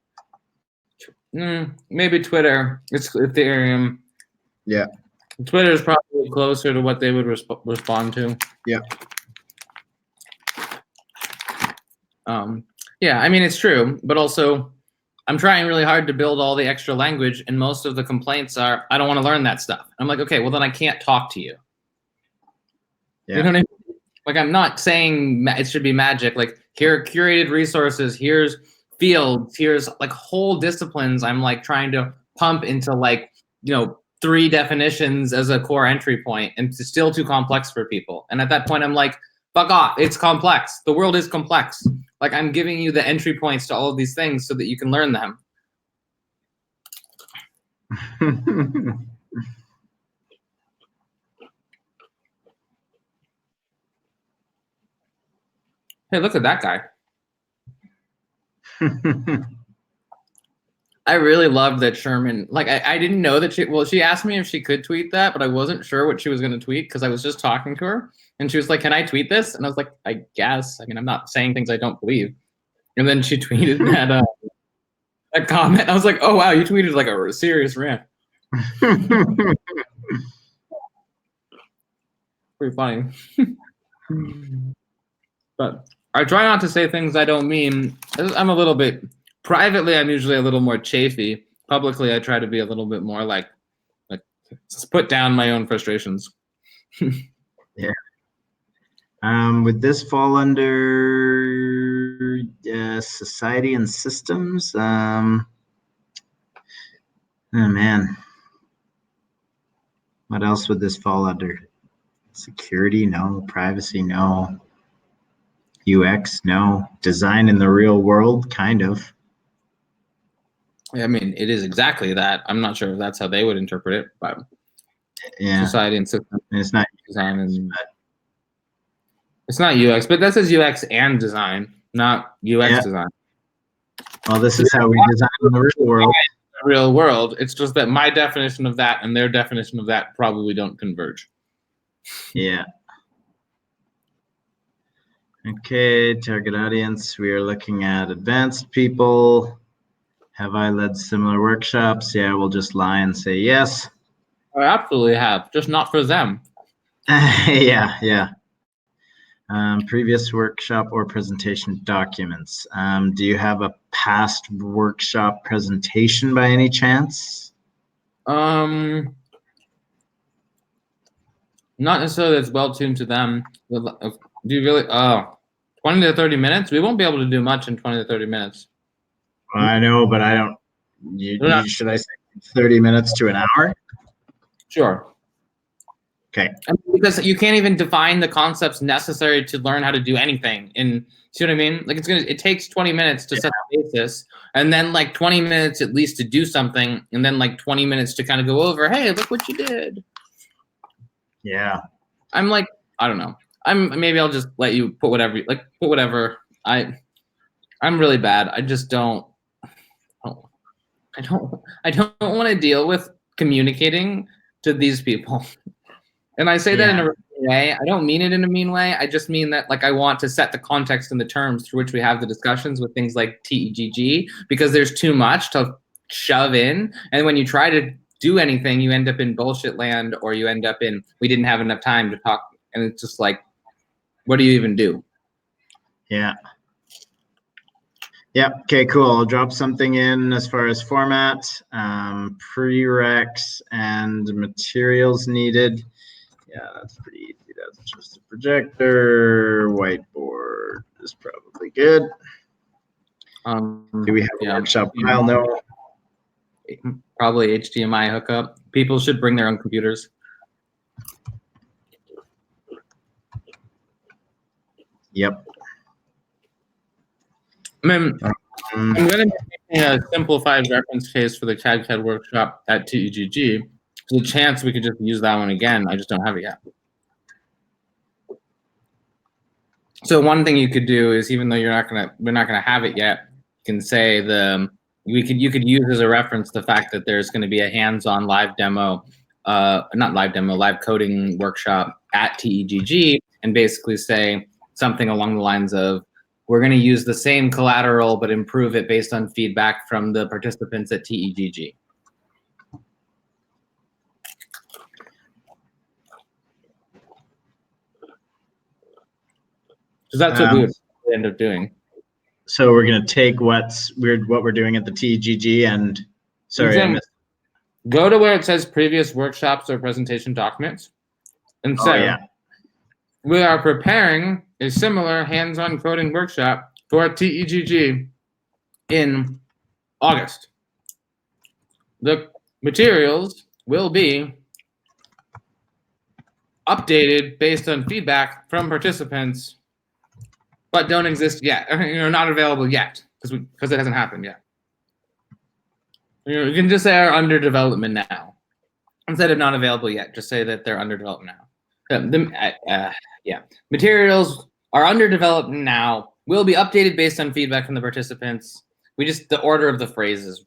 Maybe Twitter. It's Ethereum. Yeah. Twitter is probably closer to what they would respond to. Yeah. Yeah, I mean, it's true, but also I'm trying really hard to build all the extra language, and most of the complaints are, I don't want to learn that stuff. I'm like, okay, well then I can't talk to you. Yeah. You know what I mean? Like, I'm not saying it should be magic. Like, here are curated resources, here's fields, here's like whole disciplines I'm like trying to pump into like, 3 definitions as a core entry point, and it's still too complex for people. And at that point, I'm like, fuck off, it's complex. The world is complex. Like, I'm giving you the entry points to all of these things so that you can learn them. Hey, look at that guy. I really loved that Sherman, like, I didn't know that she asked me if she could tweet that, but I wasn't sure what she was going to tweet because I was just talking to her. And she was like, can I tweet this? And I was like, I guess. I mean, I'm not saying things I don't believe. And then she tweeted that a comment. I was like, oh, wow, you tweeted like a serious rant. Pretty funny. But I try not to say things I don't mean. I'm a little bit, privately, I'm usually a little more chafy. Publicly, I try to be a little bit more like just put down my own frustrations. Yeah. Would this fall under society and systems? Oh man, what else would this fall under? Security? No. Privacy? No. UX? No. Design in the real world? Kind of. I mean, it is exactly that. I'm not sure if that's how they would interpret it, but yeah, society and systems. It's not design and it's not UX, but that says UX and design, not UX design. Well, this is how we design in the real world. Real world. It's just that my definition of that and their definition of that probably don't converge. Yeah. Okay, target audience. We are looking at advanced people. Have I led similar workshops? Yeah, we'll just lie and say yes. I absolutely have, just not for them. Yeah. Previous workshop or presentation documents. Do you have a past workshop presentation by any chance? Not necessarily that's well tuned to them. Do you really? 20 to 30 minutes? We won't be able to do much in 20 to 30 minutes. I know, but I don't. Should I say 30 minutes to an hour? Sure. Okay. Because you can't even define the concepts necessary to learn how to do anything. And see what I mean? Like it takes 20 minutes to set the basis, and then like 20 minutes at least to do something, and then like 20 minutes to kind of go over, hey, look what you did. Yeah. I'm like, I don't know. Maybe I'll just let you put whatever. I'm really bad. I just don't. I don't want to deal with communicating to these people. And I say that in a mean way. I don't mean it in a mean way. I just mean that like I want to set the context and the terms through which we have the discussions with things like TEGG, because there's too much to shove in. And when you try to do anything, you end up in bullshit land, or you end up in we didn't have enough time to talk. And it's just like, what do you even do? Yeah. Yeah. Okay, cool. I'll drop something in as far as format, prereqs and materials needed. Yeah, that's pretty easy. That's just a projector. Whiteboard is probably good. Do we have a workshop file? No. Probably HDMI hookup. People should bring their own computers. Yep. I mean, I'm going to make a simplified reference case for the CAD workshop at TEGG. There's a chance we could just use that one again. I just don't have it yet. So one thing you could do is, even though we're not gonna have it yet, you can say you could use as a reference the fact that there's going to be a hands-on live demo, live coding workshop at TEGG, and basically say something along the lines of, we're going to use the same collateral but improve it based on feedback from the participants at TEGG. Because that's what we would end up doing. So we're going to take what we're doing at the TEGG and, sorry, go to where it says previous workshops or presentation documents and say, we are preparing a similar hands-on coding workshop for TEGG in August. The materials will be updated based on feedback from participants, but don't exist yet. Not available yet because it hasn't happened yet. You can just say are under development now instead of not available yet. Just say that they're under development now. Materials are under development now. Will be updated based on feedback from the participants. The order of the phrases.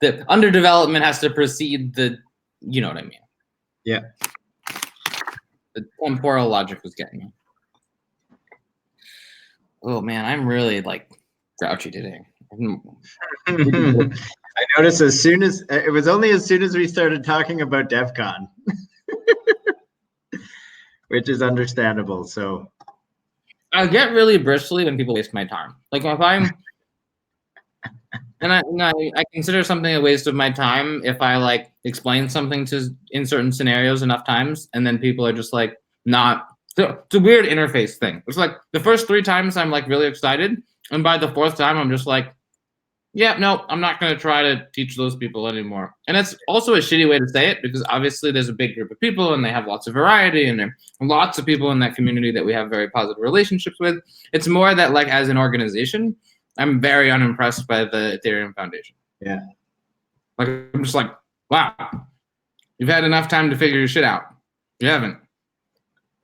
The under development has to precede the, you know what I mean? Yeah. The temporal logic was getting me. Oh man, I'm really grouchy today. I noticed as soon as we started talking about DEF CON, which is understandable. So I get really bristly when people waste my time. Like if I'm, and I consider something a waste of my time if I explain something in certain scenarios enough times, and then people are just not. It's a weird interface thing. It's the first 3 times I'm really excited, and by the 4th time I'm just yeah, no, I'm not going to try to teach those people anymore. And it's also a shitty way to say it, because obviously there's a big group of people and they have lots of variety, and there are lots of people in that community that we have very positive relationships with. It's more that as an organization, I'm very unimpressed by the Ethereum Foundation. Yeah. I'm just wow, you've had enough time to figure your shit out. You haven't.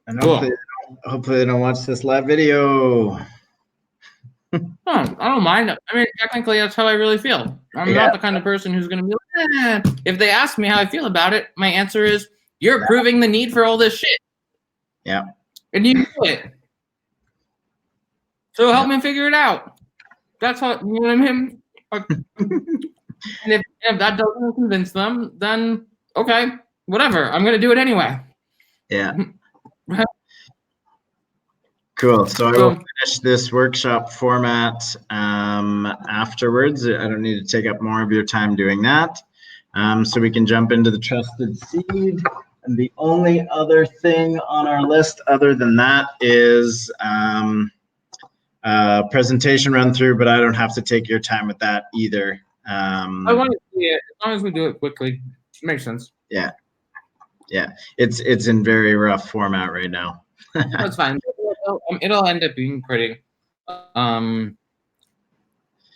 And hopefully they don't watch this live video. I don't mind. I mean, technically, that's how I really feel. I'm not the kind of person who's going to be if they ask me how I feel about it, my answer is, you're proving the need for all this shit. Yeah. And you do it. So help me figure it out. That's how, you know what I mean? And if that doesn't convince them, then okay, whatever. I'm going to do it anyway. Yeah. Cool. So I will finish this workshop format afterwards. I don't need to take up more of your time doing that. So we can jump into the trusted seed. And the only other thing on our list other than that is presentation run through, but I don't have to take your time with that either. I want to see it as long as we do it quickly. It makes sense. Yeah. Yeah. It's in very rough format right now. That's fine. It'll end up being pretty. I'm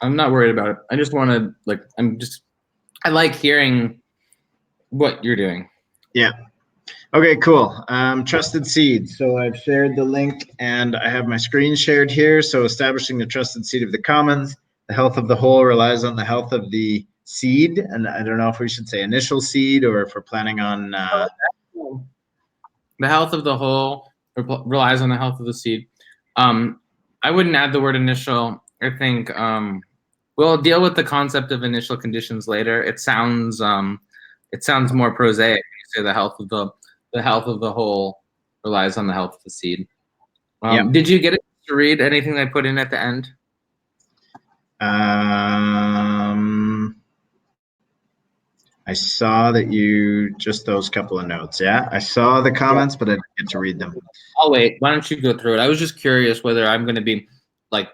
not worried about it. I just want to I like hearing what you're doing. Yeah. Okay, cool. Trusted seed. So I've shared the link and I have my screen shared here. So establishing the trusted seed of the commons. The health of the whole relies on the health of the seed. And I don't know if we should say initial seed or if we're planning on the health of the whole relies on the health of the seed. I wouldn't add the word initial. I think we'll deal with the concept of initial conditions later. It sounds more prosaic when you say the health of the whole relies on the health of the seed. Did you get it to read anything I put in at the end? I saw that just those couple of notes. Yeah, I saw the comments, but I didn't get to read them. I'll wait. Why don't you go through it? I was just curious whether I'm going to be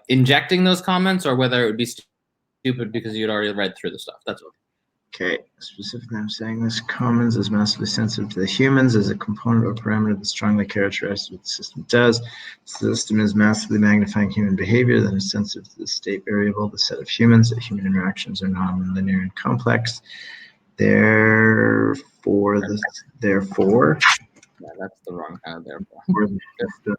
injecting those comments or whether it would be stupid because you'd already read through the stuff. That's all. Okay, specifically I'm saying this, commons is massively sensitive to the humans as a component or parameter that strongly characterizes what the system does. The system is massively magnifying human behavior that is sensitive to the state variable, the set of humans, that human interactions are non-linear and complex. Therefore, Yeah, that's the wrong kind of therefore. the system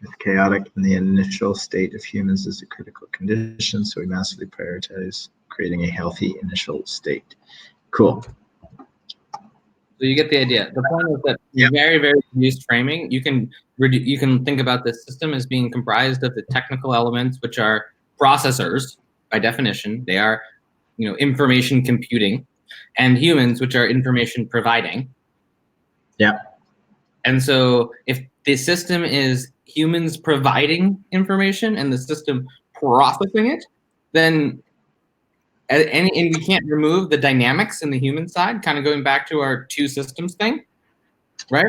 is chaotic and the initial state of humans is a critical condition, so we massively prioritize creating a healthy initial state. Cool. So you get the idea. The point is that very, very reduced framing, you can think about this system as being comprised of the technical elements, which are processors by definition. They are, information computing, and humans, which are information providing. Yeah. And so if the system is humans providing information and the system processing it, then and we can't remove the dynamics in the human side, kind of going back to our two systems thing, right?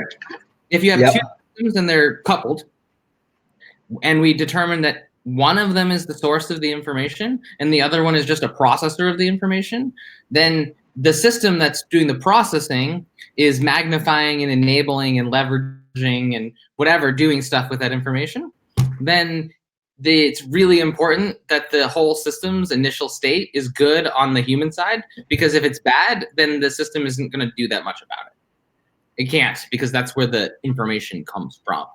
If you have two systems and they're coupled, and we determine that one of them is the source of the information and the other one is just a processor of the information, then the system that's doing the processing is magnifying and enabling and leveraging and whatever, doing stuff with that information. Then it's really important that the whole system's initial state is good on the human side, because if it's bad, then the system isn't going to do that much about it. It can't, because that's where the information comes from.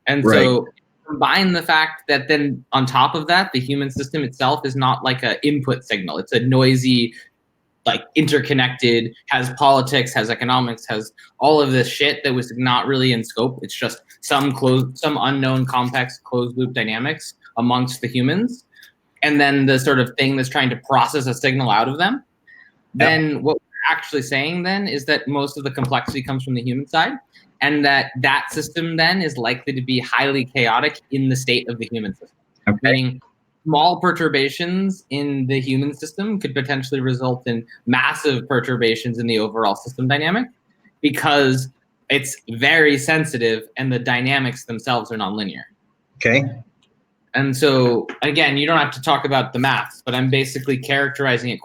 And so combine the fact that then on top of that, the human system itself is not like an input signal. It's a noisy, like interconnected, has politics, has economics, has all of this shit that was not really in scope. It's just some unknown complex closed loop dynamics amongst the humans. And then the sort of thing that's trying to process a signal out of them. Then what we're actually saying then is that most of the complexity comes from the human side, and that system then is likely to be highly chaotic in the state of the human system. Okay. Meaning small perturbations in the human system could potentially result in massive perturbations in the overall system dynamic, because it's very sensitive and the dynamics themselves are nonlinear. Okay. And so, again, you don't have to talk about the maths, but I'm basically characterizing it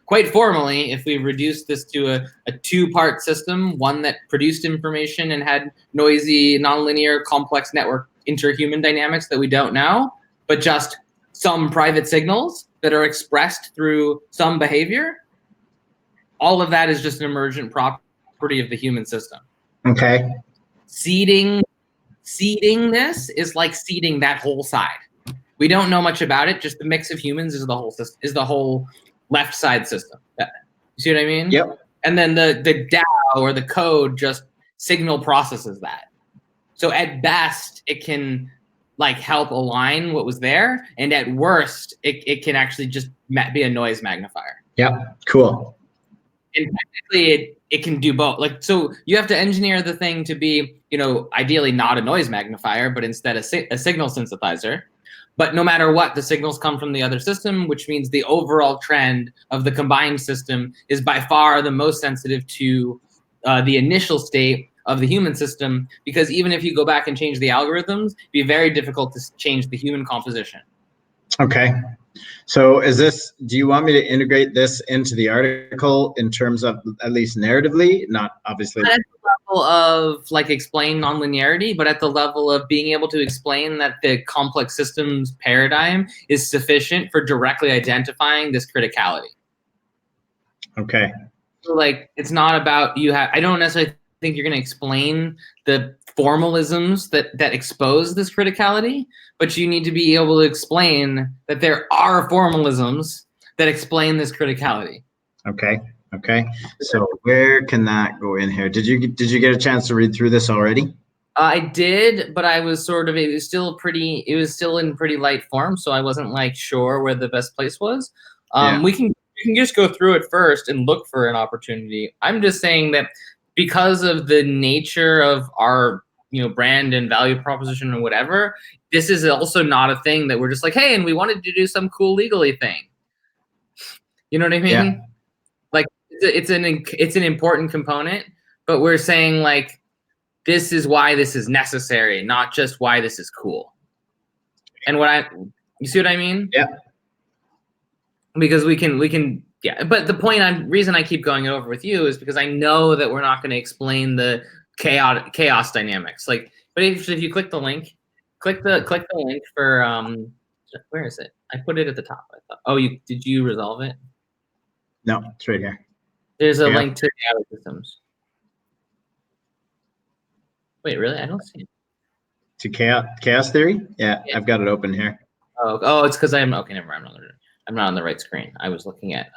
quite formally. If we reduce this to a two-part system, one that produced information and had noisy, nonlinear, complex network interhuman dynamics that we don't know, but just some private signals that are expressed through some behavior, all of that is just an emergent property of the human system. Okay. Seeding this is like seeding that whole side. We don't know much about it. Just the mix of humans is the whole system, is the whole left side system. You see what I mean? Yep. And then the DAO or the code just signal processes that. So at best, it can like help align what was there, and at worst, it can actually just be a noise magnifier. Yeah. Cool. And technically, it can do both. Like, so you have to engineer the thing to be, ideally not a noise magnifier, but instead a signal synthesizer. But no matter what, the signals come from the other system, which means the overall trend of the combined system is by far the most sensitive to the initial state of the human system, because even if you go back and change the algorithms, it'd be very difficult to change the human composition. Okay. So do you want me to integrate this into the article in terms of at least narratively, not obviously? Not at the level of like explain nonlinearity, but at the level of being able to explain that the complex systems paradigm is sufficient for directly identifying this criticality. Okay. So like, it's not about I don't necessarily think you're going to explain the formalisms that expose this criticality, but you need to be able to explain that there are formalisms that explain this criticality. Okay. Okay. So where can that go in here? Did you get a chance to read through this already? I did, but I was it was still in pretty light form, so I wasn't like sure where the best place was. We can just go through it first and look for an opportunity. I'm just saying that because of the nature of our brand and value proposition or whatever, this is also not a thing that we're just like, hey, and we wanted to do some cool legally thing. You know what I mean? Yeah. Like it's an important component, but we're saying like, this is why this is necessary, not just why this is cool. And you see what I mean? Yeah. Because we can Yeah, but the reason I keep going over with you is because I know that we're not going to explain the chaos dynamics. Like, but if you click the link, click the link for where is it? I put it at the top. I thought. Oh, did you resolve it? No, it's right here. There's a link to chaotic systems. Wait, really? I don't see it. To chaos theory? Yeah, I've got it open here. Oh, it's because I'm okay. Never mind. I'm not on the right screen. I was looking at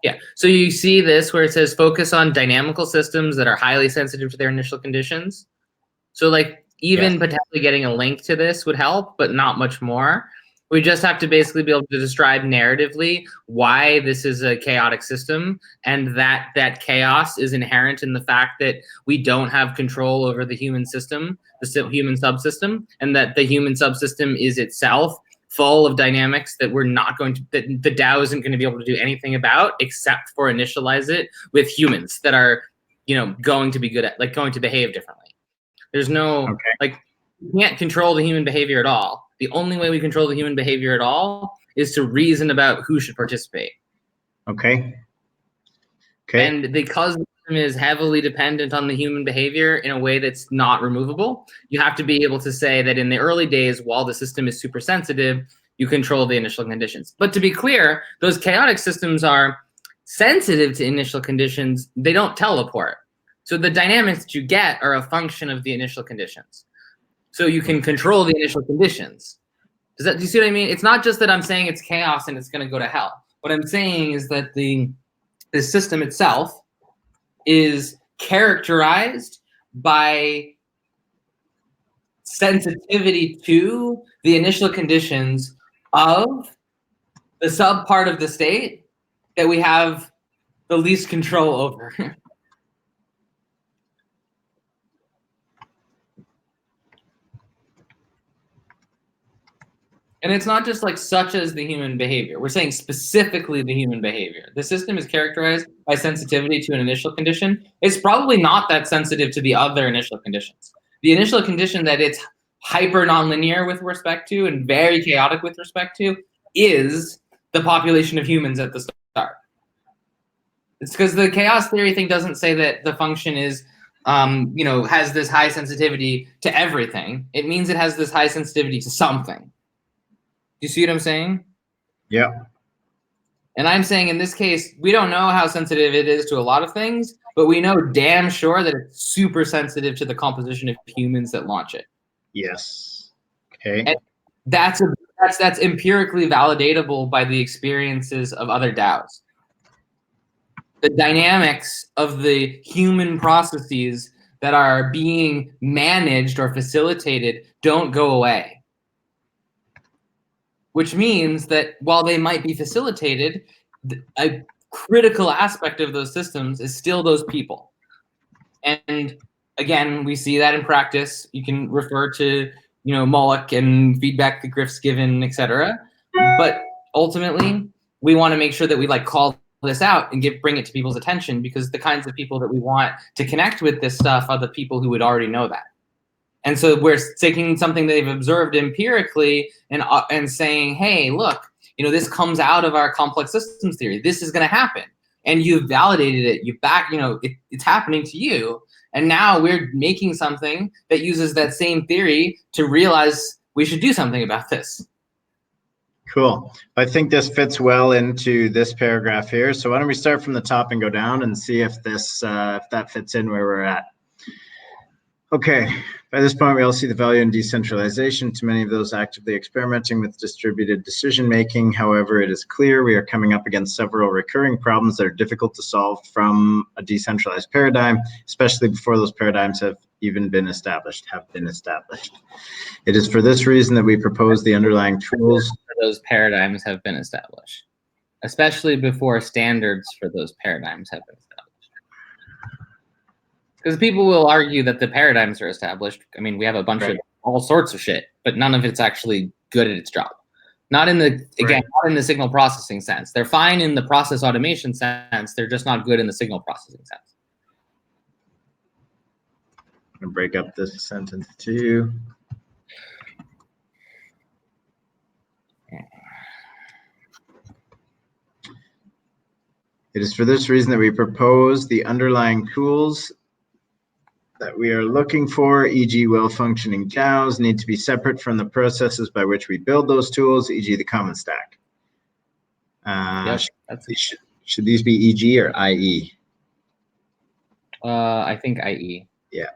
yeah. So you see this where it says focus on dynamical systems that are highly sensitive to their initial conditions. So like even potentially getting a link to this would help, but not much more. We just have to basically be able to describe narratively why this is a chaotic system, and that chaos is inherent in the fact that we don't have control over the human system, the human subsystem, and that the human subsystem is itself full of dynamics that we're not going to, that the DAO isn't going to be able to do anything about except for initialize it with humans that are, going to be good at, like, going to behave differently. There's no, like, we can't control the human behavior at all. The only way we control the human behavior at all is to reason about who should participate. Okay. And because the system is heavily dependent on the human behavior in a way that's not removable, you have to be able to say that in the early days, while the system is super sensitive, you control the initial conditions. But to be clear, those chaotic systems are sensitive to initial conditions. They don't teleport. So the dynamics that you get are a function of the initial conditions. So you can control the initial conditions. Do you see what I mean? It's not just that I'm saying it's chaos and it's going to go to hell. What I'm saying is that the system itself is characterized by sensitivity to the initial conditions of the sub part of the state that we have the least control over. And it's not just like such as the human behavior. We're saying specifically the human behavior. The system is characterized by sensitivity to an initial condition. It's probably not that sensitive to the other initial conditions. The initial condition that it's hyper nonlinear with respect to and very chaotic with respect to is the population of humans at the start. It's because the chaos theory thing doesn't say that the function is, has this high sensitivity to everything. It means it has this high sensitivity to something. You see what I'm saying? Yeah. And I'm saying in this case, we don't know how sensitive it is to a lot of things, but we know damn sure that it's super sensitive to the composition of humans that launch it. Yes. Okay. And that's empirically validatable by the experiences of other DAOs. The dynamics of the human processes that are being managed or facilitated don't go away. Which means that while they might be facilitated, a critical aspect of those systems is still those people. And again, we see that in practice. You can refer to, Moloch and feedback that Griff's given, etc. But ultimately, we want to make sure that we call this out and bring it to people's attention, because the kinds of people that we want to connect with this stuff are the people who would already know that. And so we're taking something they've observed empirically and saying, hey, look, this comes out of our complex systems theory. This is going to happen. And you've validated it. It's happening to you. And now we're making something that uses that same theory to realize we should do something about this. Cool. I think this fits well into this paragraph here. So why don't we start from the top and go down and see if that fits in where we're at. Okay, by this point, we all see the value in decentralization to many of those actively experimenting with distributed decision-making. However, it is clear we are coming up against several recurring problems that are difficult to solve from a decentralized paradigm, especially before those paradigms have been established. It is for this reason that we propose the underlying tools. Those paradigms have been established, especially before standards for those paradigms have been established. Because people will argue that the paradigms are established. I mean, we have a bunch of all sorts of shit, but none of it's actually good at its job. Not in the not in the signal processing sense. They're fine in the process automation sense. They're just not good in the signal processing sense. I'm gonna break up this sentence too. It is for this reason that we propose the underlying tools that we are looking for, e.g. well-functioning DAOs, need to be separate from the processes by which we build those tools, e.g. the common stack. Should these be e.g. or i.e.? I think i.e. Yeah.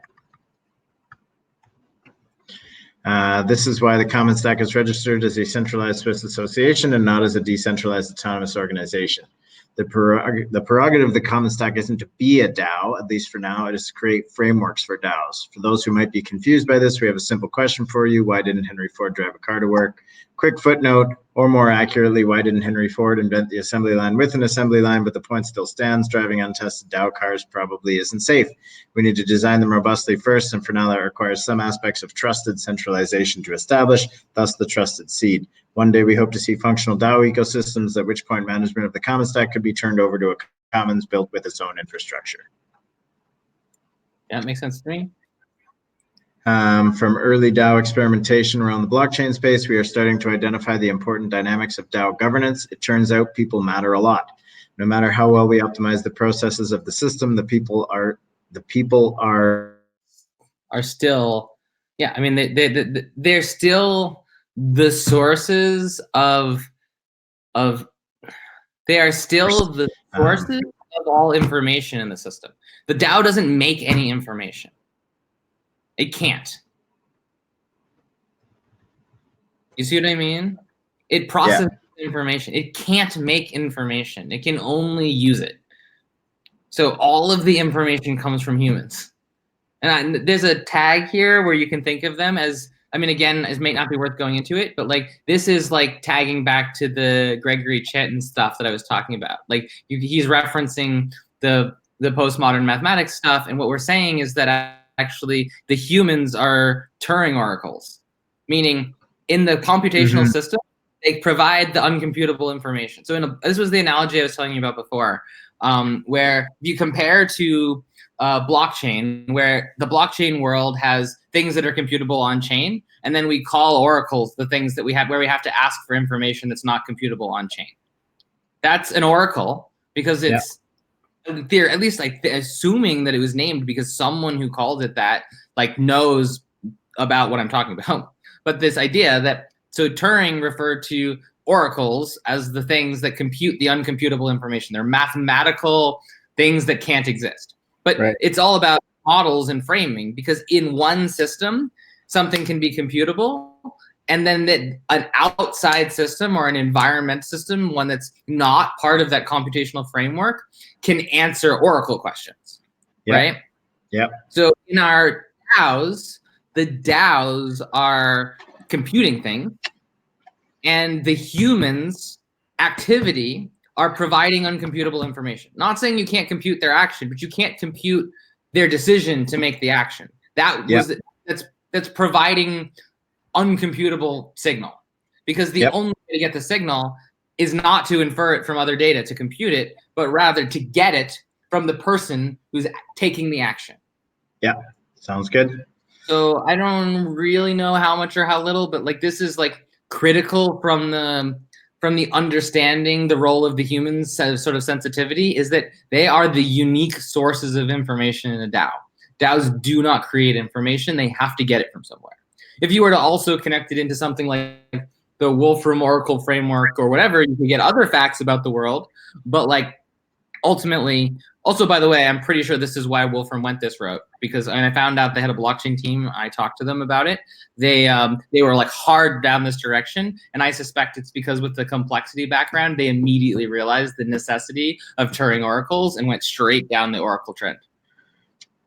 This is why the common stack is registered as a centralized Swiss association and not as a decentralized autonomous organization. The prerogative of the common stack isn't to be a DAO, at least for now. It is to create frameworks for DAOs. For those who might be confused by this, we have a simple question for you. Why didn't Henry Ford drive a car to work? Quick footnote, or more accurately, why didn't Henry Ford invent the assembly line with an assembly line? But the point still stands. Driving untested DAO cars probably isn't safe. We need to design them robustly first, and for now that requires some aspects of trusted centralization to establish, thus the trusted seed. One day we hope to see functional DAO ecosystems, at which point management of the common stack could be turned over to a commons built with its own infrastructure. Yeah, that makes sense to me. From early DAO experimentation around the blockchain space, we are starting to identify the important dynamics of DAO governance. It turns out people matter a lot. No matter how well we optimize the processes of the system, the people are still, yeah. I mean, they're still the sources of. They are still the sources of all information in the system. The DAO doesn't make any information. It can't. You see what I mean? It processes information. It can't make information. It can only use it. So all of the information comes from humans. And there's a tag here where you can think of them as, I mean, again, it may not be worth going into it, but like this is like tagging back to the Gregory Chetin stuff that I was talking about. Like he's referencing the postmodern mathematics stuff, and what we're saying is that actually the humans are Turing oracles, meaning in the computational system, they provide the uncomputable information. So this was the analogy I was telling you about before, where you compare to blockchain, where the blockchain world has things that are computable on chain, and then we call oracles the things that we have where we have to ask for information that's not computable on chain. That's an oracle because it's at least like assuming that it was named because someone who called it that like knows about what I'm talking about. But this idea that so Turing referred to oracles as the things that compute the uncomputable information. They're mathematical things that can't exist. But it's all about models and framing, because in one system, something can be computable, and then an outside system or an environment system, one that's not part of that computational framework, can answer oracle questions, right? Yeah. So in our DAOs, the DAOs are computing things, and the humans' activity are providing uncomputable information. Not saying you can't compute their action, but you can't compute their decision to make the action. That's providing uncomputable signal, because the only way to get the signal is not to infer it from other data to compute it, but rather to get it from the person who's taking the action. Yeah, sounds good. So I don't really know how much or how little, but like this is like critical from the understanding the role of the humans sort of sensitivity, is that they are the unique sources of information in a DAO. DAOs do not create information. They have to get it from somewhere. If you were to also connect it into something like the Wolfram Oracle framework or whatever, you could get other facts about the world. But like ultimately, also, by the way, I'm pretty sure this is why Wolfram went this route, because when I found out they had a blockchain team, I talked to them about it. They were like hard down this direction, and I suspect it's because with the complexity background, they immediately realized the necessity of Turing oracles and went straight down the oracle trend.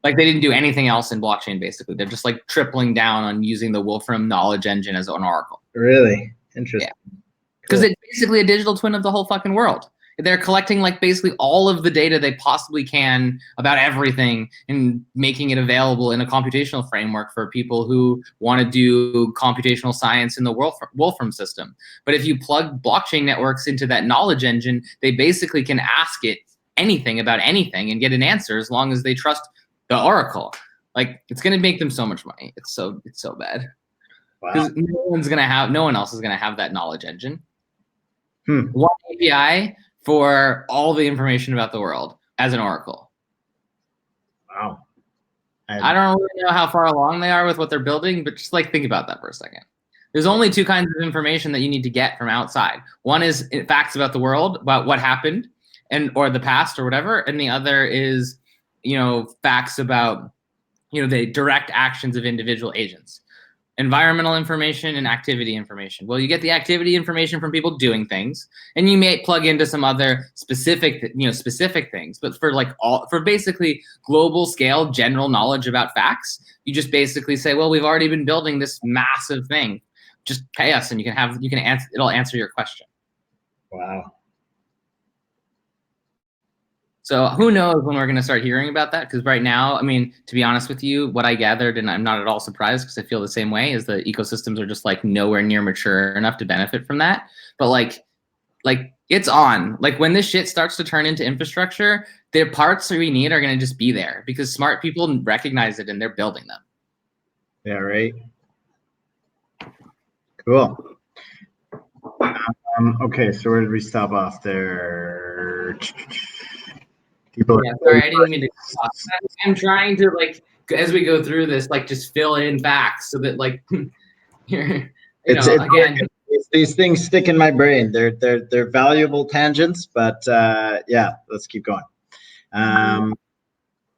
Like they didn't do anything else in blockchain, basically. They're just like tripling down on using the Wolfram knowledge engine as an oracle. Really? Interesting. Yeah. Because it's basically a digital twin of the whole fucking world. They're collecting like basically all of the data they possibly can about everything and making it available in a computational framework for people who want to do computational science in the Wolfram system. But if you plug blockchain networks into that knowledge engine, they basically can ask it anything about anything and get an answer as long as they trust the oracle. Like it's going to make them so much money. It's so bad. Because no one else is going to have that knowledge engine. One API for all the information about the world as an oracle. Wow. I don't really know how far along they are with what they're building, but just like think about that for a second. There's only two kinds of information that you need to get from outside. One is facts about the world, about what happened, or the past or whatever, and the other is, facts about, the direct actions of individual agents. Environmental information and activity information. Well, you get the activity information from people doing things, and you may plug into some other specific things. But for basically global scale general knowledge about facts, you just basically say, well, we've already been building this massive thing. Just pay us, and it'll answer your question. Wow. So who knows when we're going to start hearing about that? Because right now, I mean, to be honest with you, what I gathered, and I'm not at all surprised because I feel the same way, is the ecosystems are just like nowhere near mature enough to benefit from that. But like it's on. Like when this shit starts to turn into infrastructure, the parts that we need are going to just be there because smart people recognize it and they're building them. Yeah, right. Cool. Okay, so where did we stop off there? People. Yeah, sorry, I didn't mean to. I'm trying to as we go through this, just fill in facts so that again. These things stick in my brain. They're valuable tangents, but yeah, let's keep going.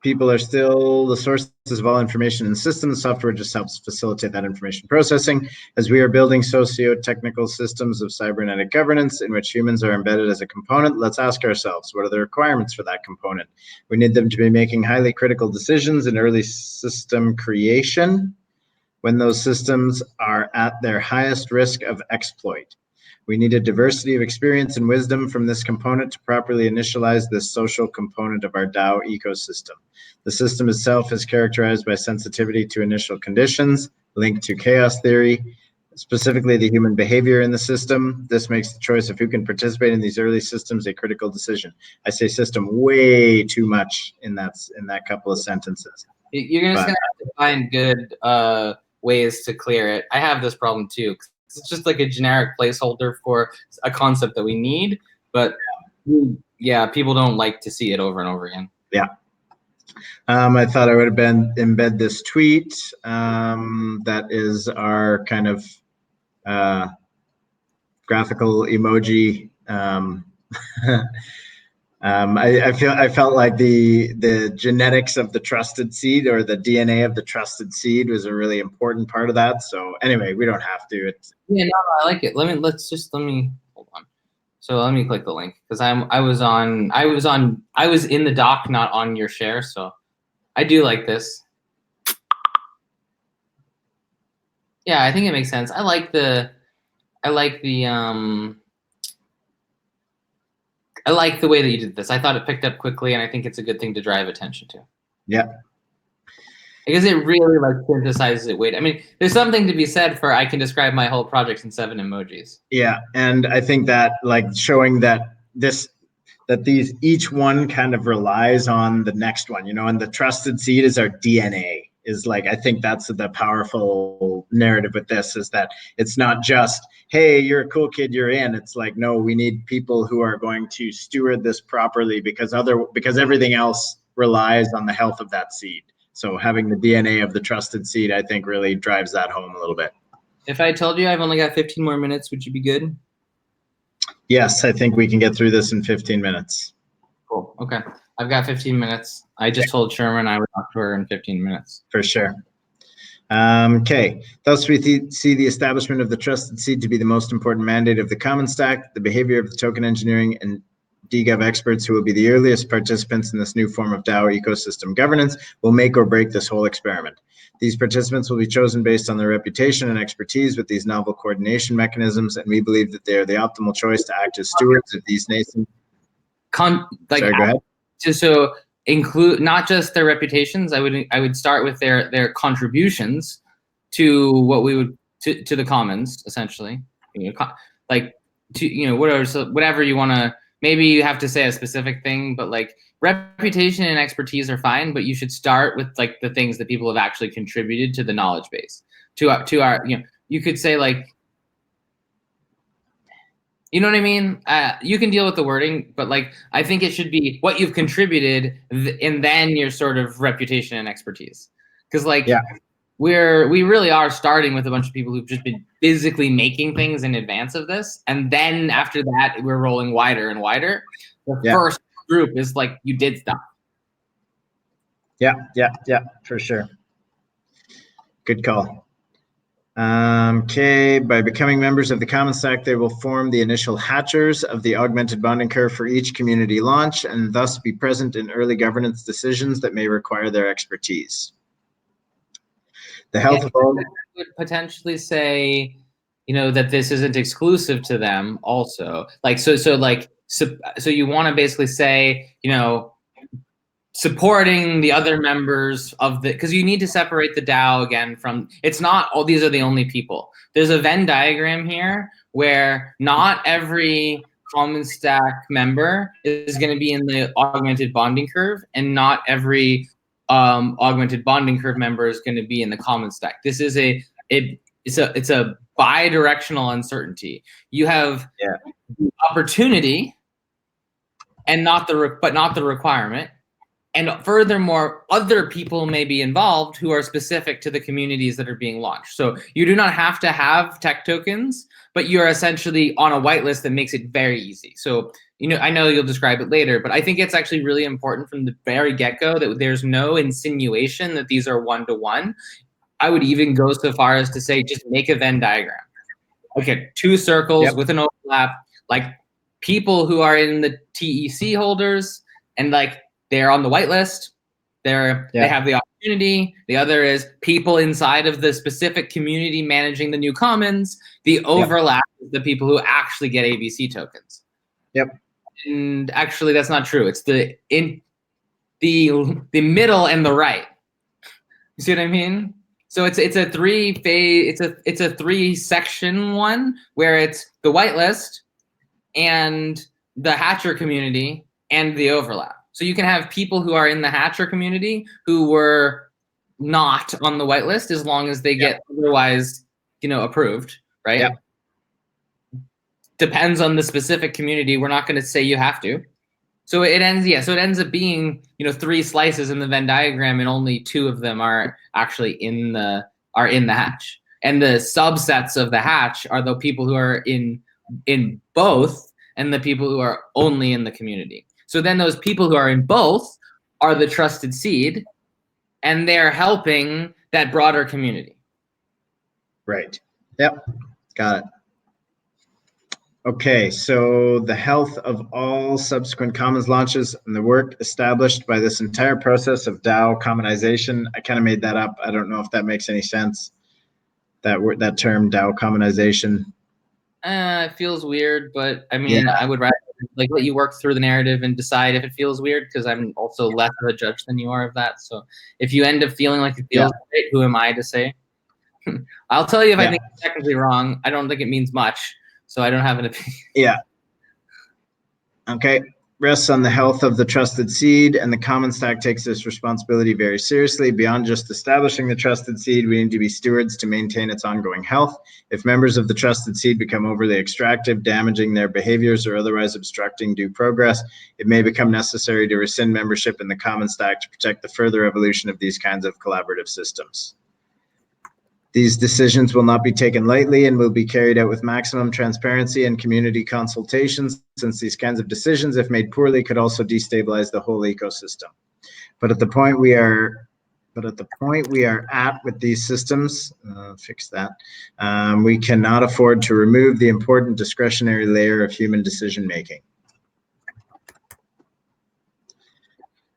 People are still the sources of all information in the system. The software just helps facilitate that information processing. As we are building socio-technical systems of cybernetic governance in which humans are embedded as a component, let's ask ourselves, what are the requirements for that component? We need them to be making highly critical decisions in early system creation when those systems are at their highest risk of exploit. We need a diversity of experience and wisdom from this component to properly initialize this social component of our DAO ecosystem. The system itself is characterized by sensitivity to initial conditions linked to chaos theory, specifically the human behavior in the system. This makes the choice of who can participate in these early systems a critical decision. I say system way too much in that couple of sentences. You're just going to have to find good ways to clear it. I have this problem too. It's just like a generic placeholder for a concept that we need, but yeah, people don't like to see it over and over again. Yeah. I thought I would embed this tweet. That is our kind of graphical emoji. I felt like the genetics of the trusted seed, or the DNA of the trusted seed, was a really important part of that. So anyway, we don't have to. Yeah, no, I like it. Let me hold on. So let me click the link because I was in the doc, not on your share. So I do like this. Yeah, I think it makes sense. I like the way that you did this. I thought it picked up quickly, and I think it's a good thing to drive attention to. Yeah. Because it really synthesizes it. I mean, there's something to be said for I can describe my whole project in 7 emojis. Yeah, and I think that showing that each one kind of relies on the next one, and the trusted seed is our DNA. Is I think that's the powerful narrative with this, is that it's not just, hey, you're a cool kid, you're in. It's no, we need people who are going to steward this properly because everything else relies on the health of that seed. So having the DNA of the trusted seed, I think, really drives that home a little bit. If I told you I've only got 15 more minutes, would you be good? Yes, I think we can get through this in 15 minutes. Cool. Okay. I've got 15 minutes. I just told Sherman I would talk to her in 15 minutes. For sure. Okay. Thus, we see the establishment of the trusted seed to be the most important mandate of the Common Stack. The behavior of the token engineering and DGov experts, who will be the earliest participants in this new form of DAO ecosystem governance, will make or break this whole experiment. These participants will be chosen based on their reputation and expertise with these novel coordination mechanisms, and we believe that they are the optimal choice to act as stewards of these nascent. Sorry, go ahead. So include not just their reputations. I would start with their contributions to what we would to the commons, essentially. Whatever you want to. Maybe you have to say a specific thing, but reputation and expertise are fine, but you should start with the things that people have actually contributed to the knowledge base. To our you could say You know what I mean? You can deal with the wording, but like I think it should be what you've contributed, and then your sort of reputation and expertise. Because like we really are starting with a bunch of people who've just been physically making things in advance of this, and then after that we're rolling wider and wider. The first group is like you did stuff. Yeah, for sure. Good call. Okay, by becoming members of the Common Stack, they will form the initial hatchers of the augmented bonding curve for each community launch and thus be present in early governance decisions that may require their expertise. The health of all would potentially say, you know, that this isn't exclusive to them also. Like, so you want to basically say, you know, supporting the other members of the, because you need to separate the DAO again from, it's not all these are the only people. There's a Venn diagram here where not every Common Stack member is going to be in the augmented bonding curve, and not every augmented bonding curve member is going to be in the Common Stack. This is it's a bi-directional uncertainty. You have the opportunity and not the requirement. And furthermore, other people may be involved who are specific to the communities that are being launched. So you do not have to have tech tokens, but you're essentially on a whitelist that makes it very easy. So, you know, I know you'll describe it later, but I think it's actually really important from the very get-go that there's no insinuation that these are one-to-one. I would even go so far as to say, just make a Venn diagram. Okay, 2 circles with an overlap, like people who are in the TEC holders and like, they're on the whitelist. They have the opportunity. The other is people inside of the specific community managing the new commons. The overlap is the people who actually get ABC tokens. And actually, that's not true. It's the middle and the right. You see what I mean? So it's a 3-phase. It's a 3-section one where it's the whitelist and the Hatcher community and the overlap. So you can have people who are in the Hatcher community who were not on the whitelist as long as they get otherwise, you know, approved, right? Depends on the specific community. We're not going to say you have to. So it ends up being, you know, 3 slices in the Venn diagram, and only 2 of them are actually in the hatch. And the subsets of the hatch are the people who are in both, and the people who are only in the community. So then those people who are in both are the trusted seed, and they're helping that broader community. Right. Yep. Got it. Okay, so the health of all subsequent commons launches and the work established by this entire process of DAO commonization. I kind of made that up. I don't know if that makes any sense. That term DAO commonization. It feels weird, but I mean, I would rather like let you work through the narrative and decide if it feels weird, because I'm also less of a judge than you are of that. So if you end up feeling like it feels great, who am I to say? I'll tell you if I think it's technically wrong. I don't think it means much, so I don't have an opinion. Okay. Rests on the health of the trusted seed, and the Common Stack takes this responsibility very seriously. Beyond just establishing the trusted seed, we need to be stewards to maintain its ongoing health. If members of the trusted seed become overly extractive, damaging their behaviors, or otherwise obstructing due progress, it may become necessary to rescind membership in the Common Stack to protect the further evolution of these kinds of collaborative systems. These decisions will not be taken lightly and will be carried out with maximum transparency and community consultations, since these kinds of decisions, if made poorly, could also destabilize the whole ecosystem. But at the point we are at with these systems, we cannot afford to remove the important discretionary layer of human decision making.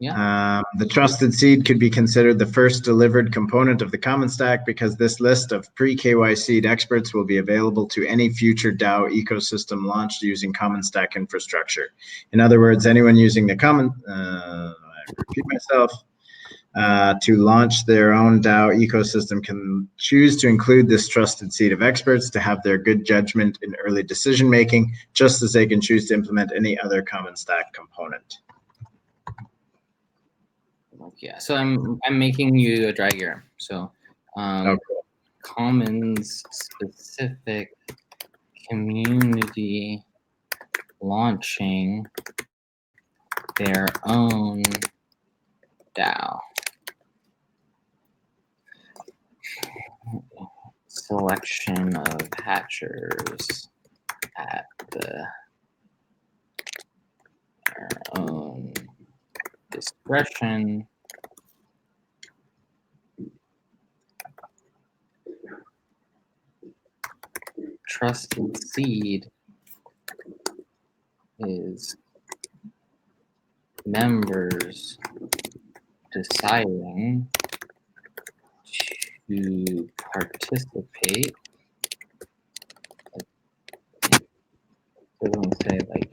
The trusted seed could be considered the first delivered component of the Common Stack, because this list of pre-KYC'd experts will be available to any future DAO ecosystem launched using Common Stack infrastructure. In other words, anyone using the to launch their own DAO ecosystem can choose to include this trusted seed of experts to have their good judgment in early decision making, just as they can choose to implement any other Common Stack component. Yeah, so I'm making you a diagram. So commons specific community launching their own DAO. Selection of hatchers at their own discretion. Trusted seed is members deciding to participate. It doesn't say like,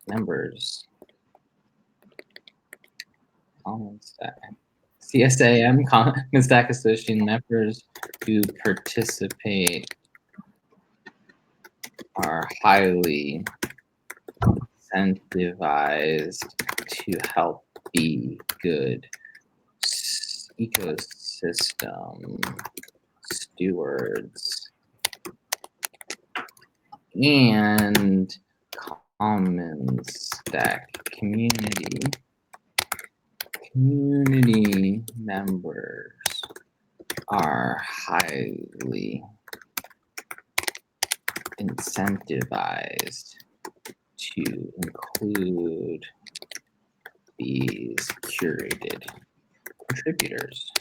members. Common Stack. CSAM, Common Stack Association members who participate are highly incentivized to help be good ecosystem stewards and Common Stack community members are highly incentivized to include these curated contributors.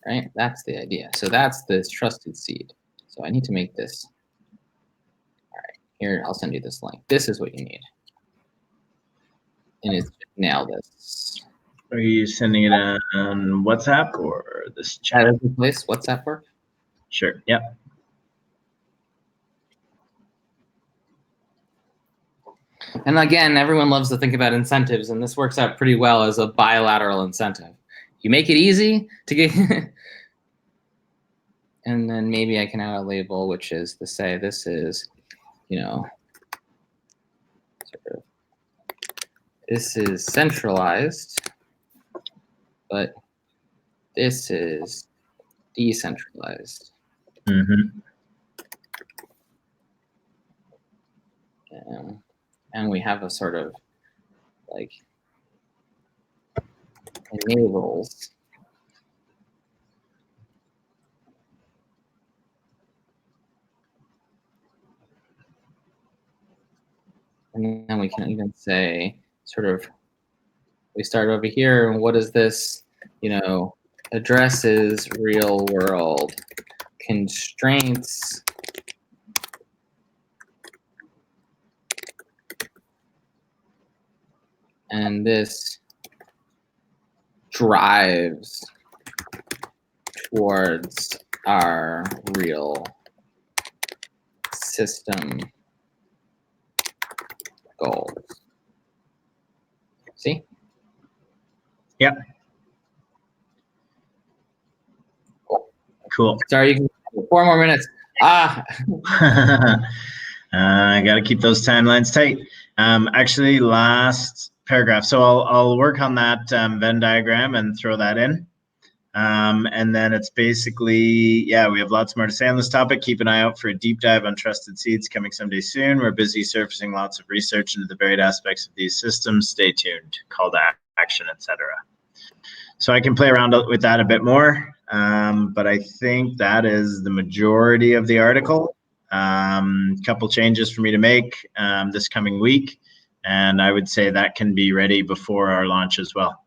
Right? That's the idea. So that's this trusted seed. So I need to make this. All right, here, I'll send you this link. This is what you need. And it's now this. Are you sending it on WhatsApp or this chat? That is the place. WhatsApp work? Sure. Yep. And again, everyone loves to think about incentives, and this works out pretty well as a bilateral incentive. You make it easy to get, and then maybe I can add a label, which is to say this is, this is centralized, but this is decentralized. Mm-hmm. And we have a sort of like enables and then we can even say sort of we start over here and what is this, addresses real world constraints and this drives towards our real system goals. See? Yep. Cool. Sorry, you can 4 more minutes. I got to keep those timelines tight. Actually, last paragraph. So I'll work on that Venn diagram and throw that in. And then it's basically, we have lots more to say on this topic. Keep an eye out for a deep dive on trusted seeds coming someday soon. We're busy surfacing lots of research into the varied aspects of these systems. Stay tuned. Call to action, etc. So I can play around with that a bit more. But I think that is the majority of the article. Couple changes for me to make this coming week. And I would say that can be ready before our launch as well.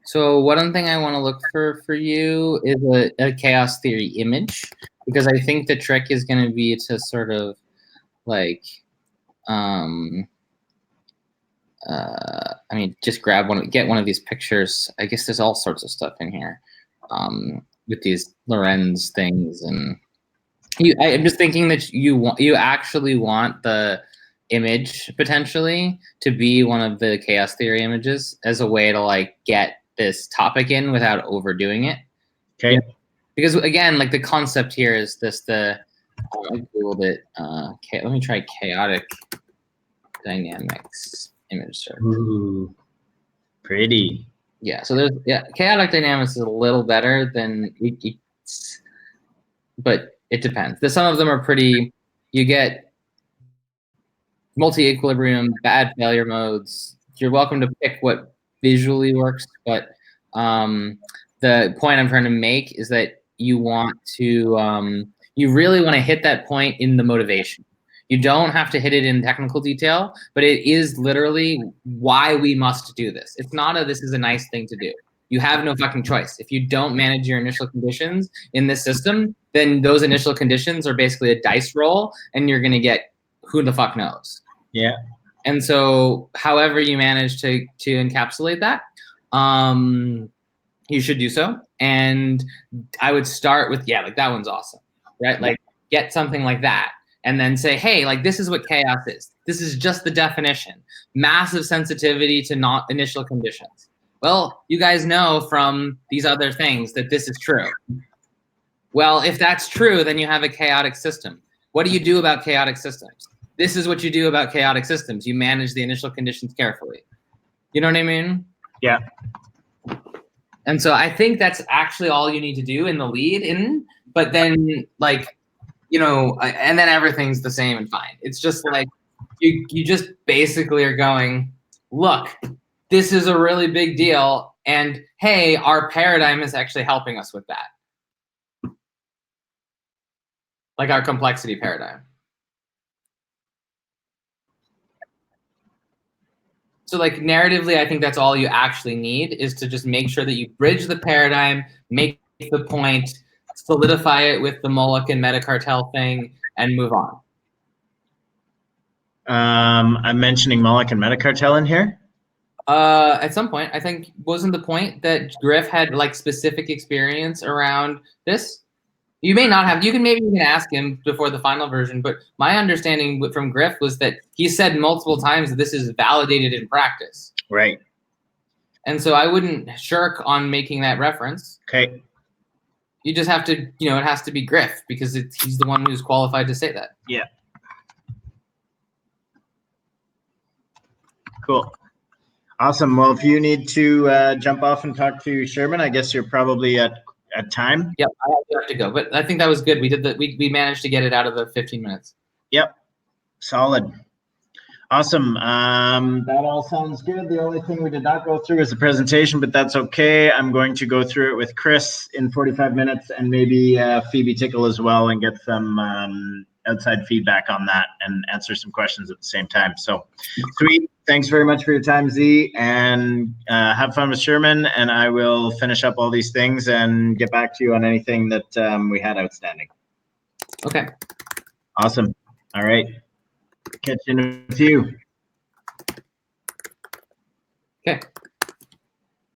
So one thing I want to look for you is a chaos theory image, because I think the trick is going to be to sort of like, just get one of these pictures. I guess there's all sorts of stuff in here with these Lorenz things, and I'm just thinking that you actually want the image potentially to be one of the chaos theory images as a way to like get this topic in without overdoing it. Okay. Because again, like the concept here is this, I googled it. Let me try chaotic dynamics image search. Ooh, pretty. Yeah. So chaotic dynamics is a little better than but it depends. Some of them are pretty you get multi-equilibrium, bad failure modes. You're welcome to pick what visually works, but the point I'm trying to make is that you want to, you really want to hit that point in the motivation. You don't have to hit it in technical detail, but it is literally why we must do this. It's not a, this is a nice thing to do. You have no fucking choice. If you don't manage your initial conditions in this system, then those initial conditions are basically a dice roll, and you're going to get who the fuck knows. Yeah. And so however you manage to encapsulate that, you should do so. And I would start with, yeah, like that one's awesome, right? Like get something like that and then say, hey, like this is what chaos is. This is just the definition. Massive sensitivity to not initial conditions. Well, you guys know from these other things that this is true. Well, if that's true, then you have a chaotic system. What do you do about chaotic systems? This is what you do about chaotic systems. You manage the initial conditions carefully. You know what I mean? Yeah. And so I think that's actually all you need to do in the lead. But then, like, you know, and then everything's the same and fine. It's just like you just basically are going, look, this is a really big deal. And hey, our paradigm is actually helping us with that. Like our complexity paradigm. So like narratively, I think that's all you actually need is to just make sure that you bridge the paradigm, make the point, solidify it with the Moloch and Metacartel thing, and move on. I'm mentioning Moloch and Metacartel in here. At some point, I think, wasn't the point that Griff had like specific experience around this? You may not have. You can ask him before the final version, but my understanding from Griff was that he said multiple times that this is validated in practice. Right. And so I wouldn't shirk on making that reference. Okay. You just have to, you know, it has to be Griff because he's the one who's qualified to say that. Yeah. Cool. Awesome. Well, if you need to jump off and talk to Sherman, I guess you're probably at time. Yep, I have to go, but I think that was good. We did that. We managed to get it out of the 15 minutes. Yep. Solid. Awesome. That all sounds good. The only thing we did not go through is the presentation, but that's okay. I'm going to go through it with Chris in 45 minutes and maybe Phoebe Tickle as well and get some outside feedback on that and answer some questions at the same time. So sweet. Thanks very much for your time, Z, and have fun with Sherman, and I will finish up all these things and get back to you on anything that we had outstanding. Okay. Awesome. All right. Catch you in a few. Okay.